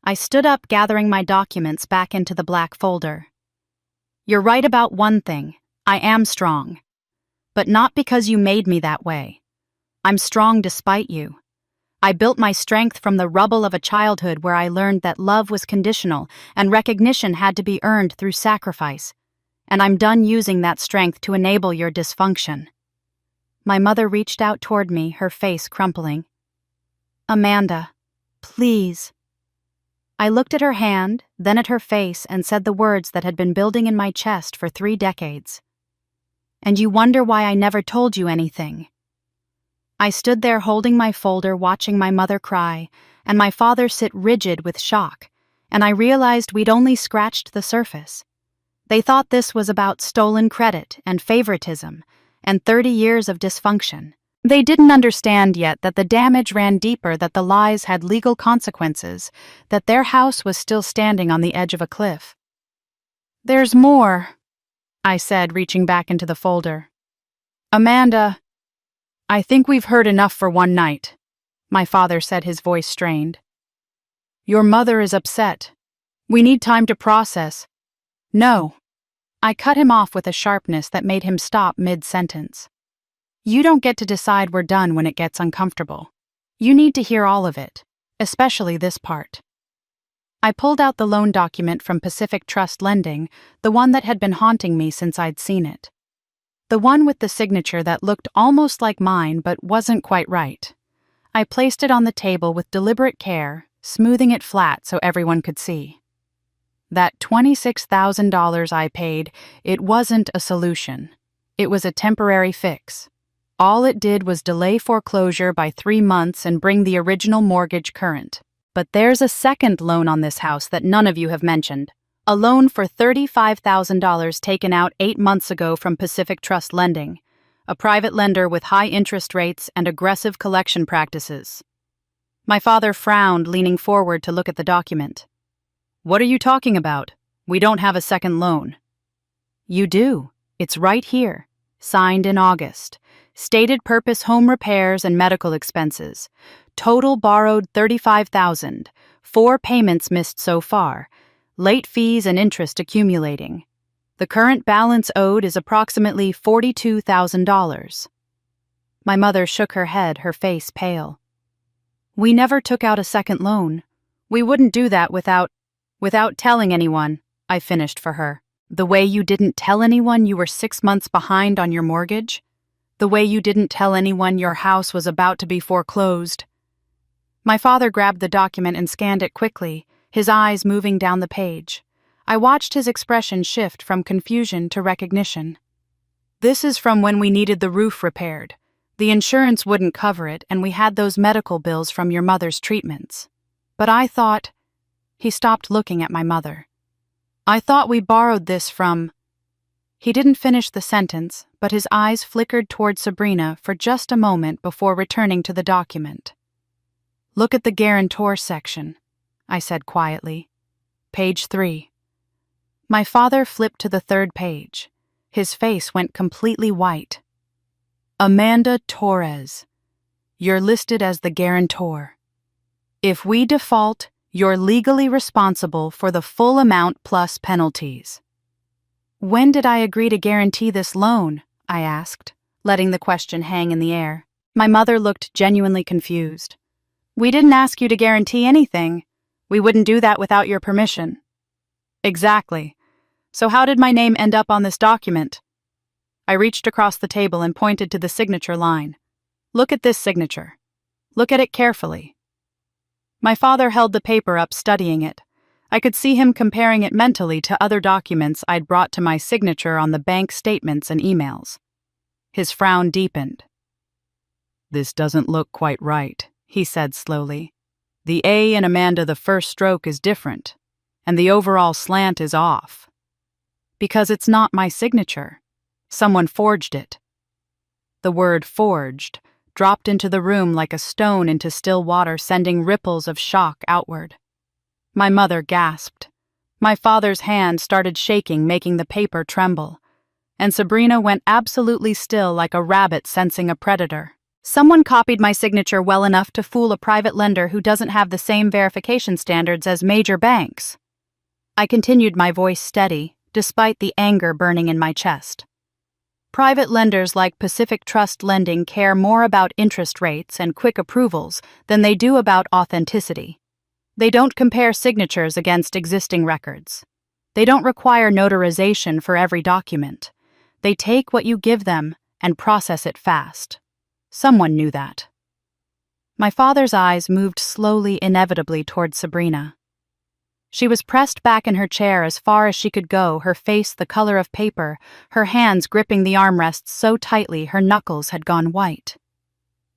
I stood up, gathering my documents back into the black folder. You're right about one thing. I am strong. But not because you made me that way. I'm strong despite you. I built my strength from the rubble of a childhood where I learned that love was conditional and recognition had to be earned through sacrifice. And I'm done using that strength to enable your dysfunction. My mother reached out toward me, her face crumpling. Amanda, please. I looked at her hand, then at her face, and said the words that had been building in my chest for 3 decades. And you wonder why I never told you anything. I stood there holding my folder, watching my mother cry, and my father sit rigid with shock, and I realized we'd only scratched the surface. They thought this was about stolen credit and favoritism and 30 years of dysfunction. They didn't understand yet that the damage ran deeper, that the lies had legal consequences, that their house was still standing on the edge of a cliff. There's more, I said, reaching back into the folder. Amanda, I think we've heard enough for one night, my father said, his voice strained. Your mother is upset. We need time to process. No. I cut him off with a sharpness that made him stop mid-sentence. You don't get to decide we're done when it gets uncomfortable. You need to hear all of it, especially this part. I pulled out the loan document from Pacific Trust Lending, the one that had been haunting me since I'd seen it. The one with the signature that looked almost like mine but wasn't quite right. I placed it on the table with deliberate care, smoothing it flat so everyone could see. That $26,000 I paid, it wasn't a solution. It was a temporary fix. All it did was delay foreclosure by 3 months and bring the original mortgage current. But there's a second loan on this house that none of you have mentioned. A loan for $35,000 taken out 8 months ago from Pacific Trust Lending, a private lender with high interest rates and aggressive collection practices. My father frowned, leaning forward to look at the document. What are you talking about? We don't have a second loan. You do. It's right here. Signed in August. Stated purpose home repairs and medical expenses. Total borrowed $35,000. 4 payments missed so far. Late fees and interest accumulating. The current balance owed is approximately $42,000. My mother shook her head, her face pale. We never took out a second loan. We wouldn't do that without telling anyone, I finished for her. The way you didn't tell anyone you were 6 months behind on your mortgage? The way you didn't tell anyone your house was about to be foreclosed? My father grabbed the document and scanned it quickly, his eyes moving down the page. I watched his expression shift from confusion to recognition. This is from when we needed the roof repaired. The insurance wouldn't cover it, and we had those medical bills from your mother's treatments. But I thought... He stopped looking at my mother. I thought we borrowed this from... He didn't finish the sentence, but his eyes flickered toward Sabrina for just a moment before returning to the document. Look at the guarantor section, I said quietly. Page 3. My father flipped to the 3rd page. His face went completely white. Amanda Torres. You're listed as the guarantor. If we default, you're legally responsible for the full amount plus penalties. When did I agree to guarantee this loan? I asked, letting the question hang in the air. My mother looked genuinely confused. We didn't ask you to guarantee anything. We wouldn't do that without your permission. Exactly. So how did my name end up on this document? I reached across the table and pointed to the signature line. Look at this signature. Look at it carefully. My father held the paper up, studying it. I could see him comparing it mentally to other documents I'd brought to my signature on the bank statements and emails. His frown deepened. This doesn't look quite right, he said slowly. The A in Amanda, the first stroke, is different, and the overall slant is off. Because it's not my signature. Someone forged it. The word forged dropped into the room like a stone into still water, sending ripples of shock outward. My mother gasped. My father's hand started shaking, making the paper tremble. And Sabrina went absolutely still, like a rabbit sensing a predator. Someone copied my signature well enough to fool a private lender who doesn't have the same verification standards as major banks. I continued, my voice steady, despite the anger burning in my chest. Private lenders like Pacific Trust Lending care more about interest rates and quick approvals than they do about authenticity. They don't compare signatures against existing records. They don't require notarization for every document. They take what you give them and process it fast. Someone knew that. My father's eyes moved slowly, inevitably toward Sabrina. She was pressed back in her chair as far as she could go, her face the color of paper, her hands gripping the armrests so tightly her knuckles had gone white.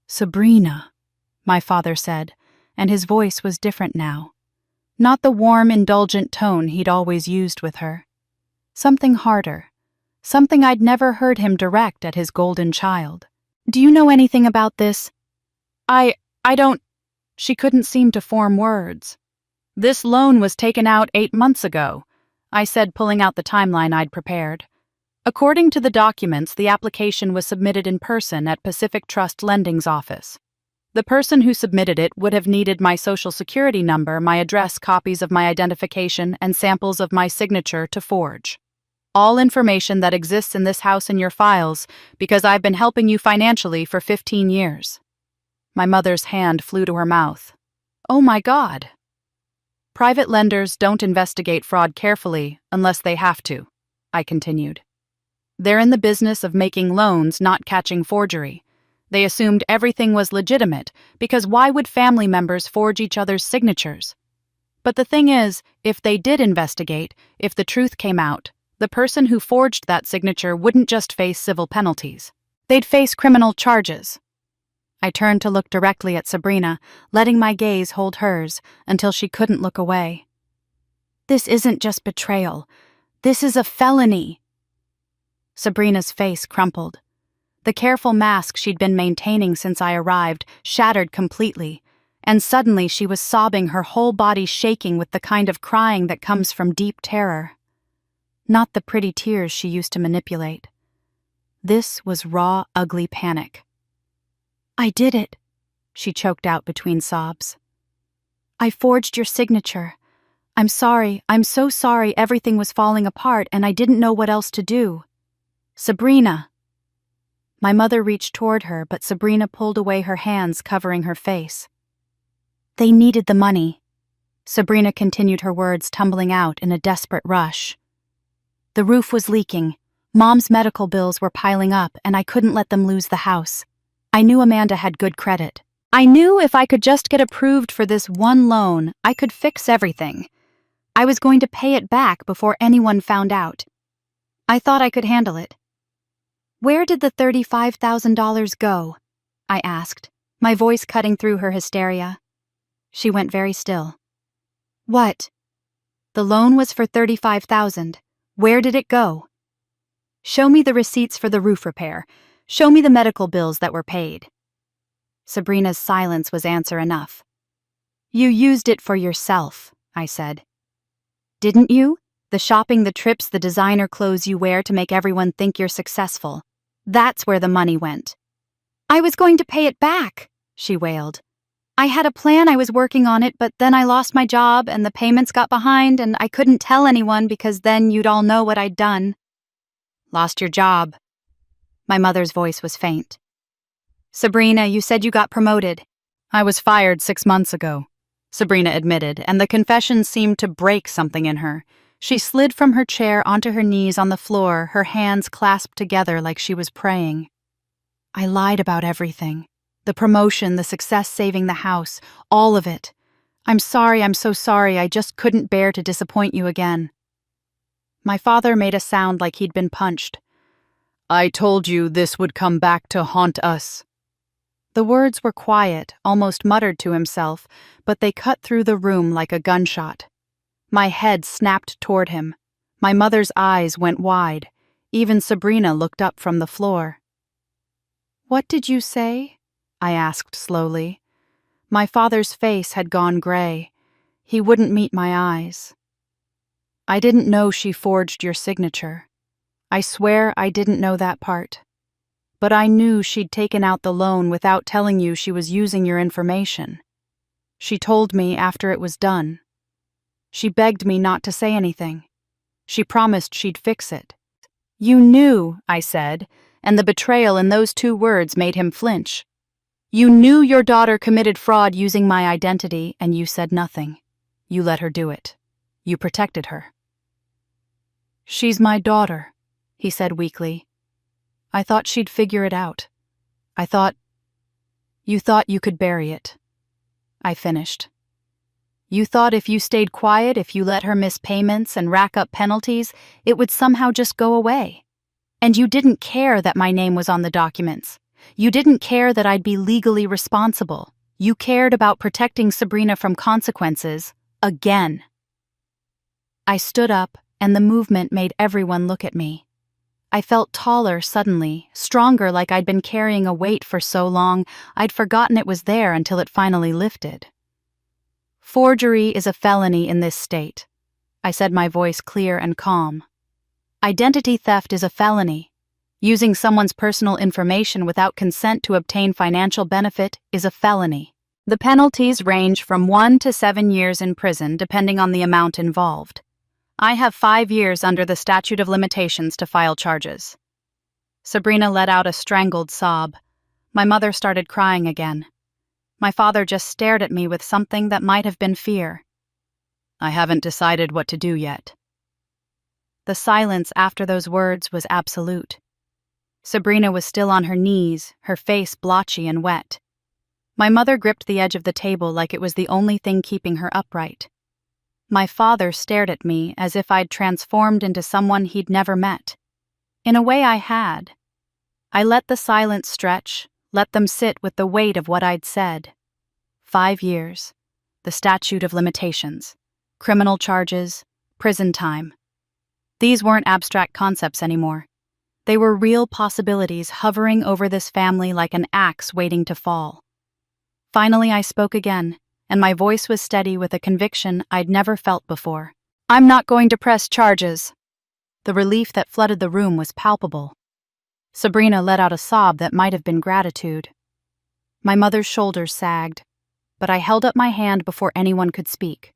Sabrina, my father said, and his voice was different now. Not the warm, indulgent tone he'd always used with her. Something harder. Something I'd never heard him direct at his golden child. Do you know anything about this? I don't... She couldn't seem to form words. This loan was taken out 8 months ago, I said, pulling out the timeline I'd prepared. According to the documents, the application was submitted in person at Pacific Trust Lending's office. The person who submitted it would have needed my social security number, my address, copies of my identification, and samples of my signature to forge. All information that exists in this house in your files, because I've been helping you financially for 15 years. My mother's hand flew to her mouth. Oh my God. Private lenders don't investigate fraud carefully unless they have to, I continued. They're in the business of making loans, not catching forgery. They assumed everything was legitimate, because why would family members forge each other's signatures? But the thing is, if they did investigate, if the truth came out, the person who forged that signature wouldn't just face civil penalties. They'd face criminal charges. I turned to look directly at Sabrina, letting my gaze hold hers until she couldn't look away. This isn't just betrayal. This is a felony. Sabrina's face crumpled. The careful mask she'd been maintaining since I arrived shattered completely, and suddenly she was sobbing, her whole body shaking with the kind of crying that comes from deep terror. not the pretty tears she used to manipulate. This was raw, ugly panic. "I did it," she choked out between sobs. "I forged your signature. I'm sorry, I'm so sorry everything was falling apart and I didn't know what else to do. Sabrina." My mother reached toward her, but Sabrina pulled away her hands, covering her face. "They needed the money." Sabrina continued, her words tumbling out in a desperate rush. "The roof was leaking. Mom's medical bills were piling up, and I couldn't let them lose the house. I knew Amanda had good credit. I knew if I could just get approved for this one loan, I could fix everything. I was going to pay it back before anyone found out. I thought I could handle it." "Where did the $35,000 go?" I asked, my voice cutting through her hysteria. She went very still. "What?" "The loan was for $35,000. Where did it go?" "Show me the receipts for the roof repair. Show me the medical bills that were paid." Sabrina's silence was answer enough. "You used it for yourself," I said. "Didn't you? The shopping, the trips, the designer clothes you wear to make everyone think you're successful. That's where the money went." "I was going to pay it back," she wailed. "I had a plan, I was working on it, but then I lost my job and the payments got behind and I couldn't tell anyone because then you'd all know what I'd done." "Lost your job?" My mother's voice was faint. "Sabrina, you said you got promoted." "I was fired 6 months ago," Sabrina admitted, and the confession seemed to break something in her. She slid from her chair onto her knees on the floor, her hands clasped together like she was praying. "I lied about everything. The promotion, the success saving the house, all of it. I'm sorry, I'm so sorry, I just couldn't bear to disappoint you again." My father made a sound like he'd been punched. "I told you this would come back to haunt us." The words were quiet, almost muttered to himself, but they cut through the room like a gunshot. My head snapped toward him. My mother's eyes went wide. Even Sabrina looked up from the floor. "What did you say?" I asked slowly. My father's face had gone gray. He wouldn't meet my eyes. "I didn't know she forged your signature. I swear I didn't know that part. But I knew she'd taken out the loan without telling you she was using your information. She told me after it was done. She begged me not to say anything. She promised she'd fix it." "You knew," I said, and the betrayal in those 2 words made him flinch. "You knew your daughter committed fraud using my identity, and you said nothing. You let her do it. You protected her." "She's my daughter," he said weakly. "I thought she'd figure it out. I thought—" "You thought you could bury it," I finished. "You thought if you stayed quiet, if you let her miss payments and rack up penalties, it would somehow just go away. And you didn't care that my name was on the documents. You didn't care that I'd be legally responsible. You cared about protecting Sabrina from consequences, again." I stood up, and the movement made everyone look at me. I felt taller suddenly, stronger, like I'd been carrying a weight for so long I'd forgotten it was there until it finally lifted. "Forgery is a felony in this state," I said, my voice clear and calm. "Identity theft is a felony. Using someone's personal information without consent to obtain financial benefit is a felony. The penalties range from 1 to 7 years in prison depending on the amount involved. I have 5 years under the statute of limitations to file charges." Sabrina let out a strangled sob. My mother started crying again. My father just stared at me with something that might have been fear. "I haven't decided what to do yet." The silence after those words was absolute. Sabrina was still on her knees, her face blotchy and wet. My mother gripped the edge of the table like it was the only thing keeping her upright. My father stared at me as if I'd transformed into someone he'd never met. In a way I had. I let the silence stretch, let them sit with the weight of what I'd said. 5 years. The statute of limitations. Criminal charges. Prison time. These weren't abstract concepts anymore. They were real possibilities hovering over this family like an axe waiting to fall. Finally I spoke again, and my voice was steady with a conviction I'd never felt before. "I'm not going to press charges." The relief that flooded the room was palpable. Sabrina let out a sob that might have been gratitude. My mother's shoulders sagged, but I held up my hand before anyone could speak.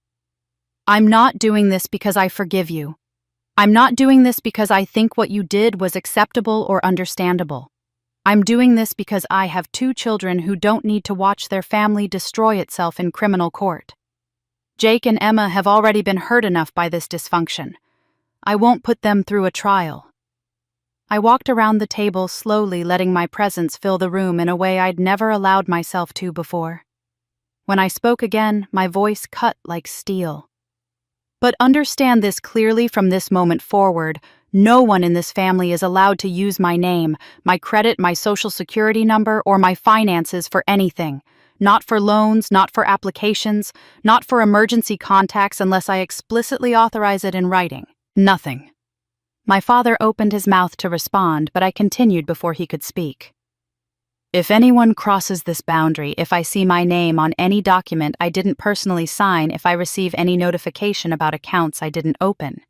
I'm not doing this because I forgive you. I'm not doing this because I think what you did was acceptable or understandable. I'm doing this because I have 2 children who don't need to watch their family destroy itself in criminal court. Jake and Emma have already been hurt enough by this dysfunction. I won't put them through a trial. I walked around the table slowly, letting my presence fill the room in a way I'd never allowed myself to before. When I spoke again, my voice cut like steel. But understand this clearly from this moment forward: no one in this family is allowed to use my name, my credit, my social security number, or my finances for anything. Not for loans, not for applications, not for emergency contacts unless I explicitly authorize it in writing. Nothing. My father opened his mouth to respond, but I continued before he could speak. If anyone crosses this boundary, if I see my name on any document I didn't personally sign, if I receive any notification about accounts I didn't open,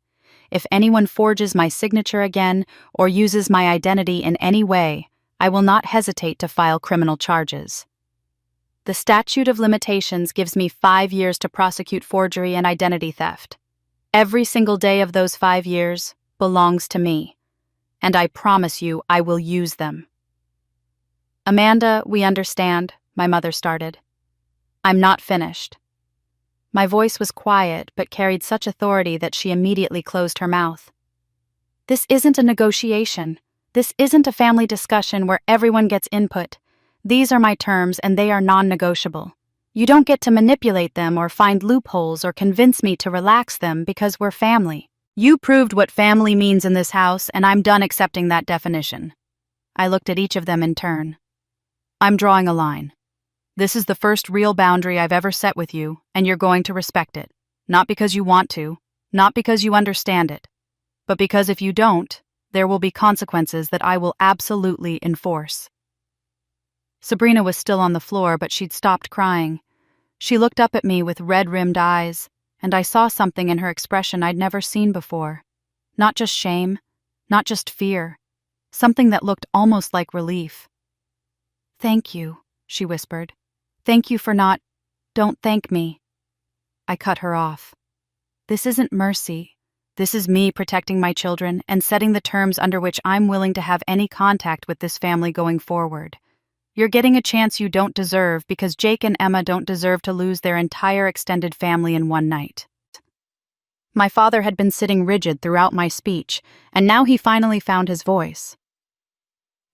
if anyone forges my signature again or uses my identity in any way, I will not hesitate to file criminal charges. The statute of limitations gives me 5 years to prosecute forgery and identity theft. Every single day of those 5 years belongs to me, and I promise you I will use them. Amanda, we understand, my mother started. I'm not finished. My voice was quiet but carried such authority that she immediately closed her mouth. This isn't a negotiation. This isn't a family discussion where everyone gets input. These are my terms and they are non-negotiable. You don't get to manipulate them or find loopholes or convince me to relax them because we're family. You proved what family means in this house, and I'm done accepting that definition. I looked at each of them in turn. I'm drawing a line. This is the first real boundary I've ever set with you, and you're going to respect it. Not because you want to, not because you understand it, but because if you don't, there will be consequences that I will absolutely enforce. Sabrina was still on the floor, but she'd stopped crying. She looked up at me with red-rimmed eyes, and I saw something in her expression I'd never seen before. Not just shame, not just fear, something that looked almost like relief. Thank you, she whispered. Thank you for not— Don't thank me. I cut her off. This isn't mercy. This is me protecting my children and setting the terms under which I'm willing to have any contact with this family going forward. You're getting a chance you don't deserve because Jake and Emma don't deserve to lose their entire extended family in one night. My father had been sitting rigid throughout my speech, and now he finally found his voice.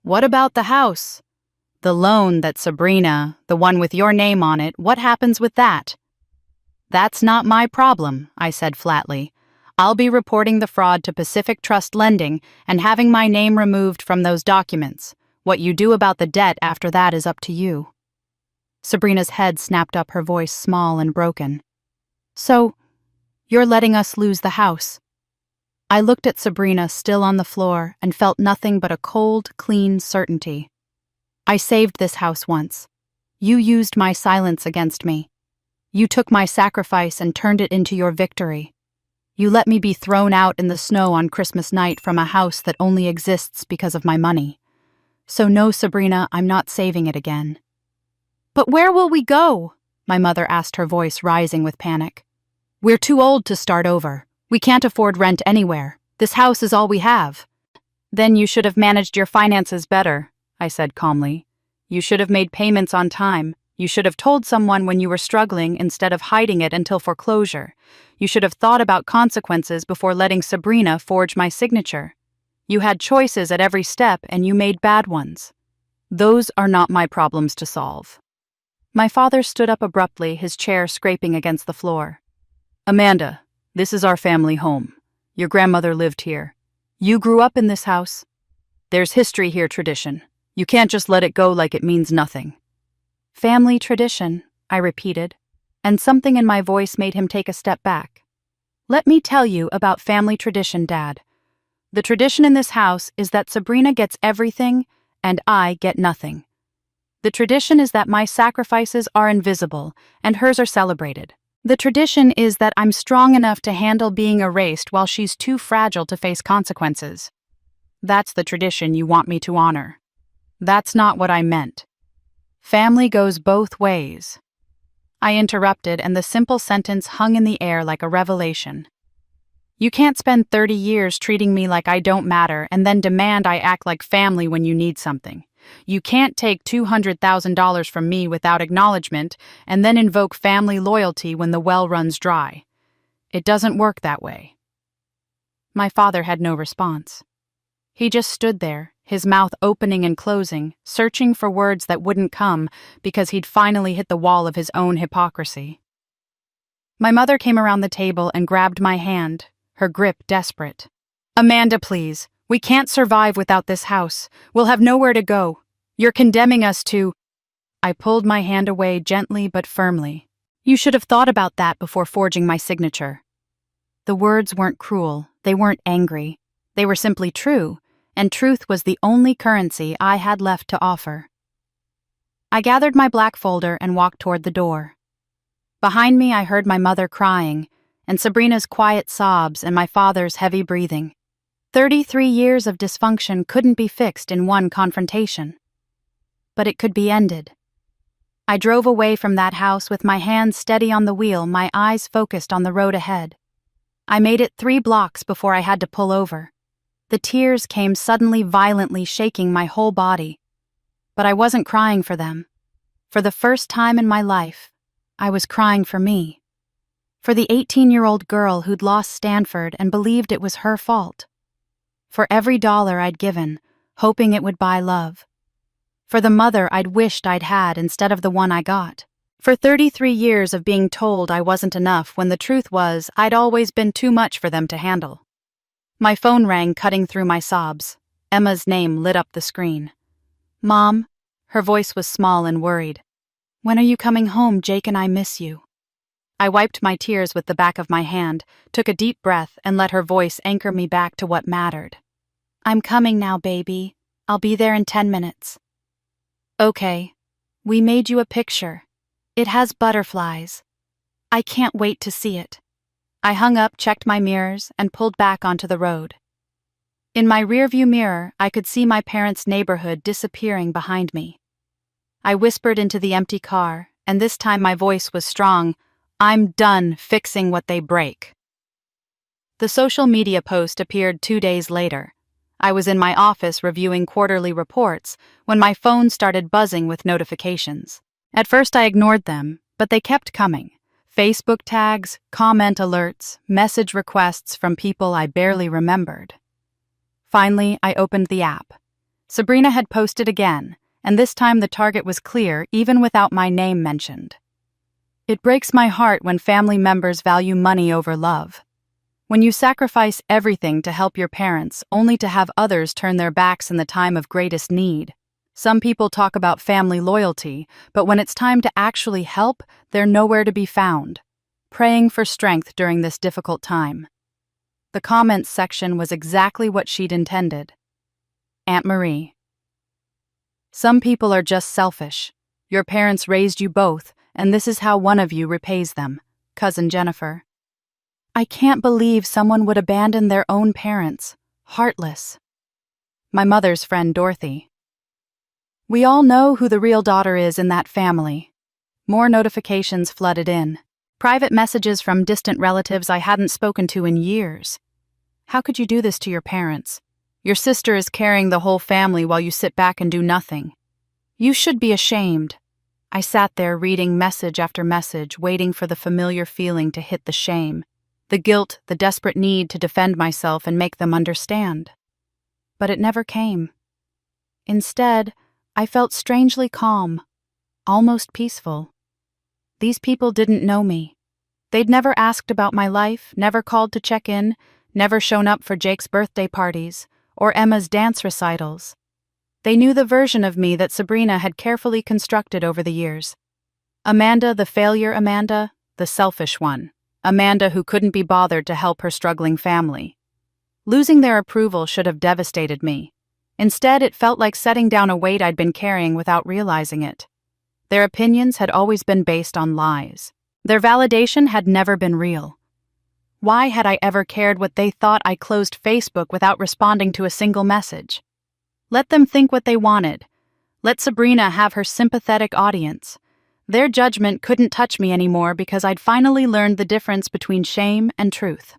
What about the house? The loan that Sabrina, the one with your name on it, what happens with that? That's not my problem, I said flatly. I'll be reporting the fraud to Pacific Trust Lending and having my name removed from those documents. What you do about the debt after that is up to you. Sabrina's head snapped up, her voice small and broken. So, you're letting us lose the house? I looked at Sabrina still on the floor and felt nothing but a cold, clean certainty. I saved this house once. You used my silence against me. You took my sacrifice and turned it into your victory. You let me be thrown out in the snow on Christmas night from a house that only exists because of my money. So no, Sabrina, I'm not saving it again. But where will we go? My mother asked, her voice rising with panic. We're too old to start over. We can't afford rent anywhere. This house is all we have. Then you should have managed your finances better, I said calmly. You should have made payments on time. You should have told someone when you were struggling instead of hiding it until foreclosure. You should have thought about consequences before letting Sabrina forge my signature. You had choices at every step and you made bad ones. Those are not my problems to solve. My father stood up abruptly, his chair scraping against the floor. Amanda, this is our family home. Your grandmother lived here. You grew up in this house. There's history here, tradition. You can't just let it go like it means nothing. Family tradition, I repeated, and something in my voice made him take a step back. Let me tell you about family tradition, Dad. The tradition in this house is that Sabrina gets everything and I get nothing. The tradition is that my sacrifices are invisible and hers are celebrated. The tradition is that I'm strong enough to handle being erased while she's too fragile to face consequences. That's the tradition you want me to honor. That's not what I meant. Family goes both ways. I interrupted, and the simple sentence hung in the air like a revelation. You can't spend 30 years treating me like I don't matter and then demand I act like family when you need something. You can't take $200,000 from me without acknowledgement and then invoke family loyalty when the well runs dry. It doesn't work that way. My father had no response. He just stood there, his mouth opening and closing, searching for words that wouldn't come because he'd finally hit the wall of his own hypocrisy. My mother came around the table and grabbed my hand, her grip desperate. "Amanda, please. We can't survive without this house. We'll have nowhere to go. You're condemning us to—" I pulled my hand away gently but firmly. "You should have thought about that before forging my signature." The words weren't cruel, they weren't angry. They were simply true, and truth was the only currency I had left to offer. I gathered my black folder and walked toward the door. Behind me, I heard my mother crying, and Sabrina's quiet sobs and my father's heavy breathing. 33 years of dysfunction couldn't be fixed in one confrontation. But it could be ended. I drove away from that house with my hands steady on the wheel, my eyes focused on the road ahead. I made it 3 blocks before I had to pull over. The tears came suddenly, violently shaking my whole body. But I wasn't crying for them. For the first time in my life, I was crying for me. For the 18-year-old girl who'd lost Stanford and believed it was her fault. For every dollar I'd given, hoping it would buy love. For the mother I'd wished I'd had instead of the one I got. For 33 years of being told I wasn't enough when the truth was I'd always been too much for them to handle. My phone rang, cutting through my sobs. Emma's name lit up the screen. "Mom," her voice was small and worried. "When are you coming home? Jake and I miss you." I wiped my tears with the back of my hand, took a deep breath, and let her voice anchor me back to what mattered. "I'm coming now, baby. I'll be there in 10 minutes. "Okay. We made you a picture. It has butterflies. I can't wait to see it." I hung up, checked my mirrors, and pulled back onto the road. In my rearview mirror, I could see my parents' neighborhood disappearing behind me. I whispered into the empty car, and this time my voice was strong. "I'm done fixing what they break." The social media post appeared 2 days later. I was in my office reviewing quarterly reports when my phone started buzzing with notifications. At first I ignored them, but they kept coming. Facebook tags, comment alerts, message requests from people I barely remembered. Finally, I opened the app. Sabrina had posted again, and this time the target was clear even without my name mentioned. It breaks my heart when family members value money over love. When you sacrifice everything to help your parents only to have others turn their backs in the time of greatest need. Some people talk about family loyalty, but when it's time to actually help, they're nowhere to be found. Praying for strength during this difficult time. The comments section was exactly what she'd intended. Aunt Marie. "Some people are just selfish. Your parents raised you both, and this is how one of you repays them. Cousin Jennifer." I can't believe someone would abandon their own parents. Heartless. My mother's friend Dorothy. "We all know who the real daughter is in that family." More notifications flooded in. Private messages from distant relatives I hadn't spoken to in years. "How could you do this to your parents? Your sister is carrying the whole family while you sit back and do nothing. You should be ashamed." I sat there reading message after message, waiting for the familiar feeling to hit the shame. The guilt, the desperate need to defend myself and make them understand. But it never came. Instead, I felt strangely calm, almost peaceful. These people didn't know me. They'd never asked about my life, never called to check in, never shown up for Jake's birthday parties or Emma's dance recitals. They knew the version of me that Sabrina had carefully constructed over the years. Amanda, the failure Amanda, the selfish one. Amanda who couldn't be bothered to help her struggling family. Losing their approval should have devastated me. Instead, it felt like setting down a weight I'd been carrying without realizing it. Their opinions had always been based on lies. Their validation had never been real. Why had I ever cared what they thought? I closed Facebook without responding to a single message. Let them think what they wanted. Let Sabrina have her sympathetic audience. Their judgment couldn't touch me anymore because I'd finally learned the difference between shame and truth.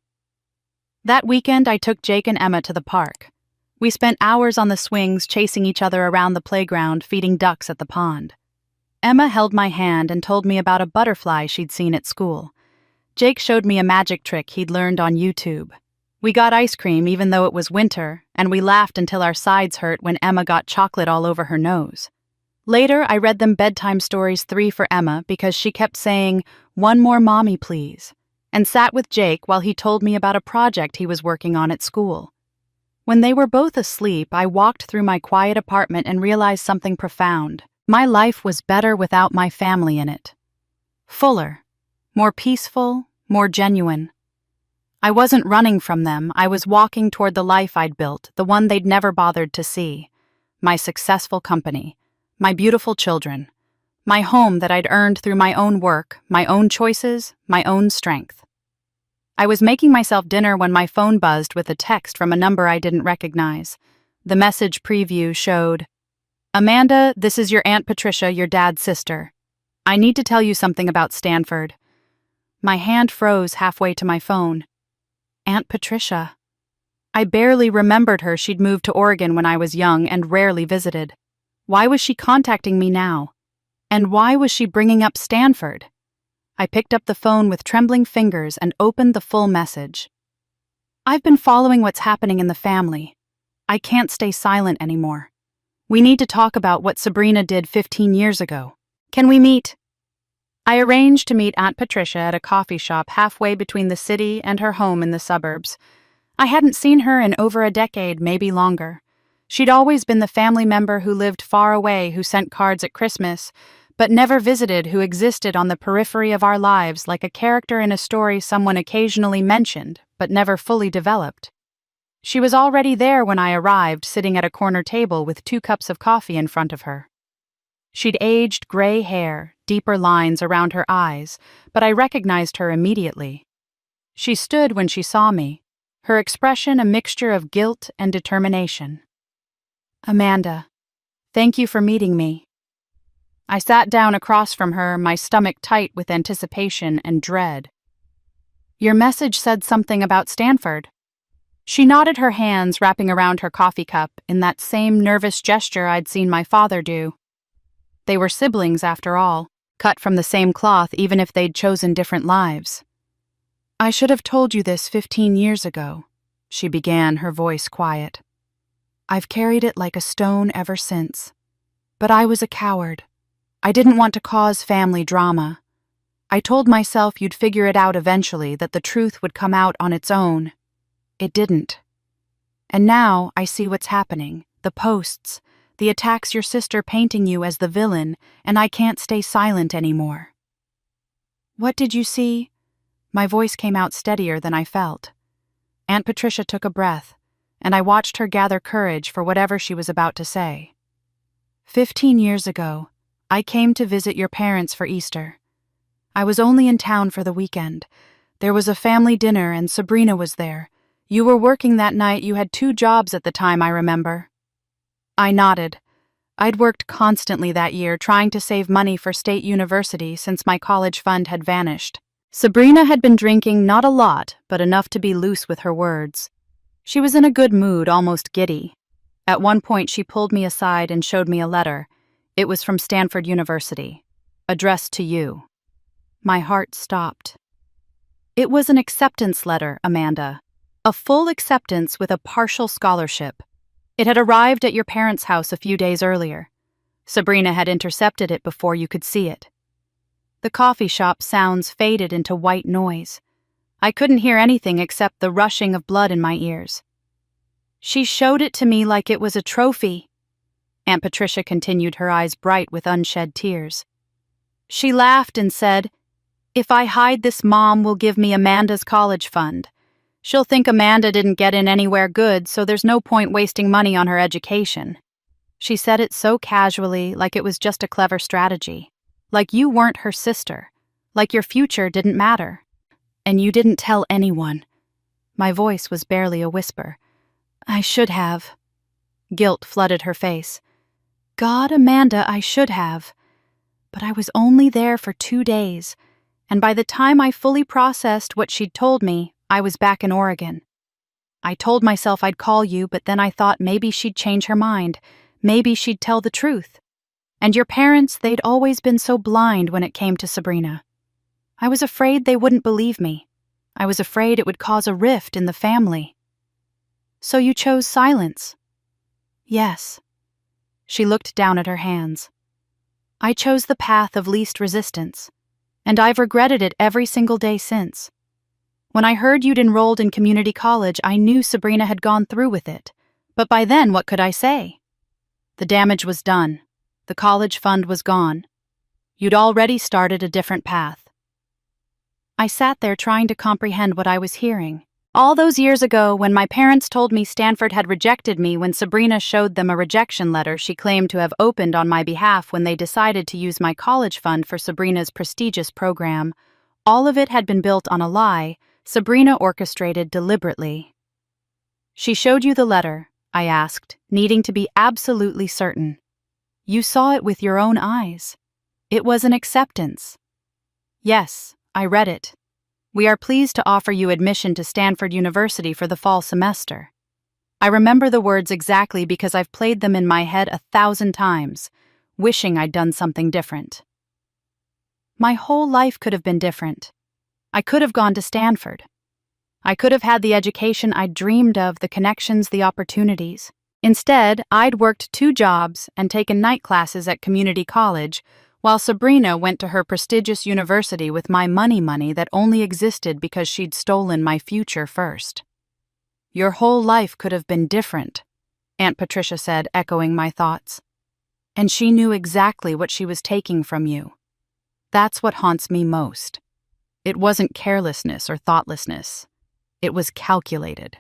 That weekend, I took Jake and Emma to the park. We spent hours on the swings chasing each other around the playground, feeding ducks at the pond. Emma held my hand and told me about a butterfly she'd seen at school. Jake showed me a magic trick he'd learned on YouTube. We got ice cream even though it was winter, and we laughed until our sides hurt when Emma got chocolate all over her nose. Later, I read them bedtime stories 3 for Emma because she kept saying, "One more mommy, please," and sat with Jake while he told me about a project he was working on at school. When they were both asleep, I walked through my quiet apartment and realized something profound. My life was better without my family in it. Fuller, more peaceful, more genuine. I wasn't running from them, I was walking toward the life I'd built, the one they'd never bothered to see. My successful company, my beautiful children, my home that I'd earned through my own work, my own choices, my own strength. I was making myself dinner when my phone buzzed with a text from a number I didn't recognize. The message preview showed, "Amanda, this is your Aunt Patricia, your dad's sister. I need to tell you something about Stanford." My hand froze halfway to my phone. Aunt Patricia. I barely remembered her. She'd moved to Oregon when I was young and rarely visited. Why was she contacting me now? And why was she bringing up Stanford? I picked up the phone with trembling fingers and opened the full message. "I've been following what's happening in the family. I can't stay silent anymore. We need to talk about what Sabrina did 15 years ago. Can we meet?" I arranged to meet Aunt Patricia at a coffee shop halfway between the city and her home in the suburbs. I hadn't seen her in over a decade, maybe longer. She'd always been the family member who lived far away, who sent cards at Christmas, but never visited, who existed on the periphery of our lives like a character in a story someone occasionally mentioned, but never fully developed. She was already there when I arrived, sitting at a corner table with 2 cups of coffee in front of her. She'd aged gray hair, deeper lines around her eyes, but I recognized her immediately. She stood when she saw me, her expression a mixture of guilt and determination. "Amanda, thank you for meeting me." I sat down across from her, my stomach tight with anticipation and dread. "Your message said something about Stanford." She nodded her hands, wrapping around her coffee cup, in that same nervous gesture I'd seen my father do. They were siblings, after all, cut from the same cloth even if they'd chosen different lives. "I should have told you this 15 years ago," she began, her voice quiet. "I've carried it like a stone ever since. But I was a coward. I didn't want to cause family drama. I told myself you'd figure it out eventually, that the truth would come out on its own. It didn't. And now I see what's happening, the posts, the attacks, your sister painting you as the villain, and I can't stay silent anymore." "What did you see?" My voice came out steadier than I felt. Aunt Patricia took a breath, and I watched her gather courage for whatever she was about to say. 15 years ago, I came to visit your parents for Easter. I was only in town for the weekend. There was a family dinner and Sabrina was there. You were working that night. You had 2 jobs at the time, I remember." I nodded. I'd worked constantly that year, trying to save money for State University since my college fund had vanished. Sabrina had been drinking, not a lot, but enough to be loose with her words. She was in a good mood, almost giddy. At one point, she pulled me aside and showed me a letter. It was from Stanford University, addressed to you. My heart stopped. It was an acceptance letter, Amanda. A full acceptance with a partial scholarship. It had arrived at your parents' house a few days earlier. Sabrina had intercepted it before you could see it. The coffee shop sounds faded into white noise. I couldn't hear anything except the rushing of blood in my ears. "She showed it to me like it was a trophy." Aunt Patricia continued, her eyes bright with unshed tears. "She laughed and said, 'If I hide this, Mom will give me Amanda's college fund. She'll think Amanda didn't get in anywhere good, so there's no point wasting money on her education.' She said it so casually, like it was just a clever strategy. Like you weren't her sister. Like your future didn't matter. And you didn't tell anyone. My voice was barely a whisper. I should have. Guilt flooded her face. God, Amanda, I should have. But I was only there for 2 days, and by the time I fully processed what she'd told me, I was back in Oregon. I told myself I'd call you, but then I thought maybe she'd change her mind. Maybe she'd tell the truth. And your parents, they'd always been so blind when it came to Sabrina. I was afraid they wouldn't believe me. I was afraid it would cause a rift in the family. So you chose silence? Yes. She looked down at her hands. I chose the path of least resistance, and I've regretted it every single day since. When I heard you'd enrolled in community college, I knew Sabrina had gone through with it. But by then, what could I say? The damage was done. The college fund was gone. You'd already started a different path. I sat there trying to comprehend what I was hearing. All those years ago, when my parents told me Stanford had rejected me when Sabrina showed them a rejection letter she claimed to have opened on my behalf when they decided to use my college fund for Sabrina's prestigious program, all of it had been built on a lie Sabrina orchestrated deliberately. She showed you the letter, I asked, needing to be absolutely certain. You saw it with your own eyes. It was an acceptance. Yes, I read it. We are pleased to offer you admission to Stanford University for the fall semester. I remember the words exactly because I've played them in my head 1,000 times, wishing I'd done something different. My whole life could have been different. I could have gone to Stanford. I could have had the education I'd dreamed of, the connections, the opportunities. Instead, I'd worked 2 jobs and taken night classes at community college, while Sabrina went to her prestigious university with my money that only existed because she'd stolen my future first. Your whole life could have been different, Aunt Patricia said, echoing my thoughts. And she knew exactly what she was taking from you. That's what haunts me most. It wasn't carelessness or thoughtlessness. It was calculated.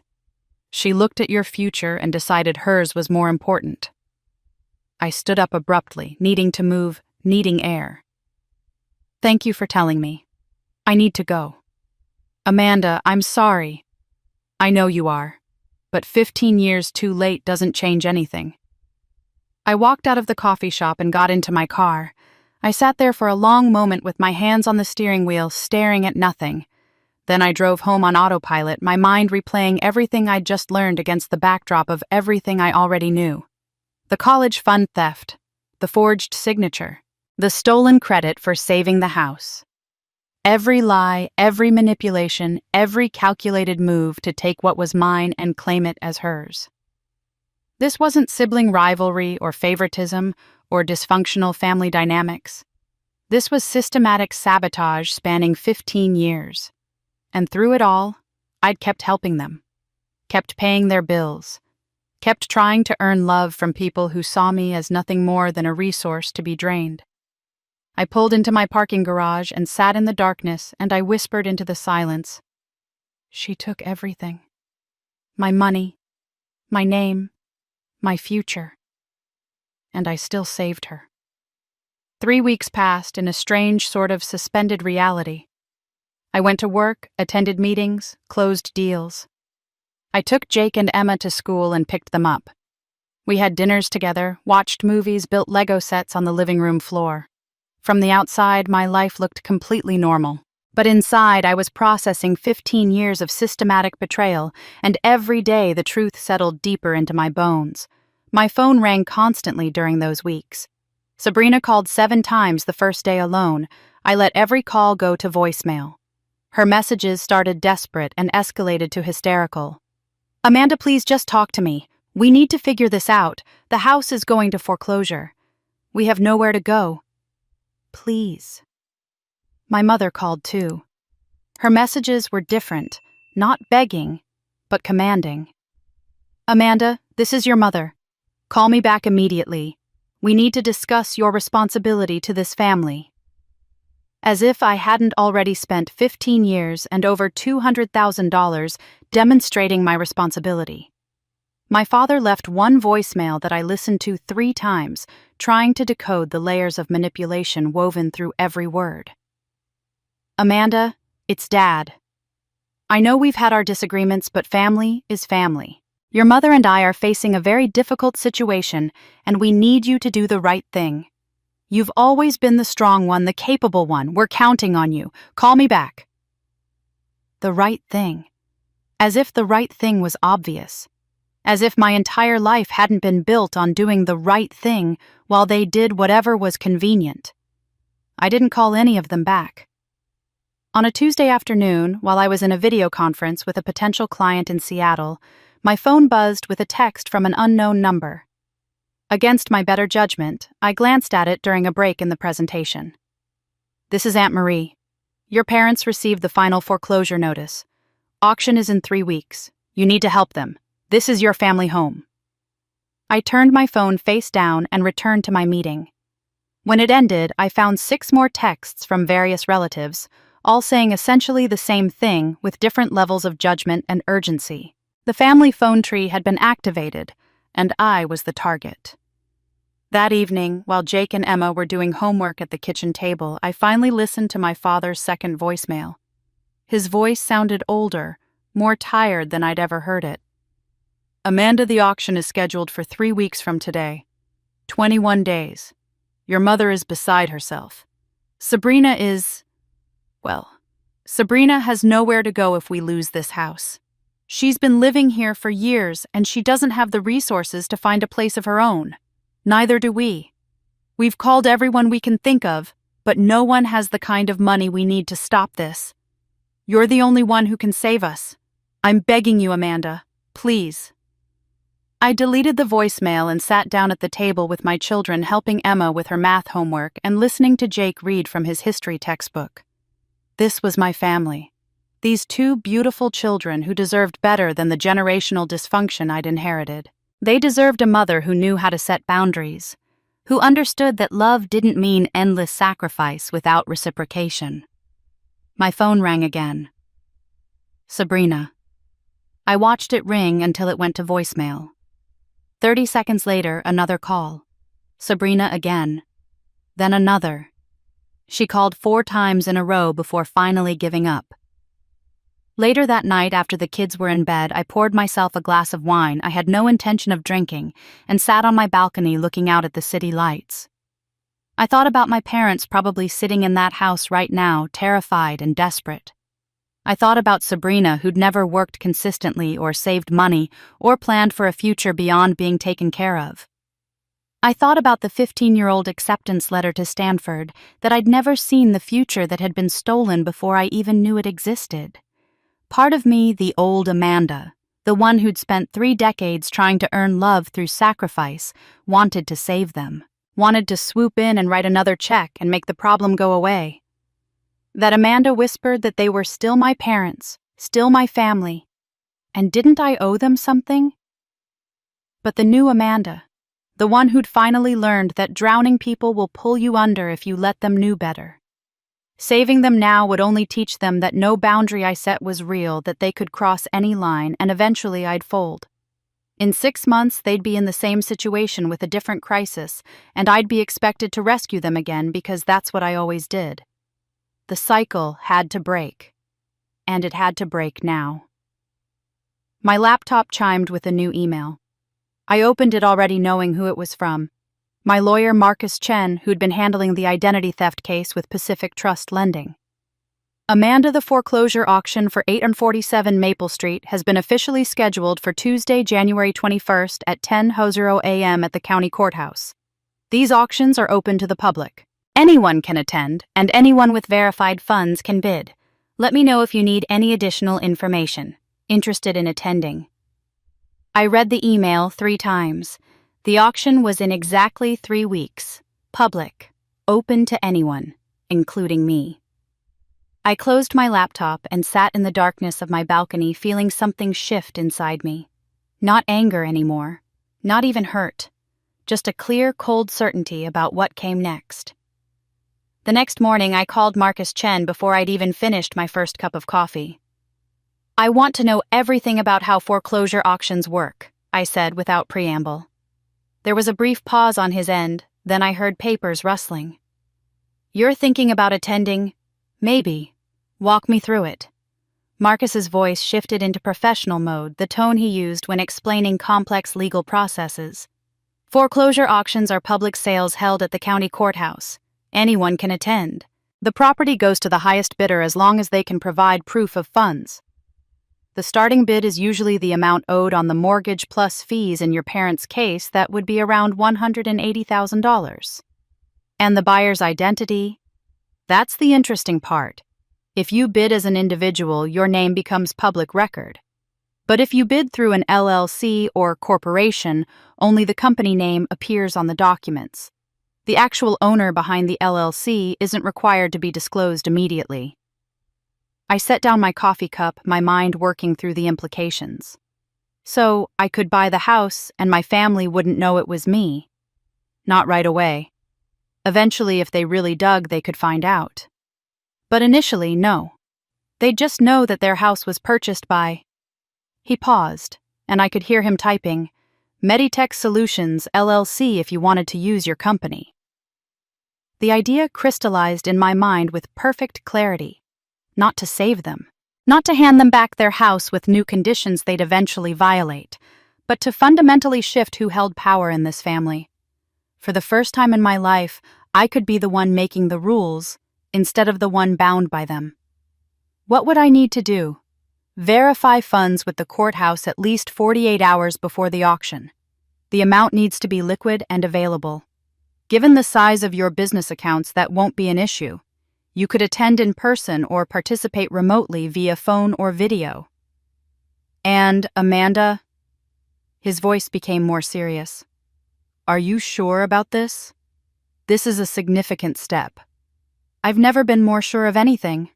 She looked at your future and decided hers was more important. I stood up abruptly, needing to move, needing air. Thank you for telling me. I need to go. Amanda, I'm sorry. I know you are, but 15 years too late doesn't change anything. I walked out of the coffee shop and got into my car. I sat there for a long moment with my hands on the steering wheel, staring at nothing. Then I drove home on autopilot, my mind replaying everything I'd just learned against the backdrop of everything I already knew. The college fund theft, the forged signature, the stolen credit for saving the house. Every lie, every manipulation, every calculated move to take what was mine and claim it as hers. This wasn't sibling rivalry or favoritism or dysfunctional family dynamics. This was systematic sabotage spanning 15 years. And through it all, I'd kept helping them, kept paying their bills, kept trying to earn love from people who saw me as nothing more than a resource to be drained. I pulled into my parking garage and sat in the darkness, and I whispered into the silence. She took everything. My money, my name, my future. And I still saved her. 3 weeks passed in a strange sort of suspended reality. I went to work, attended meetings, closed deals. I took Jake and Emma to school and picked them up. We had dinners together, watched movies, built Lego sets on the living room floor. From the outside, my life looked completely normal. But inside, I was processing 15 years of systematic betrayal, and every day the truth settled deeper into my bones. My phone rang constantly during those weeks. Sabrina called 7 times the first day alone. I let every call go to voicemail. Her messages started desperate and escalated to hysterical. Amanda, please just talk to me. We need to figure this out. The house is going to foreclosure. We have nowhere to go. Please. My mother called too. Her messages were different, not begging, but commanding. Amanda, this is your mother. Call me back immediately. We need to discuss your responsibility to this family. As if I hadn't already spent 15 years and over $200,000 demonstrating my responsibility. My father left one voicemail that I listened to 3 times, trying to decode the layers of manipulation woven through every word. Amanda, it's Dad. I know we've had our disagreements, but family is family. Your mother and I are facing a very difficult situation, and we need you to do the right thing. You've always been the strong one, the capable one. We're counting on you. Call me back. The right thing. As if the right thing was obvious. As if my entire life hadn't been built on doing the right thing while they did whatever was convenient. I didn't call any of them back. On a Tuesday afternoon, while I was in a video conference with a potential client in Seattle, my phone buzzed with a text from an unknown number. Against my better judgment, I glanced at it during a break in the presentation. This is Aunt Marie. Your parents received the final foreclosure notice. Auction is in 3 weeks. You need to help them. This is your family home. I turned my phone face down and returned to my meeting. When it ended, I found 6 more texts from various relatives, all saying essentially the same thing with different levels of judgment and urgency. The family phone tree had been activated, and I was the target. That evening, while Jake and Emma were doing homework at the kitchen table, I finally listened to my father's second voicemail. His voice sounded older, more tired than I'd ever heard it. Amanda, the auction is scheduled for 3 weeks from today. 21 days. Your mother is beside herself. Sabrina has nowhere to go if we lose this house. She's been living here for years, and she doesn't have the resources to find a place of her own. Neither do we. We've called everyone we can think of, but no one has the kind of money we need to stop this. You're the only one who can save us. I'm begging you, Amanda. Please. I deleted the voicemail and sat down at the table with my children, helping Emma with her math homework and listening to Jake read from his history textbook. This was my family. These 2 beautiful children who deserved better than the generational dysfunction I'd inherited. They deserved a mother who knew how to set boundaries, who understood that love didn't mean endless sacrifice without reciprocation. My phone rang again. Sabrina. I watched it ring until it went to voicemail. 30 seconds later, another call. Sabrina again. Then another. She called 4 times in a row before finally giving up. Later that night, after the kids were in bed, I poured myself a glass of wine I had no intention of drinking and sat on my balcony looking out at the city lights. I thought about my parents probably sitting in that house right now, terrified and desperate. I thought about Sabrina, who'd never worked consistently or saved money or planned for a future beyond being taken care of. I thought about the 15-year-old acceptance letter to Stanford, that I'd never seen the future that had been stolen before I even knew it existed. Part of me, the old Amanda, the one who'd spent 3 decades trying to earn love through sacrifice, wanted to save them, wanted to swoop in and write another check and make the problem go away. That Amanda whispered that they were still my parents, still my family, and didn't I owe them something? But the new Amanda, the one who'd finally learned that drowning people will pull you under if you let them know better. Saving them now would only teach them that no boundary I set was real, that they could cross any line, and eventually I'd fold. In 6 months, they'd be in the same situation with a different crisis, and I'd be expected to rescue them again because that's what I always did. The cycle had to break, and it had to break now. My laptop chimed with a new email. I opened it already knowing who it was from. My lawyer, Marcus Chen, who'd been handling the identity theft case with Pacific Trust Lending. Amanda, the foreclosure auction for 847 Maple Street has been officially scheduled for Tuesday, January 21st at 10:00 a.m. at the county courthouse. These auctions are open to the public. Anyone can attend, and anyone with verified funds can bid. Let me know if you need any additional information. Interested in attending. I read the email 3 times. The auction was in exactly 3 weeks. Public. Open to anyone, including me. I closed my laptop and sat in the darkness of my balcony feeling something shift inside me. Not anger anymore. Not even hurt. Just a clear, cold certainty about what came next. The next morning, I called Marcus Chen before I'd even finished my first cup of coffee. I want to know everything about how foreclosure auctions work, I said without preamble. There was a brief pause on his end, then I heard papers rustling. You're thinking about attending? Maybe, Walk me through it. Marcus's voice shifted into professional mode, the tone he used when explaining complex legal processes. Foreclosure auctions are public sales held at the county courthouse. Anyone can attend. The property goes to the highest bidder as long as they can provide proof of funds. The starting bid is usually the amount owed on the mortgage plus fees in your parents' case. That would be around $180,000. And the buyer's identity? That's the interesting part. If you bid as an individual, your name becomes public record. But if you bid through an LLC or corporation, only the company name appears on the documents. The actual owner behind the LLC isn't required to be disclosed immediately. I set down my coffee cup, my mind working through the implications. So, I could buy the house and my family wouldn't know it was me. Not right away. Eventually, if they really dug, they could find out. But initially, no. They'd just know that their house was purchased by... He paused, and I could hear him typing, Meditech Solutions, LLC if you wanted to use your company. The idea crystallized in my mind with perfect clarity. Not to save them. Not to hand them back their house with new conditions they'd eventually violate, but to fundamentally shift who held power in this family. For the first time in my life, I could be the one making the rules, instead of the one bound by them. What would I need to do? Verify funds with the courthouse at least 48 hours before the auction. The amount needs to be liquid and available. Given the size of your business accounts, that won't be an issue. You could attend in person or participate remotely via phone or video. And, Amanda, his voice became more serious. Are you sure about this? This is a significant step. I've never been more sure of anything.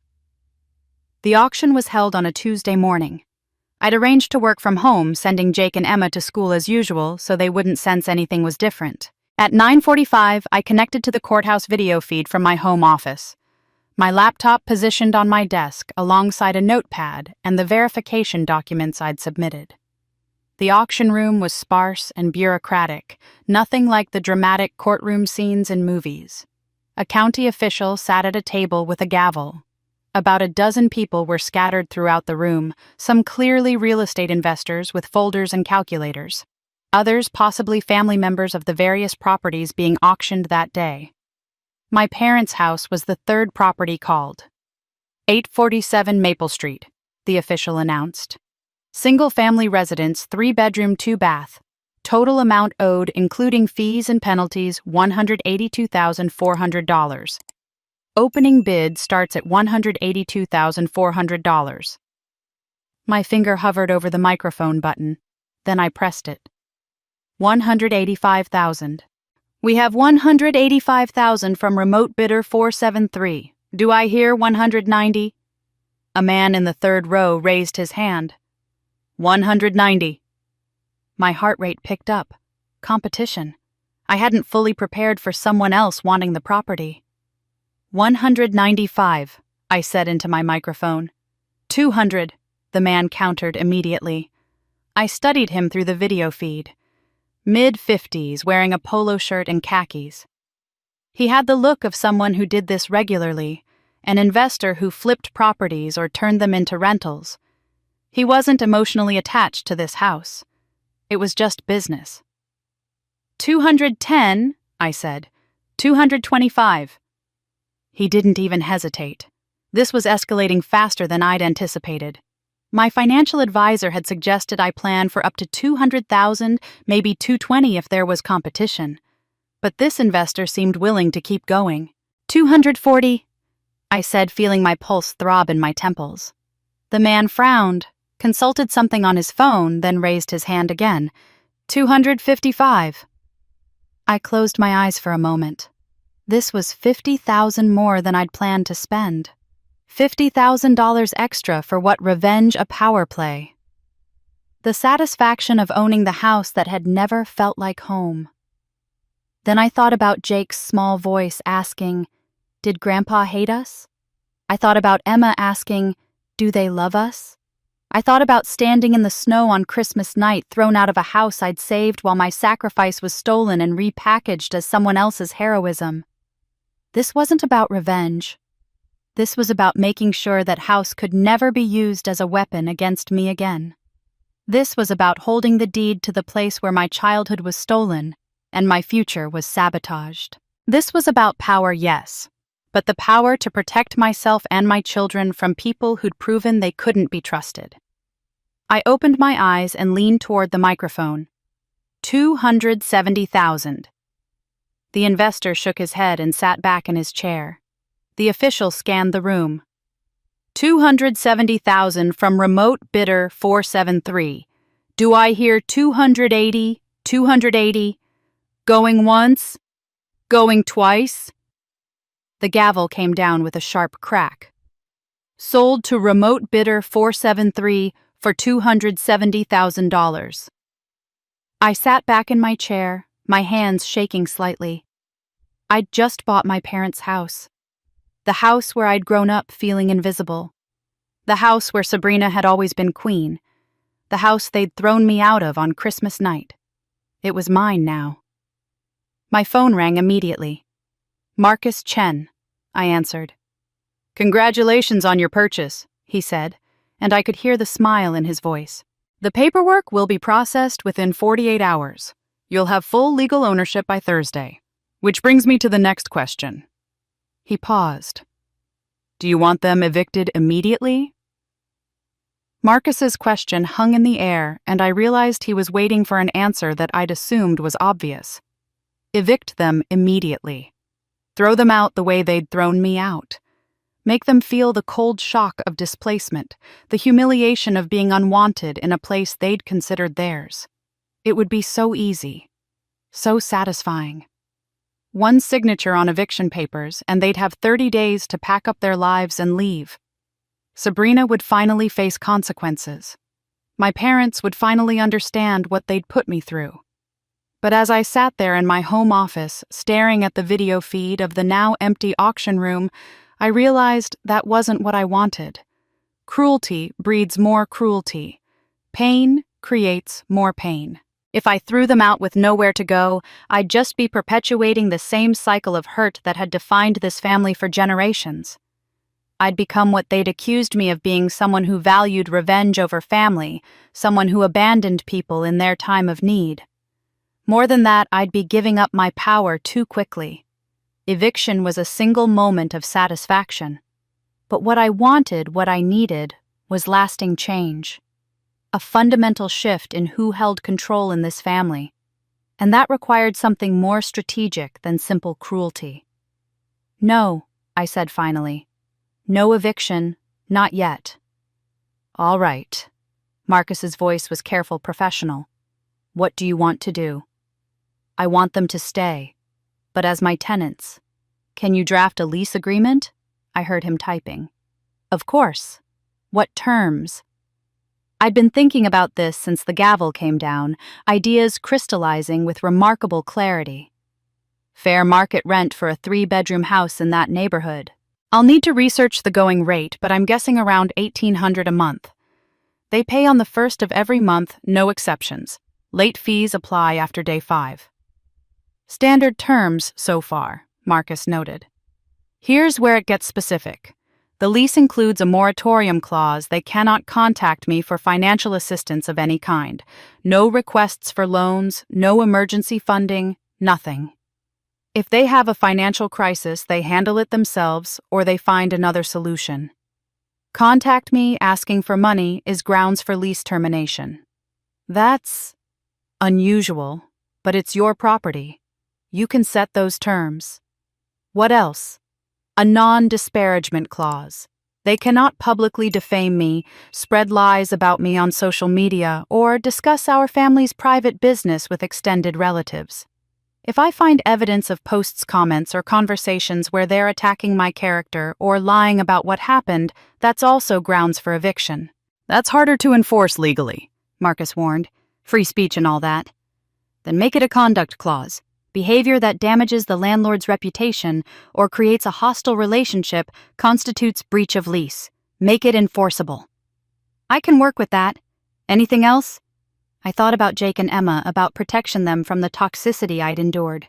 The auction was held on a Tuesday morning. I'd arranged to work from home, sending Jake and Emma to school as usual so they wouldn't sense anything was different. At 9:45, I connected to the courthouse video feed from my home office. My laptop positioned on my desk alongside a notepad and the verification documents I'd submitted. The auction room was sparse and bureaucratic, nothing like the dramatic courtroom scenes in movies. A county official sat at a table with a gavel. About a dozen people were scattered throughout the room, some clearly real estate investors with folders and calculators. Others possibly family members of the various properties being auctioned that day. My parents' house was the third property called. 847 Maple Street, the official announced. Single-family residence, 3-bedroom, 2-bath. Total amount owed, including fees and penalties, $182,400. Opening bid starts at $182,400. My finger hovered over the microphone button. Then I pressed it. $185,000. We have $185,000 from remote bidder 473. Do I hear 190? A man in the third row raised his hand. 190. My heart rate picked up. Competition. I hadn't fully prepared for someone else wanting the property. 195, I said into my microphone. 200, the man countered immediately. I studied him through the video feed. Mid-50s, wearing a polo shirt and khakis. He had the look of someone who did this regularly, an investor who flipped properties or turned them into rentals. He wasn't emotionally attached to this house. It was just business. 210, I said. 225. He didn't even hesitate. This was escalating faster than I'd anticipated. My financial advisor had suggested I plan for up to $200,000, maybe $220 if there was competition. But this investor seemed willing to keep going. 240, I said, feeling my pulse throb in my temples. The man frowned, consulted something on his phone, then raised his hand again. 255. I closed my eyes for a moment. This was $50,000 more than I'd planned to spend. $50,000 extra for what revenge a power play. The satisfaction of owning the house that had never felt like home. Then I thought about Jake's small voice asking, "Did Grandpa hate us?" I thought about Emma asking, "Do they love us?" I thought about standing in the snow on Christmas night, thrown out of a house I'd saved while my sacrifice was stolen and repackaged as someone else's heroism. This wasn't about revenge. This was about making sure that house could never be used as a weapon against me again. This was about holding the deed to the place where my childhood was stolen and my future was sabotaged. This was about power, yes, but the power to protect myself and my children from people who'd proven they couldn't be trusted. I opened my eyes and leaned toward the microphone. 270,000. The investor shook his head and sat back in his chair. The official scanned the room. 270,000 from remote bidder 473. Do I hear 280? 280? Going once? Going twice? The gavel came down with a sharp crack. Sold to remote bidder 473 for $270,000. I sat back in my chair, my hands shaking slightly. I'd just bought my parents' house. The house where I'd grown up feeling invisible. The house where Sabrina had always been queen. The house they'd thrown me out of on Christmas night. It was mine now. My phone rang immediately. Marcus Chen, I answered. Congratulations on your purchase, he said, and I could hear the smile in his voice. The paperwork will be processed within 48 hours. You'll have full legal ownership by Thursday. Which brings me to the next question. He paused. Do you want them evicted immediately? Marcus's question hung in the air, and I realized he was waiting for an answer that I'd assumed was obvious. Evict them immediately. Throw them out the way they'd thrown me out. Make them feel the cold shock of displacement, the humiliation of being unwanted in a place they'd considered theirs. It would be so easy, so satisfying. One signature on eviction papers, and they'd have 30 days to pack up their lives and leave. Sabrina would finally face consequences. My parents would finally understand what they'd put me through. But as I sat there in my home office, staring at the video feed of the now empty auction room, I realized that wasn't what I wanted. Cruelty breeds more cruelty. Pain creates more pain. If I threw them out with nowhere to go, I'd just be perpetuating the same cycle of hurt that had defined this family for generations. I'd become what they'd accused me of being, someone who valued revenge over family, someone who abandoned people in their time of need. More than that, I'd be giving up my power too quickly. Eviction was a single moment of satisfaction. But what I wanted, what I needed, was lasting change. A fundamental shift in who held control in this family. And that required something more strategic than simple cruelty. No, I said finally. No eviction, not yet. All right. Marcus's voice was careful, professional. What do you want to do? I want them to stay, but as my tenants. Can you draft a lease agreement? I heard him typing. Of course. What terms? I'd been thinking about this since the gavel came down, ideas crystallizing with remarkable clarity. Fair market rent for a 3-bedroom house in that neighborhood. I'll need to research the going rate, but I'm guessing around $1,800 a month. They pay on the first of every month, no exceptions. Late fees apply after day 5. Standard terms so far, Marcus noted. Here's where it gets specific. The lease includes a moratorium clause. They cannot contact me for financial assistance of any kind. No requests for loans, no emergency funding, nothing. If they have a financial crisis, they handle it themselves or they find another solution. Contact me asking for money is grounds for lease termination. That's unusual, but it's your property. You can set those terms. What else? A non-disparagement clause. They cannot publicly defame me, spread lies about me on social media, or discuss our family's private business with extended relatives. If I find evidence of posts, comments, or conversations where they're attacking my character or lying about what happened, that's also grounds for eviction. That's harder to enforce legally, Marcus warned. Free speech and all that. Then make it a conduct clause. Behavior that damages the landlord's reputation or creates a hostile relationship constitutes breach of lease. Make it enforceable. I can work with that. Anything else? I thought about Jake and Emma, about protection them from the toxicity I'd endured.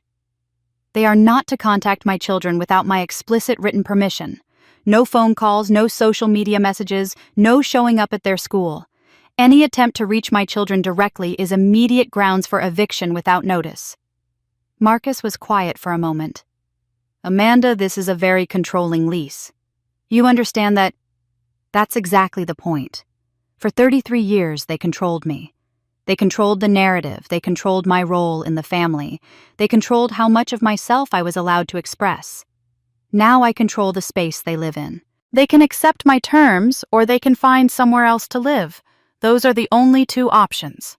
They are not to contact my children without my explicit written permission. No phone calls, no social media messages, no showing up at their school. Any attempt to reach my children directly is immediate grounds for eviction without notice. Marcus was quiet for a moment. Amanda, this is a very controlling lease. You understand that? That's exactly the point. For 33 years, they controlled me. They controlled the narrative, they controlled my role in the family, they controlled how much of myself I was allowed to express. Now I control the space they live in. They can accept my terms, or they can find somewhere else to live. Those are the only two options.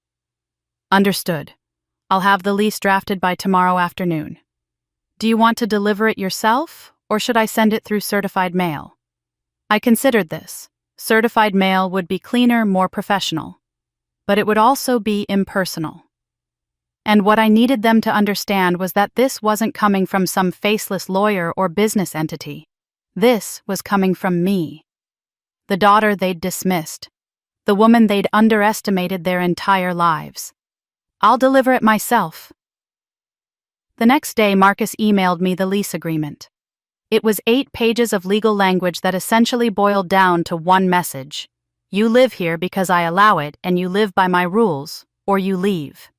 Understood. I'll have the lease drafted by tomorrow afternoon. Do you want to deliver it yourself, or should I send it through certified mail? I considered this. Certified mail would be cleaner, more professional. But it would also be impersonal. And what I needed them to understand was that this wasn't coming from some faceless lawyer or business entity. This was coming from me. The daughter they'd dismissed. The woman they'd underestimated their entire lives. I'll deliver it myself. The next day, Marcus emailed me the lease agreement. It was 8 pages of legal language that essentially boiled down to one message. You live here because I allow it, and you live by my rules, or you leave.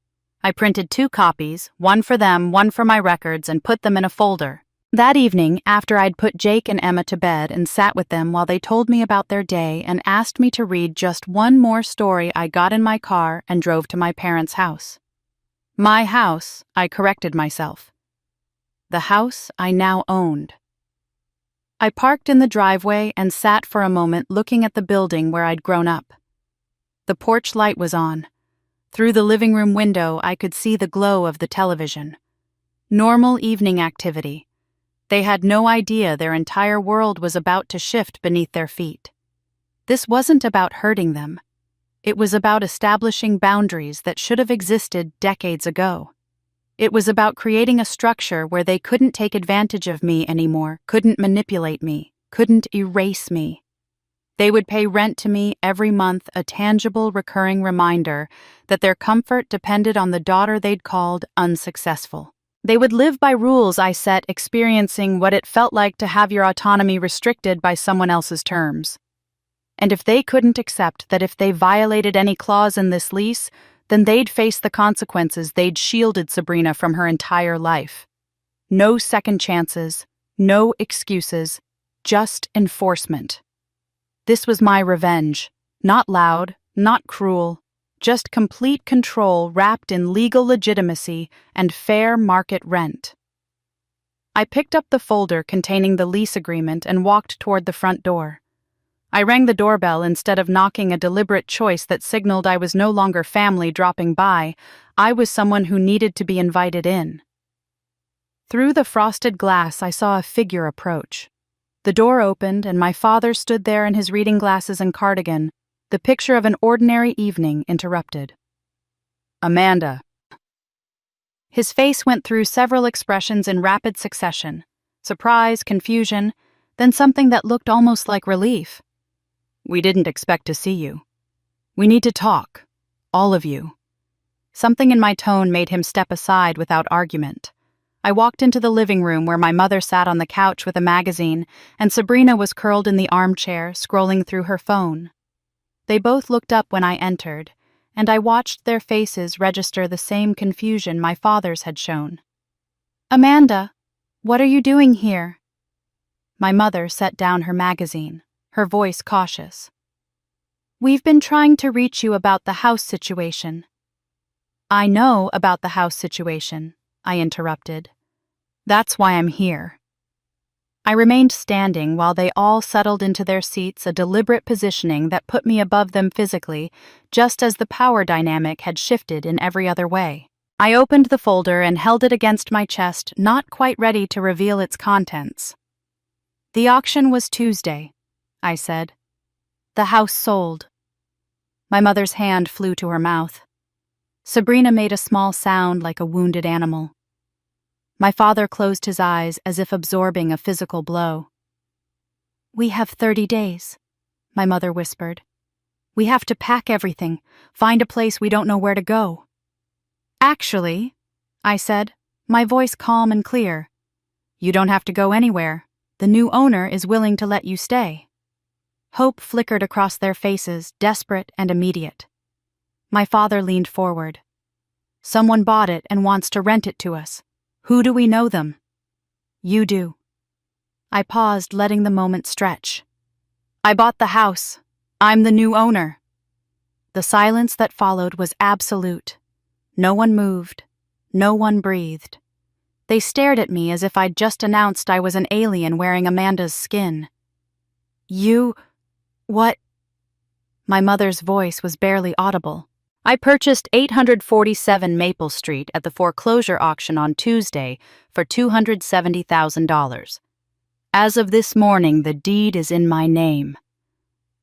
I printed 2 copies, one for them, one for my records, and put them in a folder. That evening, after I'd put Jake and Emma to bed and sat with them while they told me about their day and asked me to read just one more story, I got in my car and drove to my parents' house. My house, I corrected myself. The house I now owned. I parked in the driveway and sat for a moment looking at the building where I'd grown up. The porch light was on. Through the living room window, I could see the glow of the television. Normal evening activity. They had no idea their entire world was about to shift beneath their feet. This wasn't about hurting them. It was about establishing boundaries that should have existed decades ago. It was about creating a structure where they couldn't take advantage of me anymore, couldn't manipulate me, couldn't erase me. They would pay rent to me every month, a tangible, recurring reminder that their comfort depended on the daughter they'd called unsuccessful. They would live by rules I set, experiencing what it felt like to have your autonomy restricted by someone else's terms. And if they couldn't accept that if they violated any clause in this lease, then they'd face the consequences they'd shielded Sabrina from her entire life. No second chances, no excuses, just enforcement. This was my revenge, not loud, not cruel, just complete control wrapped in legal legitimacy and fair market rent. I picked up the folder containing the lease agreement and walked toward the front door. I rang the doorbell instead of knocking, a deliberate choice that signaled I was no longer family dropping by. I was someone who needed to be invited in. Through the frosted glass, I saw a figure approach. The door opened, and my father stood there in his reading glasses and cardigan, the picture of an ordinary evening interrupted. Amanda. His face went through several expressions in rapid succession: surprise, confusion, then something that looked almost like relief. We didn't expect to see you. We need to talk. All of you. Something in my tone made him step aside without argument. I walked into the living room where my mother sat on the couch with a magazine, and Sabrina was curled in the armchair, scrolling through her phone. They both looked up when I entered, and I watched their faces register the same confusion my father's had shown. Amanda, what are you doing here? My mother set down her magazine, her voice cautious. We've been trying to reach you about the house situation. I know about the house situation, I interrupted. That's why I'm here. I remained standing while they all settled into their seats, a deliberate positioning that put me above them physically, just as the power dynamic had shifted in every other way. I opened the folder and held it against my chest, not quite ready to reveal its contents. The auction was Tuesday, I said. The house sold. My mother's hand flew to her mouth. Sabrina made a small sound like a wounded animal. My father closed his eyes as if absorbing a physical blow. We have 30 days, my mother whispered. We have to pack everything, find a place we don't know where to go. Actually, I said, my voice calm and clear, you don't have to go anywhere. The new owner is willing to let you stay." Hope flickered across their faces, desperate and immediate. My father leaned forward. "Someone bought it and wants to rent it to us. Who do we know them?" "You do." I paused, letting the moment stretch. "I bought the house. I'm the new owner." The silence that followed was absolute. No one moved. No one breathed. They stared at me as if I'd just announced I was an alien wearing Amanda's skin. "You... what?" My mother's voice was barely audible. "I purchased 847 Maple Street at the foreclosure auction on Tuesday for $270,000. As of this morning, the deed is in my name.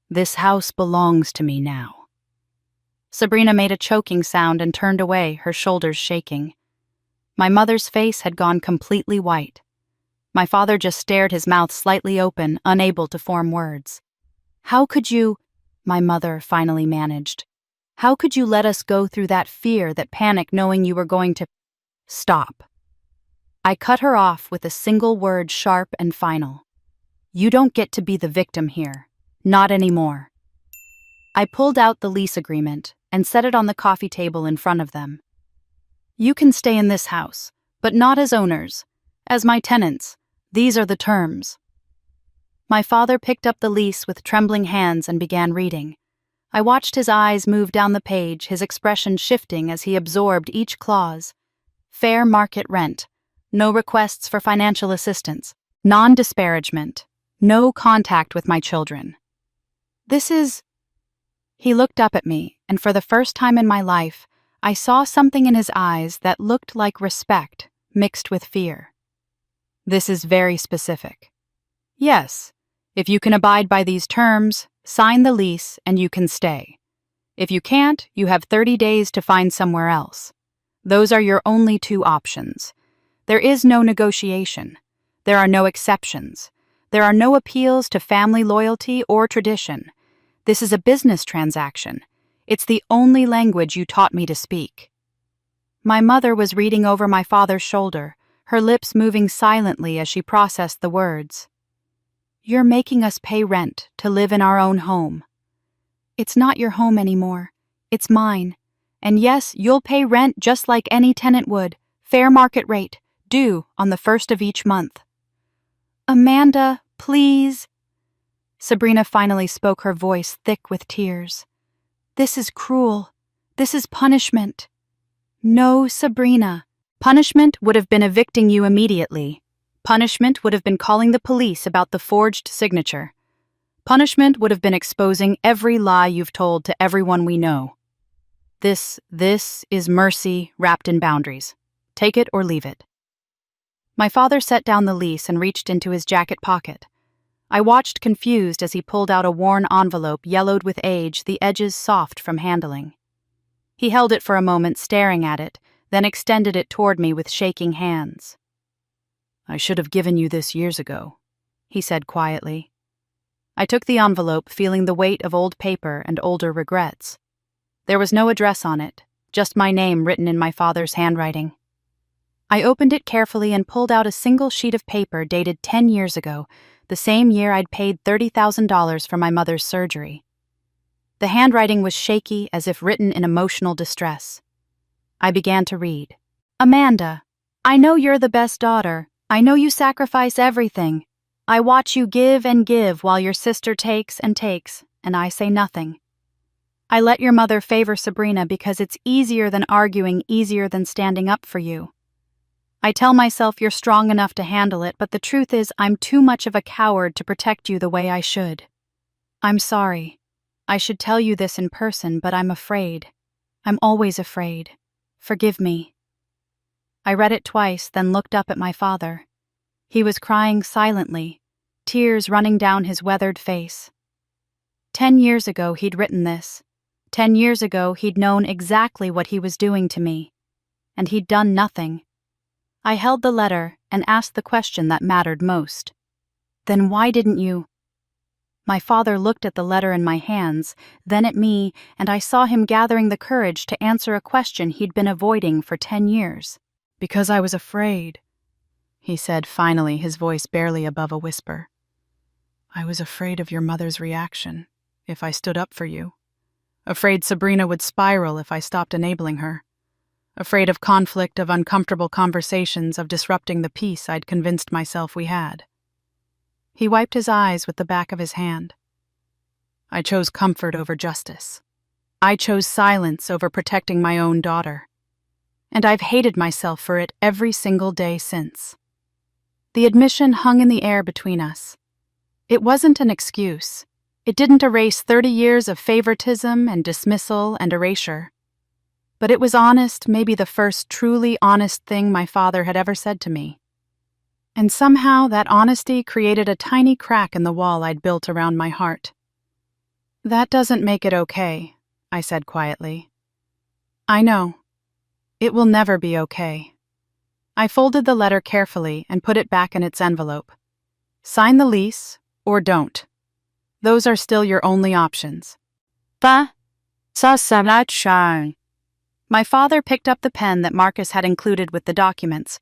This house belongs to me now." Sabrina made a choking sound and turned away, her shoulders shaking. My mother's face had gone completely white. My father just stared, his mouth slightly open, unable to form words. "How could you," my mother finally managed, "how could you let us go through that fear, that panic, knowing you were going to—" "Stop." I cut her off with a single word, sharp and final. "You don't get to be the victim here. Not anymore." I pulled out the lease agreement and set it on the coffee table in front of them. "You can stay in this house, but not as owners. As my tenants, these are the terms." My father picked up the lease with trembling hands and began reading. I watched his eyes move down the page, his expression shifting as he absorbed each clause. Fair market rent. No requests for financial assistance. Non-disparagement. No contact with my children. "This is..." He looked up at me, and for the first time in my life, I saw something in his eyes that looked like respect, mixed with fear. "This is very specific. Yes, if you can abide by these terms, sign the lease and you can stay. If you can't, you have 30 days to find somewhere else. Those are your only two options. There is no negotiation. There are no exceptions. There are no appeals to family loyalty or tradition. This is a business transaction. It's the only language you taught me to speak." My mother was reading over my father's shoulder, her lips moving silently as she processed the words. "You're making us pay rent to live in our own home. It's not your home anymore. It's mine. And yes, you'll pay rent just like any tenant would, fair market rate, due on the 1st of each month." "Amanda, please." Sabrina finally spoke, her voice thick with tears. "This is cruel. This is punishment." "No, Sabrina. Punishment would have been evicting you immediately. Punishment would have been calling the police about the forged signature. Punishment would have been exposing every lie you've told to everyone we know. This is mercy wrapped in boundaries. Take it or leave it." My father set down the lease and reached into his jacket pocket. I watched confused as he pulled out a worn envelope yellowed with age, the edges soft from handling. He held it for a moment, staring at it, then extended it toward me with shaking hands. "I should have given you this years ago," he said quietly. I took the envelope, feeling the weight of old paper and older regrets. There was no address on it, just my name written in my father's handwriting. I opened it carefully and pulled out a single sheet of paper dated 10 years ago, the same year I'd paid $30,000 for my mother's surgery. The handwriting was shaky, as if written in emotional distress. I began to read. "Amanda, I know you're the best daughter. I know you sacrifice everything. I watch you give and give while your sister takes, and I say nothing. I let your mother favor Sabrina because it's easier than arguing, easier than standing up for you. I tell myself you're strong enough to handle it, but the truth is I'm too much of a coward to protect you the way I should. I'm sorry. I should tell you this in person, but I'm afraid. I'm always afraid. Forgive me." I read it twice, then looked up at my father. He was crying silently, tears running down his weathered face. 10 years ago he'd written this. 10 years ago he'd known exactly what he was doing to me. And he'd done nothing. I held the letter and asked the question that mattered most. "Then why didn't you—" My father looked at the letter in my hands, then at me, and I saw him gathering the courage to answer a question he'd been avoiding for 10 years. "Because I was afraid," he said finally, his voice barely above a whisper. "I was afraid of your mother's reaction, if I stood up for you. Afraid Sabrina would spiral if I stopped enabling her. Afraid of conflict, of uncomfortable conversations, of disrupting the peace I'd convinced myself we had." He wiped his eyes with the back of his hand. "I chose comfort over justice. I chose silence over protecting my own daughter. And I've hated myself for it every single day since." The admission hung in the air between us. It wasn't an excuse. It didn't erase 30 years of favoritism and dismissal and erasure. But it was honest, maybe the first truly honest thing my father had ever said to me. And somehow that honesty created a tiny crack in the wall I'd built around my heart. "That doesn't make it okay," I said quietly. "I know. It will never be okay." I folded the letter carefully and put it back in its envelope. "Sign the lease, or don't. Those are still your only options." My father picked up the pen that Marcus had included with the documents.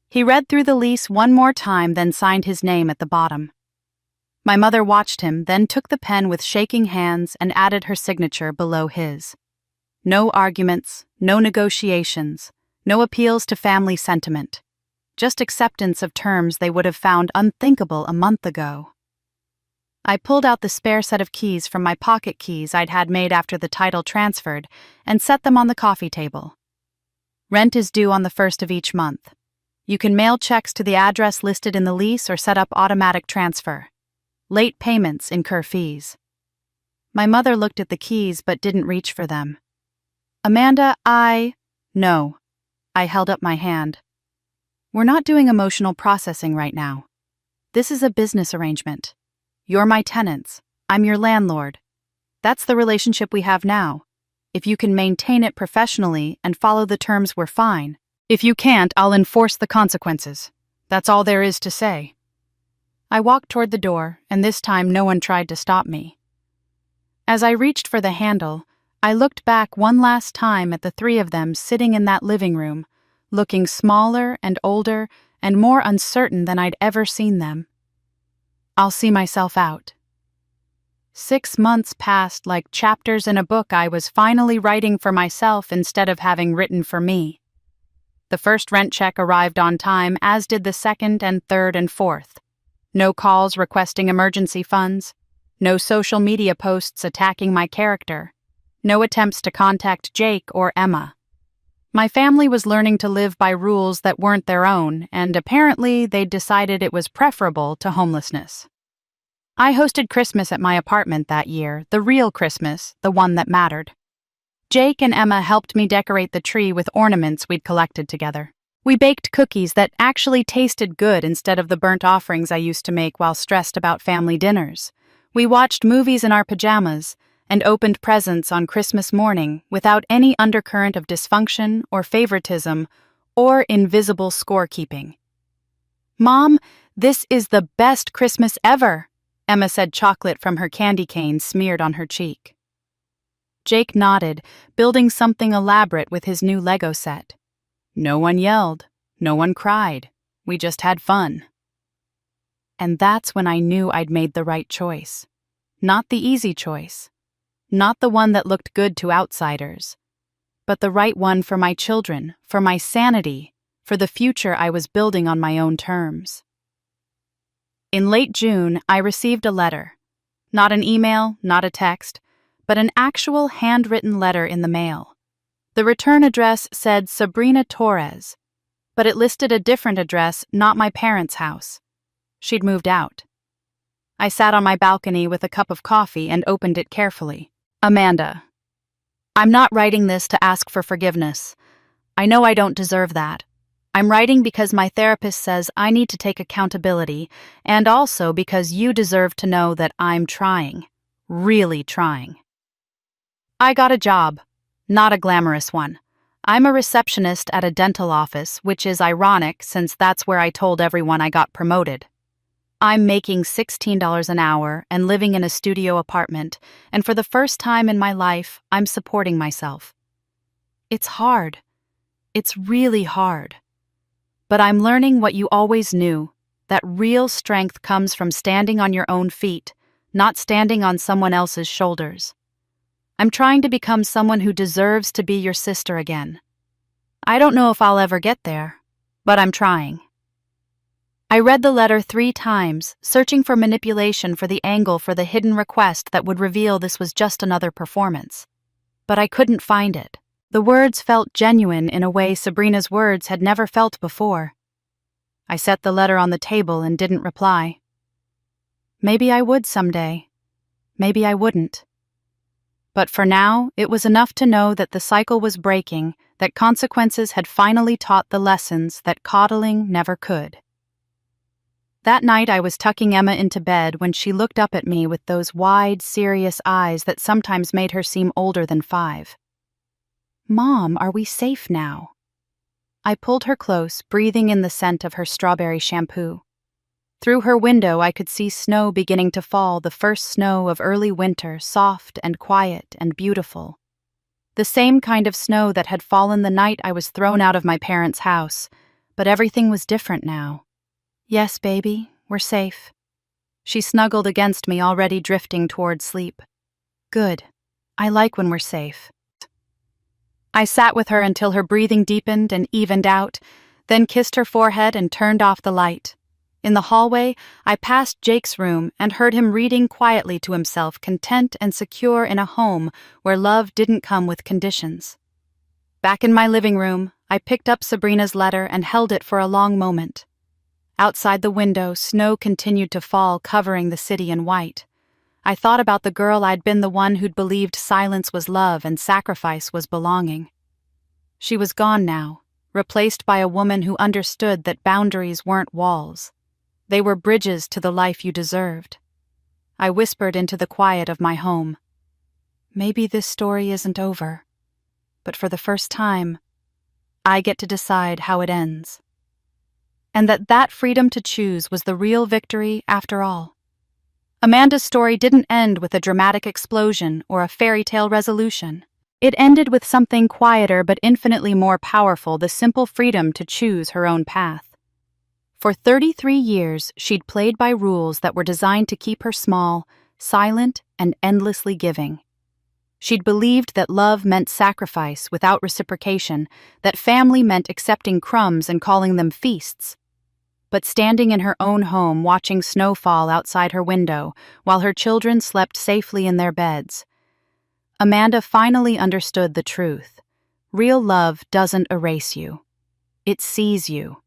He read through the lease one more time, then signed his name at the bottom. My mother watched him, then took the pen with shaking hands and added her signature below his. No arguments, no negotiations, no appeals to family sentiment. Just acceptance of terms they would have found unthinkable a month ago. I pulled out the spare set of keys from my pocket keys I'd had made after the title transferred and set them on the coffee table. "Rent is due on the 1st of each month. You can mail checks to the address listed in the lease or set up automatic transfer. Late payments incur fees." My mother looked at the keys but didn't reach for them. "Amanda, No." I held up my hand. "We're not doing emotional processing right now. This is a business arrangement. You're my tenants. I'm your landlord. That's the relationship we have now. If you can maintain it professionally and follow the terms, we're fine. If you can't, I'll enforce the consequences. That's all there is to say." I walked toward the door, and this time no one tried to stop me. As I reached for the handle, I looked back one last time at the three of them sitting in that living room, looking smaller and older and more uncertain than I'd ever seen them. I'll see myself out. 6 months passed like chapters in a book I was finally writing for myself instead of having written for me. The first rent check arrived on time, as did the second and third and fourth. No calls requesting emergency funds. No social media posts attacking my character. No attempts to contact Jake or Emma. My family was learning to live by rules that weren't their own, and apparently they'd decided it was preferable to homelessness. I hosted Christmas at my apartment that year, the real Christmas, the one that mattered. Jake and Emma helped me decorate the tree with ornaments we'd collected together. We baked cookies that actually tasted good instead of the burnt offerings I used to make while stressed about family dinners. We watched movies in our pajamas and opened presents on Christmas morning without any undercurrent of dysfunction or favoritism or invisible scorekeeping. "Mom, this is the best Christmas ever," Emma said, chocolate from her candy cane smeared on her cheek. Jake nodded, building something elaborate with his new Lego set. No one yelled, no one cried, we just had fun. And that's when I knew I'd made the right choice. Not the easy choice. Not the one that looked good to outsiders. But the right one for my children, for my sanity, for the future I was building on my own terms. In late June, I received a letter. Not an email, not a text, but an actual handwritten letter in the mail. The return address said Sabrina Torres, but it listed a different address, not my parents' house. She'd moved out. I sat on my balcony with a cup of coffee and opened it carefully. "Amanda, I'm not writing this to ask for forgiveness. I know I don't deserve that. I'm writing because my therapist says I need to take accountability, and also because you deserve to know that I'm trying, really trying. I got a job, not a glamorous one. I'm a receptionist at a dental office, which is ironic since that's where I told everyone I got promoted. I'm making $16 an hour and living in a studio apartment, and for the first time in my life, I'm supporting myself. It's hard. It's really hard. But I'm learning what you always knew, that real strength comes from standing on your own feet, not standing on someone else's shoulders. I'm trying to become someone who deserves to be your sister again. I don't know if I'll ever get there, but I'm trying. I read the letter 3 times, searching for manipulation for the angle for the hidden request that would reveal this was just another performance. But I couldn't find it. The words felt genuine in a way Sabrina's words had never felt before. I set the letter on the table and didn't reply. Maybe I would someday. Maybe I wouldn't. But for now, it was enough to know that the cycle was breaking, that consequences had finally taught the lessons that coddling never could. That night I was tucking Emma into bed when she looked up at me with those wide, serious eyes that sometimes made her seem older than 5. "Mom, are we safe now?" I pulled her close, breathing in the scent of her strawberry shampoo. Through her window I could see snow beginning to fall, the first snow of early winter, soft and quiet and beautiful. The same kind of snow that had fallen the night I was thrown out of my parents' house, but everything was different now. "Yes, baby, we're safe." She snuggled against me, already drifting toward sleep. "Good. I like when we're safe." I sat with her until her breathing deepened and evened out, then kissed her forehead and turned off the light. In the hallway, I passed Jake's room and heard him reading quietly to himself, content and secure in a home where love didn't come with conditions. Back in my living room, I picked up Sabrina's letter and held it for a long moment. Outside the window, snow continued to fall, covering the city in white. I thought about the girl I'd been, the one who'd believed silence was love and sacrifice was belonging. She was gone now, replaced by a woman who understood that boundaries weren't walls. They were bridges to the life you deserved. I whispered into the quiet of my home. Maybe this story isn't over, but for the first time, I get to decide how it ends. And that freedom to choose was the real victory after all. Amanda's story didn't end with a dramatic explosion or a fairy tale resolution. It ended with something quieter but infinitely more powerful, the simple freedom to choose her own path. For 33 years, she'd played by rules that were designed to keep her small, silent, and endlessly giving. She'd believed that love meant sacrifice without reciprocation, that family meant accepting crumbs and calling them feasts. But standing in her own home, watching snow fall outside her window while her children slept safely in their beds, Amanda finally understood the truth. Real love doesn't erase you. It sees you.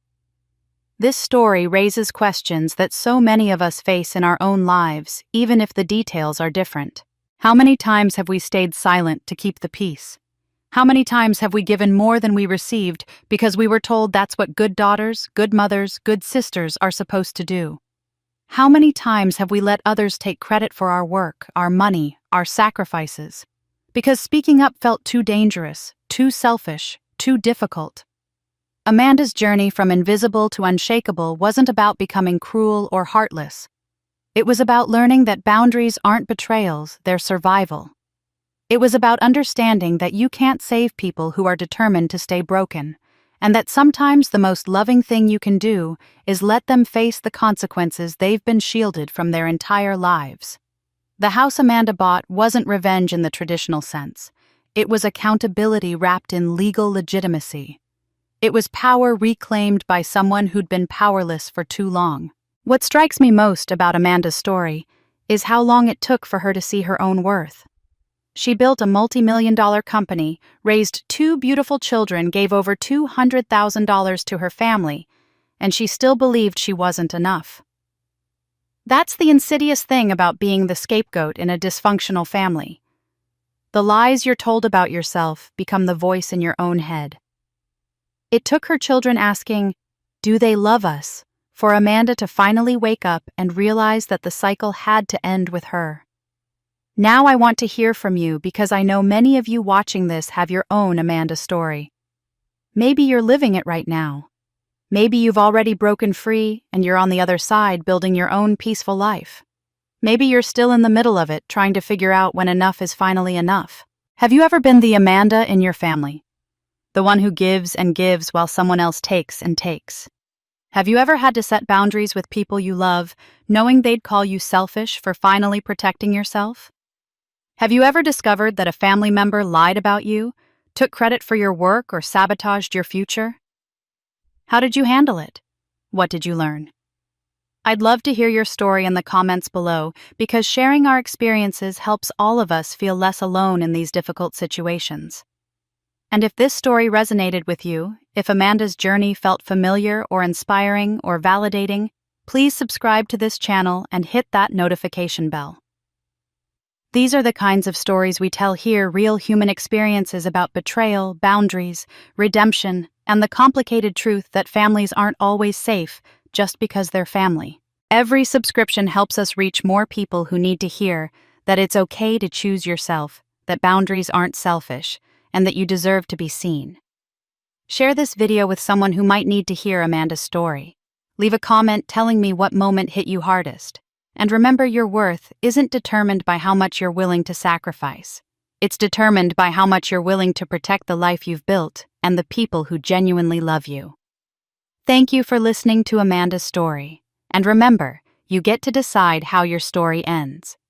This story raises questions that so many of us face in our own lives, even if the details are different. How many times have we stayed silent to keep the peace? How many times have we given more than we received because we were told that's what good daughters, good mothers, good sisters are supposed to do? How many times have we let others take credit for our work, our money, our sacrifices? Because speaking up felt too dangerous, too selfish, too difficult. Amanda's journey from invisible to unshakable wasn't about becoming cruel or heartless. It was about learning that boundaries aren't betrayals, they're survival. It was about understanding that you can't save people who are determined to stay broken, and that sometimes the most loving thing you can do is let them face the consequences they've been shielded from their entire lives. The house Amanda bought wasn't revenge in the traditional sense. It was accountability wrapped in legal legitimacy. It was power reclaimed by someone who'd been powerless for too long. What strikes me most about Amanda's story is how long it took for her to see her own worth. She built a multi-million-dollar company, raised 2 beautiful children, gave over $200,000 to her family, and she still believed she wasn't enough. That's the insidious thing about being the scapegoat in a dysfunctional family. The lies you're told about yourself become the voice in your own head. It took her children asking, "Do they love us?" for Amanda to finally wake up and realize that the cycle had to end with her. Now I want to hear from you because I know many of you watching this have your own Amanda story. Maybe you're living it right now. Maybe you've already broken free and you're on the other side building your own peaceful life. Maybe you're still in the middle of it, trying to figure out when enough is finally enough. Have you ever been the Amanda in your family? the one who gives and gives while someone else takes and takes. Have you ever had to set boundaries with people you love, knowing they'd call you selfish for finally protecting yourself? Have you ever discovered that a family member lied about you, took credit for your work, or sabotaged your future? How did you handle it? What did you learn? I'd love to hear your story in the comments below, because sharing our experiences helps all of us feel less alone in these difficult situations. And if this story resonated with you, if Amanda's journey felt familiar or inspiring or validating, please subscribe to this channel and hit that notification bell. These are the kinds of stories we tell here, real human experiences about betrayal, boundaries, redemption, and the complicated truth that families aren't always safe just because they're family. Every subscription helps us reach more people who need to hear that it's okay to choose yourself, that boundaries aren't selfish, and that you deserve to be seen. Share this video with someone who might need to hear Amanda's story. Leave a comment telling me what moment hit you hardest. And remember, your worth isn't determined by how much you're willing to sacrifice. It's determined by how much you're willing to protect the life you've built and the people who genuinely love you. Thank you for listening to Amanda's story. And remember, you get to decide how your story ends.